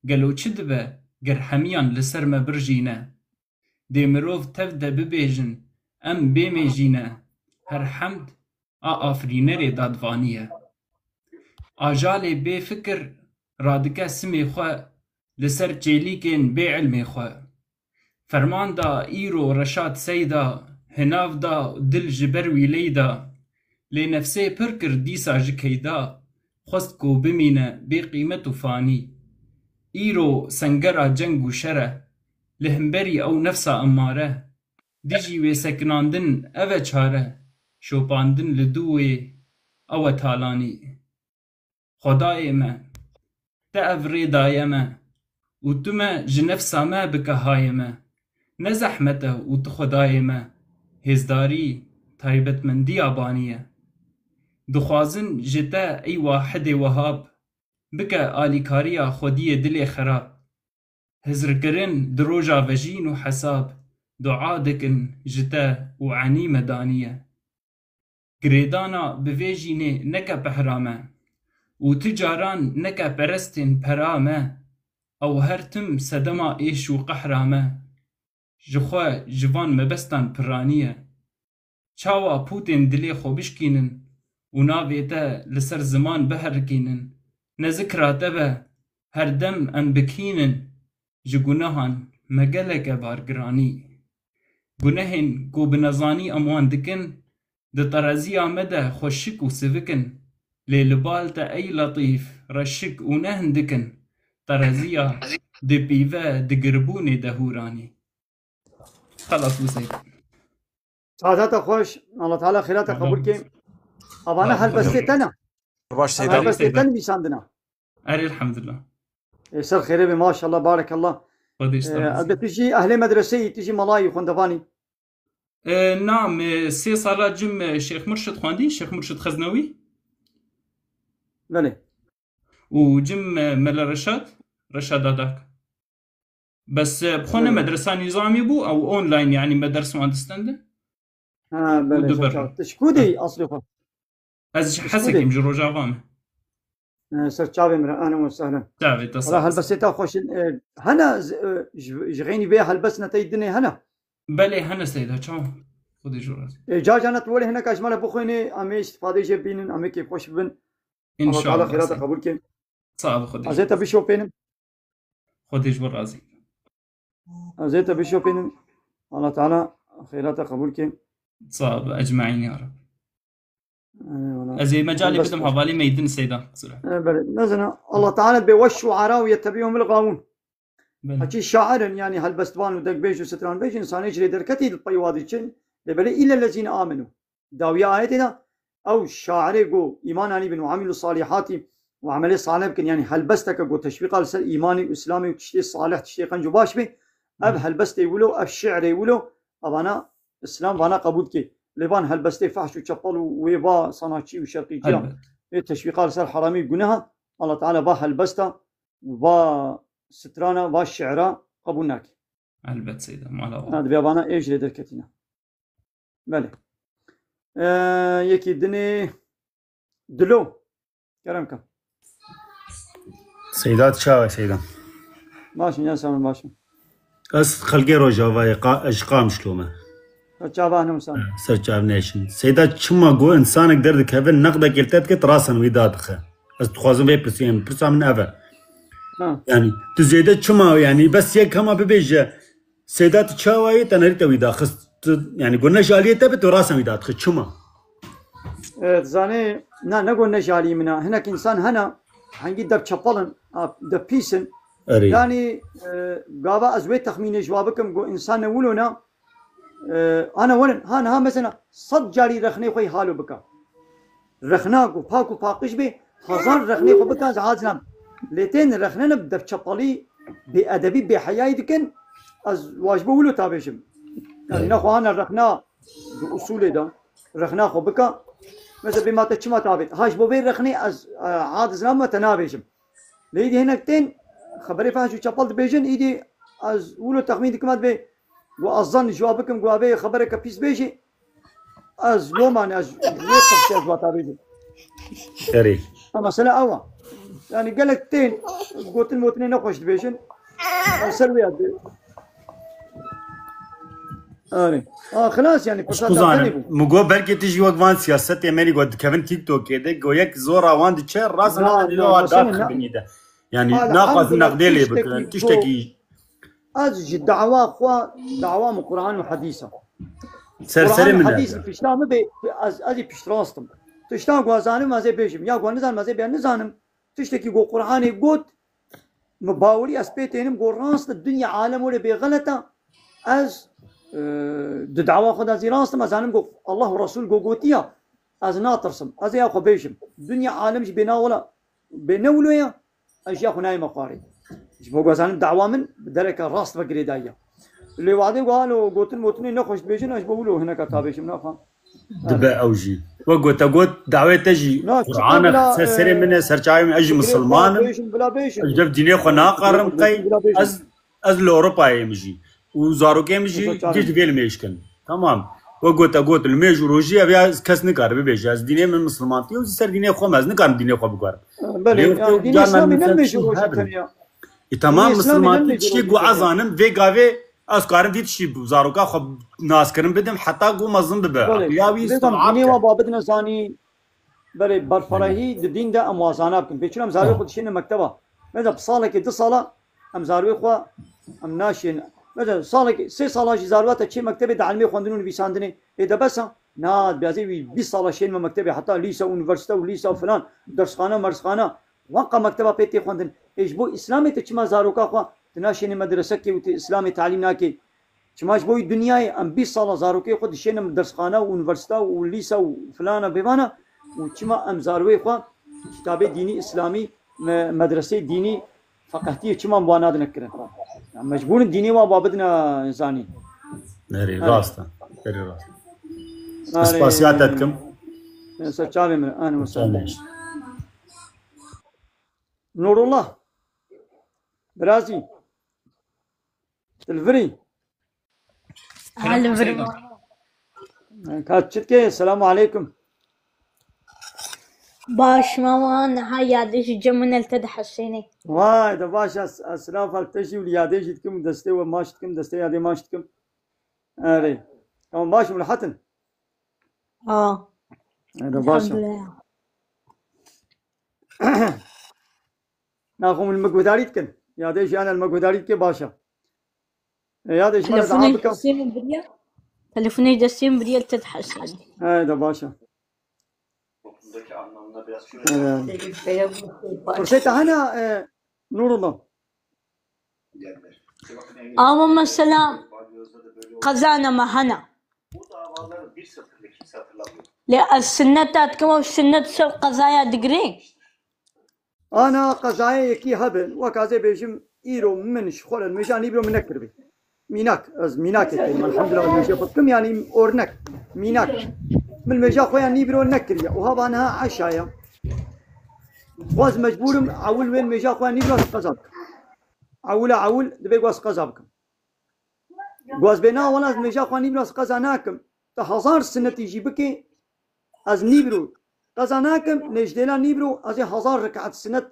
gelo çi dibe ger hemiyan li ser me birjîne. Dê mirov tev de bibêjin em bêmêjîne, her hemd a afrînerê dadvanî ye. Ajalê bêfikir radike simê xwe li ser çêlîkên bêilmê xwe. Ferman da îro Reşad Seyda, hinav da dil ji ber wî leyda. Lê nefsê pir kir dîsa ji keyda, xwest ku bimîne bê qîmet û fanî. Îro sengera ceng û şer e, li hemberî ew nefsa emmare. Dijî wê sekinandin ev e çare, şopandin li dûwê ew e talanî. Xwedayê me, te ev rê daye me, û tu me ji nefsa me bike hayê me. Ne zehmet e û tu xwedayê me, hêzdarî, taybetmendiya banî ye. Dixwazin ji te ey Wahidê Wehab, bike alîkariya xwediyê dilê xerab. Hizrkirin di roja vejîn û hesab, du'a dikin ji te û enî me danî ye. Girêdana bi vê jînê neke pehra me, û ti caran neke perestên pera me. Ew her tim sedema êş û qehra me, ji xwe ji van mebestan piranî ye. Çawa pûtên dilê xwe bişkînin, û navê te li ser ziman biherikînin. Ne zikra te be, her dem em bikînin, ji gunehan me geleke bargiranî. Gunehên ku bi nezanî em wan dikin, di tereziya me de xweşik û sivikin. Lê li bal te ey Letîf, reşik û ne hindikin. Tereziya di pîve di girbûnê de hûranî. Xelas bu Seyd.
سعادت خوش الله تعالی خیرات قبول که ابانا هلبسته تنه
باش سيدا
هلبسته تن بیساندنا
اري الحمدلله
سر خيره به ما شاء الله بارك الله البته تجي اهل مدرسه تجي ملاي خوندواني
نعم 3 ساله جم شيخ مرشد خواندي شيخ مرشد خزنوي
بله
وجم مل رشاد دادك بس بخونه مدرسه نظامي بو او اونلاين يعني مدرسه مهندستنده
بله تشكودي اصلي خو
از حسكي مجرو جافام
سرچاوي مر اهلا وسهلا
تابي تصل
والله هلبسيتا خوش هنا جغيني بها هلبسنا تيدني هنا
بله هنا سيدها تشاو خدي جوراز
جاجانت ولي هنا كاجمال بخويني امي استفاده جبينن امي كيف خوش بن
ان شاء الله
خيرات قبول كين
صعب خدي
ازيت بشو بينم
خدي جورازي
ازيت بشو بينم الله تعالى خيرات قبول كين
صعب اجمعين يا رب ازي مجالي بدهم حوالي ميدن سيدا
بله نزنا الله تعالى بوش وعراو يتبعهم الغاوون هكي شاعر يعني هالبستوان ودق بيج وستران بيج انسان يجري دركتي الطيوادي تشن لبلي الا الذين امنوا داوية ايتنا او شاعر جو ايمان اني بن وعملوا الصالحات وعمل صالح كن يعني هالبستك جو تشويق على ايماني واسلامي وتشتي صالح تشتي قنجو باش بي اب هالبست يقولوا الشعر يقولوا ابانا اسلام وانا قبول كي لبان هالبستي فحش وشبل ويبا صناعتي وشرقي جام التشويق على حرامي جنها الله تعالى با هالبستا با سترانا با الشعراء قبولناك
البت سيدا مالا
هذا بيابانا ايش لدركتنا بله يكي دني دلو كرمك
سيدات شاوي سيدا
ماشي يا سامي ماشي
اس خلقي روجا واي اشقام شلومه
چاوا نم سان
سرچاو نيشن سيدا چما گو انسانك دردك هفن نقدا قلتت كت راسن ويدادخه از تخوازم بي برسيم برسام من افا يعني تزيدا چما يعني بس يك كما ببيجه سيدا تشاوي تنريت ويداخس يعني قلنا جاليه تبت راسن ويدادخه چما
زاني نا قلنا جالي منا هناك انسان هنا هنجي دب چپلن دب بيسن يعني غابا ازوي تخمين جوابكم جو انسان ولونا انا ولن ها مثلا صد جاري رخني خوي حالو بكا رخناكو باكو باقش بي هزار رخني خو بكا عازنا ليتين رخننا بدف چپلي بادبي بحياي دكن از واجبه ولو تابشم يعني نخو انا رخنا باصول ده رخنا خو بكا مثلا بما تشما تابت هاش بو بين رخني از عادزنا ما تنابشم ليدي هناكتين خبري فاش وشابل بيجن إيدي از ولو تخمين كمات بي وأظن جوابكم جوابي خبرك بيس بيجي از لو معنى از نقطة شيء وطا بيجي
خيري
أما سلا أوا يعني قال لك تين قلت الموتنين نخش بيجن سلويات بي خلاص يعني
بسكوزان مگو بلکه تیجی وقت سیاست یمنی گود کفن تیک توک کده گویک زور آوان دی چه راز نه داخل بنیده يعني ناقص نقديلي بكرة تشتكي
أز الدعوة أخوة دعوة من القرآن وحديثة
سرسري من
حديث بيشتام بي أزي بيشتراستم تشتام قوازانم ما زي بيجم يا قوان نزان ما زي بيان نزانم تشتكي قو قرآن يقول مباولي أسبيتينم قو راست الدنيا عالم ولا بغلطة أز دعوة خدا زي راستم أزانم قو الله ورسول قو قوتيا أز ناطرسم أز يا أخو بيجم الدنيا عالمش بيناولا بينولويا أشياء خناي مقاري جبوا جزان دعوة من بدرك راست بقري دايا اللي وعدي قالوا قلت الموتني نخش بيجنا إيش بقولوا هنا كتابيش من أخا
دبا أوجي وقت دعوة تجي قرآن سرسري من سرچاي من أجي مسلمان أجدف ديني خنا قرم قي از لأوروبا يمجي وزاروك يمجي جيت فيل ميشكن تمام وقت الميج وروجي أبيا كاس نكار بيجي از ديني من مسلمان تيو سر ديني خو ماز نكار ديني خو بقار
بله ديني إسلامي نميج وروجي كنيا
تمام مسلمان تشتي قو عزانم في قافي أسكارم في تشي بزاروكا خب ناس كرم بدم حتى قو مظلم ببا ياوي
استمعاب ديني وبابدنا ثاني بله برفراهي الدين ده أموازانا بكم بيشلم زاروي خود شين مكتبه ماذا بصالة كده صالة أم زاروي خوا أم ناشين ماذا صالة سي صالة زاروات تشي مكتبه ده علمي خواندنون بيساندني إذا بس ناد بيازي 20 صالة شين من مكتبه حتى ليسا ونيفرسيتا وليسا وفلان درسخانة مرسخانة وانقا مكتبه بيتي خواندن إيش بو إسلامي تشما زاروكا خوا تناشين مدرسة كي وإسلامي تعليم ناكي شماش بوي الدنيا أم 20 صالة زاروكي خود شين من درسخانة ونيفرسيتا وليسا وفلانة بيبانا وشما أم زاروي خوا كتاب ديني إسلامي مدرسة ديني فقهتية شما مباناد نكره مجبور الديني وبابدنا إنساني
ناري راستا ناري راستا اسباسياتكم
سچاوي من أنا وسلم نور الله برازي الفري
الفري
كاتشتكي السلام عليكم
باش ماما نهاية يادش جمنا التدح السيني
واي ده باش اسلاف التشي واليادش يتكم دستي وماشتكم دستي يادي ماشتكم اري كم باش ملحتن ده باش ناخذ المقوداريتكن يادش انا المقوداريت باشا يادش
تلفوني دستين بريال تدح السيني
ده باشا فرصتها هنا نور الله
ماما السلام قزانا ما هنا لا السنة تاتكم والسنة تسوي قزايا دقري
أنا قزايا يكي هبل وكازي بيجم إيرو منش خول المجان يبرو منك كربي ميناك از ميناك الحمد لله المجا فتكم يعني أورنك ميناك من المجا خويا نيبرو نكريا وهذا أنا عشايا واز مجبورم عول وين مجا خويا نيبرو قزابك عول دبي واز قزابكم واز بينا ولا مجا خويا نيبرو قزاناكم تهزار سنة تيجي بكي از نيبرو قزاناكم نجدنا نيبرو از 1000 ركعة سنة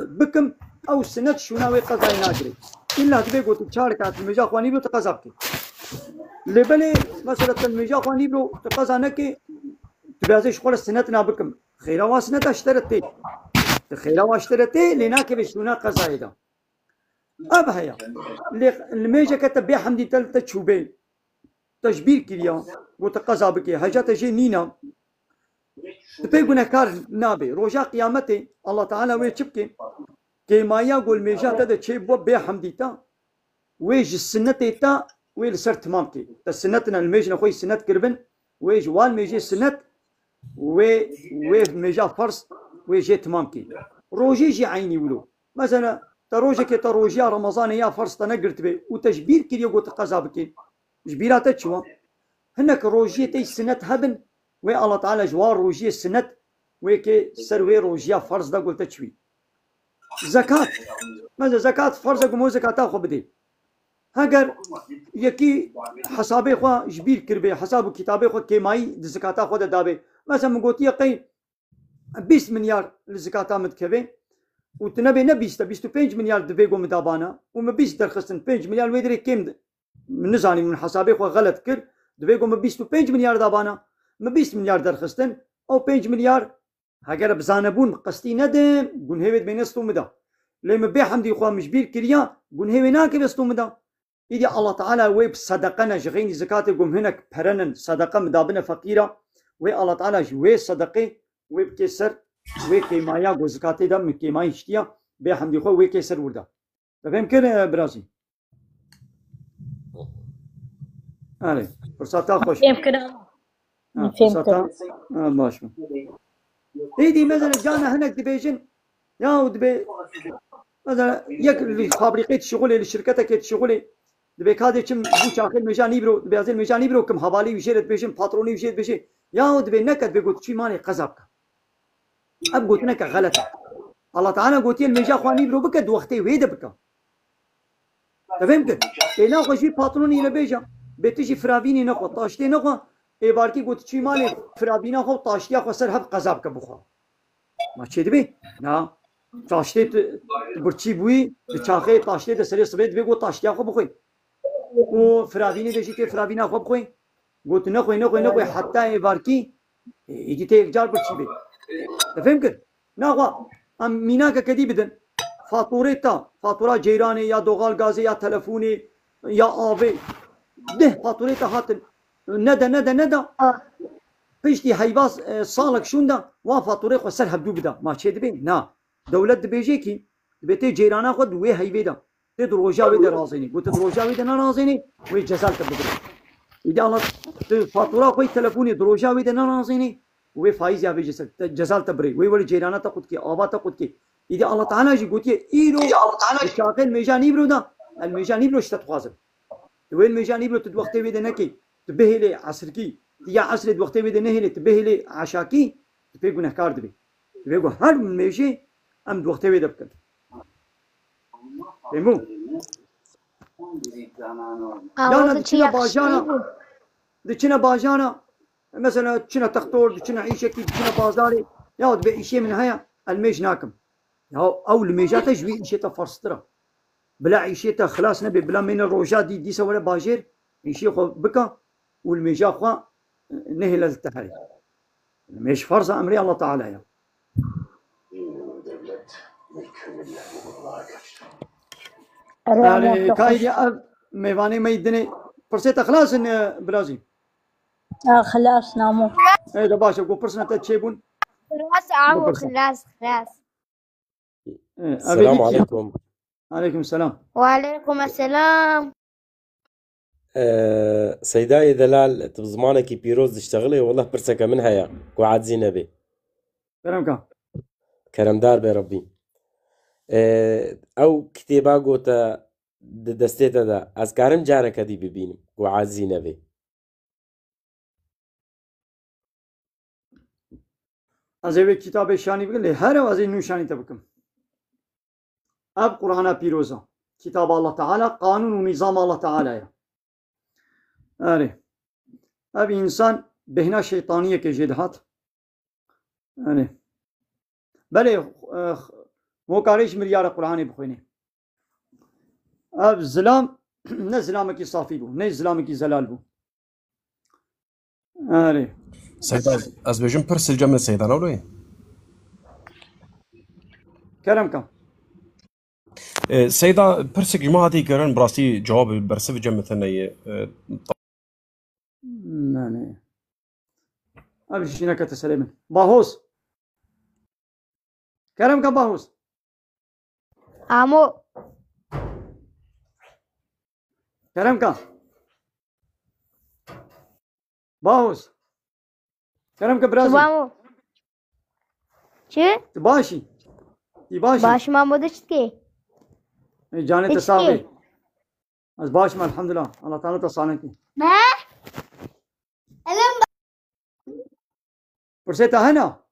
بكم أو سنة شوناوي قزاي ناكري إلا تبي قلت 4 ركعات المجا خويا نيبرو تقزابك لبلي مثلا المجا خواني برو تقازانك تبازي شغل السنتنا بكم خيرا واسنة اشترتي خيرا واشترتي لناك بشونا قزايدا أبهيا الميجا كتب بيا حمدي تلتا تشوبين تشبير كريا وتقزا بكي هجا تجي نينا تبي قلنا كار نابي روجا قيامتي الله تعالى ويشبكي كي ما يقول ميجا تدا تشيب بيا حمدي تا ويج السنتي تا ويل سر تمامتي السنتنا الميجنا خوي سنت كربن ويج وال ميجي سنت وي ميجا فرس ويجي تمامتي روجي جي عيني ولو مثلا تروجي كي تروجي رمضان يا فرس تنقرت بي وتجبير كي يقول تقزابك جبيرات تشوا هناك روجي تي سنت هبن وي الله تعالى جوار روجي السنت وي كي سر وي روجيا فرس دا قلت تشوي زكاة مثلا زكاة فرض مو زكاة خو بدي هاگر يكي حسابي خو جبير كربي حساب كتابي خو كيماي زكاة خو دابي مثلا مقوتي قي 20 مليار لزكاة متكبي وتنبي نبيست 25 مليار دبيغو مدابانا وما بيش درخصن 5 مليار ويدري كم من نزاني من حسابي خو غلط كر دبيغو ما 25 مليار دابانا ما 20 مليار درخصن او 5 مليار هاگر بزانبون قسطي ندم قون هيد بينستو مدا لما بي حمدي خو مش بير كريا قون هينا كبستو مدا إذا الله تعالى ويب صدقنا جغين زكاة قوم هناك برنن صدقة مدابنا فقيرة وي الله تعالى جوي صدقة ويب كسر وي كيمايا جو زكاة دا من كيماي اشتيا بي حمدي خو وي كسر وردا فهم كده برازي علي فرصتها خوش فرصتها ماشي إيدي مثلا جانا هناك دبيجن يا ودبي مثلا يك فابريقية شغله لشركتك شغله دبي كادي كم بو شاخل مجاني برو دبي ازل مجاني برو كم حوالي وشيرت بيشم باتروني وشيرت بيشي يا دبي نكد بيقول شي ماني قزابك اب قلت لك غلط الله تعالى قلت المجا خواني برو بك وقتي ويد بك فهمت انا خوشي باتروني لبيجا بتجي فرابيني نخو طاشتي نخو اي باركي قلت شي مالي فرابينا خو طاشتي خو سر هب قزابك بخو ما تشي دبي نا طاشتي برچی بوی چاخه طاشتي د سری سبت بيقول طاشتي خو بخوي وفرابيني دشي كي فرابينا خو بخوي قلت نخوي حتى يباركي يجي تيك جار برچی بي فهمت ناغوا ام ميناك كدي بدن فاتوره جيراني يا دوغال غازي يا تلفوني يا آوي ده فاتوريتا هاتن ندا پشتی هیواز سالک شوندا و فاتوره خو سر هبدو بدا ما چه دبی نا دولت دبیجه کی دبیته جیرانا خود وی هیویدا ته دروجا وی درازینی گوت دروجا وی نارازینی وی جزال تبدو ایده الله فاتوره خو تلفونی دروجا وی نارازینی وی فایز یا وی جزال تبری وی ول جیرانا تا خود کی آوا تا خود کی ایده الله تعالی جی گوتی ایرو شاقل میجانی برودا الميجاني بلو شتا تخازم وين الميجاني بلو تدوقتي بيدا نكي تبهلي عصركي يا عصر دوقتي بيدا نهلي تبهلي عشاكي تبيقو نهكار دبي تبيقو هر من ميجي ام دوقتي بيدا بكن فهمو يانا دچنا باجانا دچنا باجانا مثلا دچنا تختور دچنا عيشكي دچنا بازاري يا دبي عيشي من هيا الميج ناكم او الميجات جوي عيشتا فرسترا بلا عيشتا خلاص نبي بلا من الروجات دي سوالة باجير عيشي خو بكا والميجا خو نهل التحري مش فرض امري الله تعالى يا يعني كايدي ميواني ميدني فرصة خلاص ان بلازي
خلاص نامو
ايه ده باشا قو فرصة تتشيبون
خلاص عمو خلاص
السلام عليكم.
عليكم السلام.
وعليكم السلام.
سيداي دلال بزمانك بيروز تشتغلي والله برسكة منها يا وعاد زينبي
كرمك
كرم دار بربي او كتابا قوتا دستيتا دا از كارم جارك دي ببينم وعاد زينبي
ازوي كتاب شاني بقول لي هر وازي نوشاني تبكم اب قرآن بيروزا كتاب الله تعالى قانون ونظام الله تعالى يا أري اب انسان بهنا شيطانية كجدهات أري بله مو كاريش مليار قرآن بخويني اب زلام نه زلامك صافي بو نه زلامك زلال بو أري
سيدان از بجم برس الجمع سيدان اولوي
كرمكم
سيدا برسك جماعتي كرن براسي جواب برسف جمع ثنية
يعني ابي شينك تسلم باهوس كرمكم باهوس
عمو
كرمكم باهوس كرمكم برازي
عمو چه
باشي
باش محمود چتكي
جاني تصاوي از باش ما الحمد لله الله تعالى تصانكي
ما ألم
فرسيتها هنا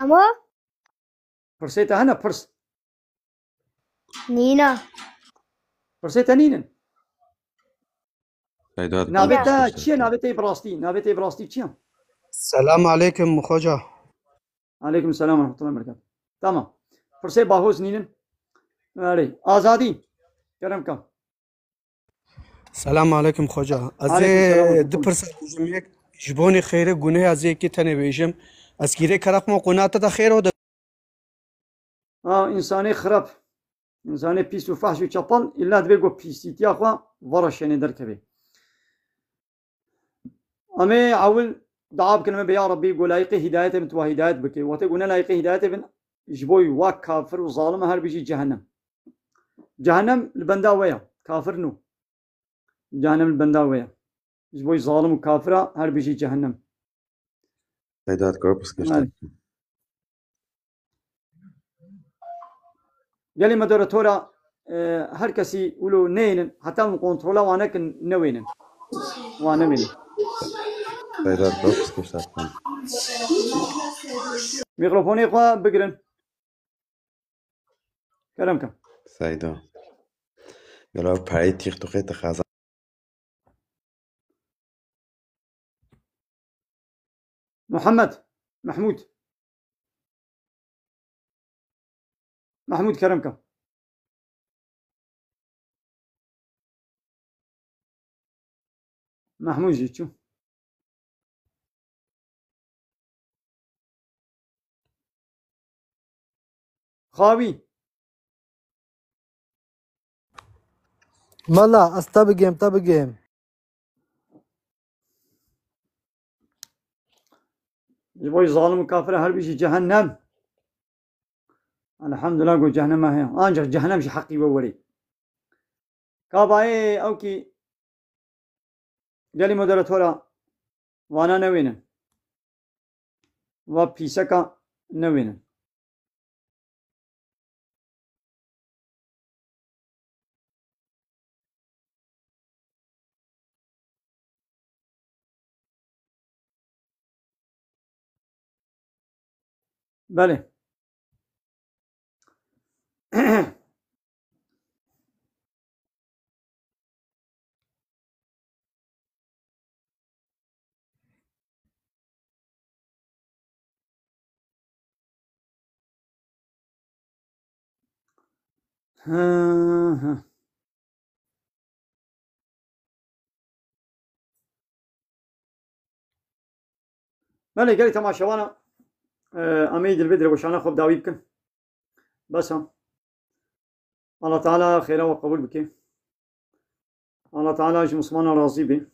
عمو
برسيتا هنا برس
نينا
برسيتا نينن
سيدات
نابتا چیه نابتا براستي چیه
السلام عليكم خوجا.
عليكم السلام ورحمة الله وبركاته. تمام برسي باهوز نينن علي آزادي كرم كم
السلام عليكم خوجا. از دو پرسه یک جبونی خیره گونه از یکی تنه بیشم از گیره کرق ما قناعت تا خیر و
انساني خراب انساني بيس وفحش وشطل الا دبيقو بيسيتي اخوا ورشني دركبي امي عول دعاب كلمه بيا ربي يقول لايقي هدايته متوا هدايت بكي وتقول لايقي هدايته بن جبوي واك كافر وظالم هر بيجي جهنم البنداويه كافر نو جهنم البنداويه جبوي ظالم وكافره هر بيجي جهنم
سيدات كوربس كشتك
قال لي مدرتورا هر كسي ولو نين حتى من كنترولا وانا كن نوينن وانا من
سيدات كوربس كشتك
ميكروفوني خوا بقرن كلامكم
سيدا قالوا بحي تيخ تخيط خازن
محمود كرمكم محمود جيتشو خاوي
مالا استبقيم
جبوي ظالم كافر هل بيجي جهنم الحمد لله قول جهنم ما هي انجر جهنم شي حقي ووري كاباي اوكي قالي مدرتورا وانا نوينن وبيسكا نوينن بله بله قالي تماشوانا اميد البدر وشانا خب داوي بكن بس هم الله تعالى خيره وقبول بك الله تعالى اج مسلمان راضي به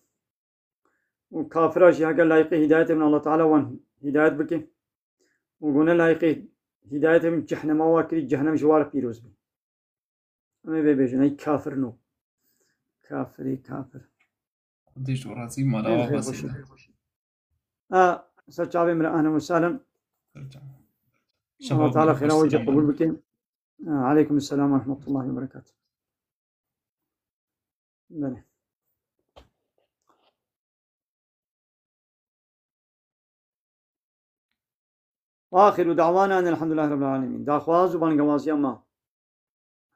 وكافر اج قال لايقي هدايته من الله تعالى وان هدايت بك وقلنا لايقي هدايته من جهنم واكل جهنم جوار بيروز بي امي بيجن اي كافر نو كافر
ديش وراسي مالا بس
سجابي من اهلا وسهلا الله تعالى خير وجه قبول بك عليكم السلام ورحمة الله وبركاته بله وآخر دعوانا أن الحمد لله رب العالمين دا خواز وبان قوازي أما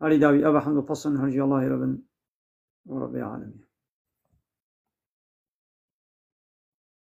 هاري داوي أبا حمد وفصل هرجي الله رب العالمين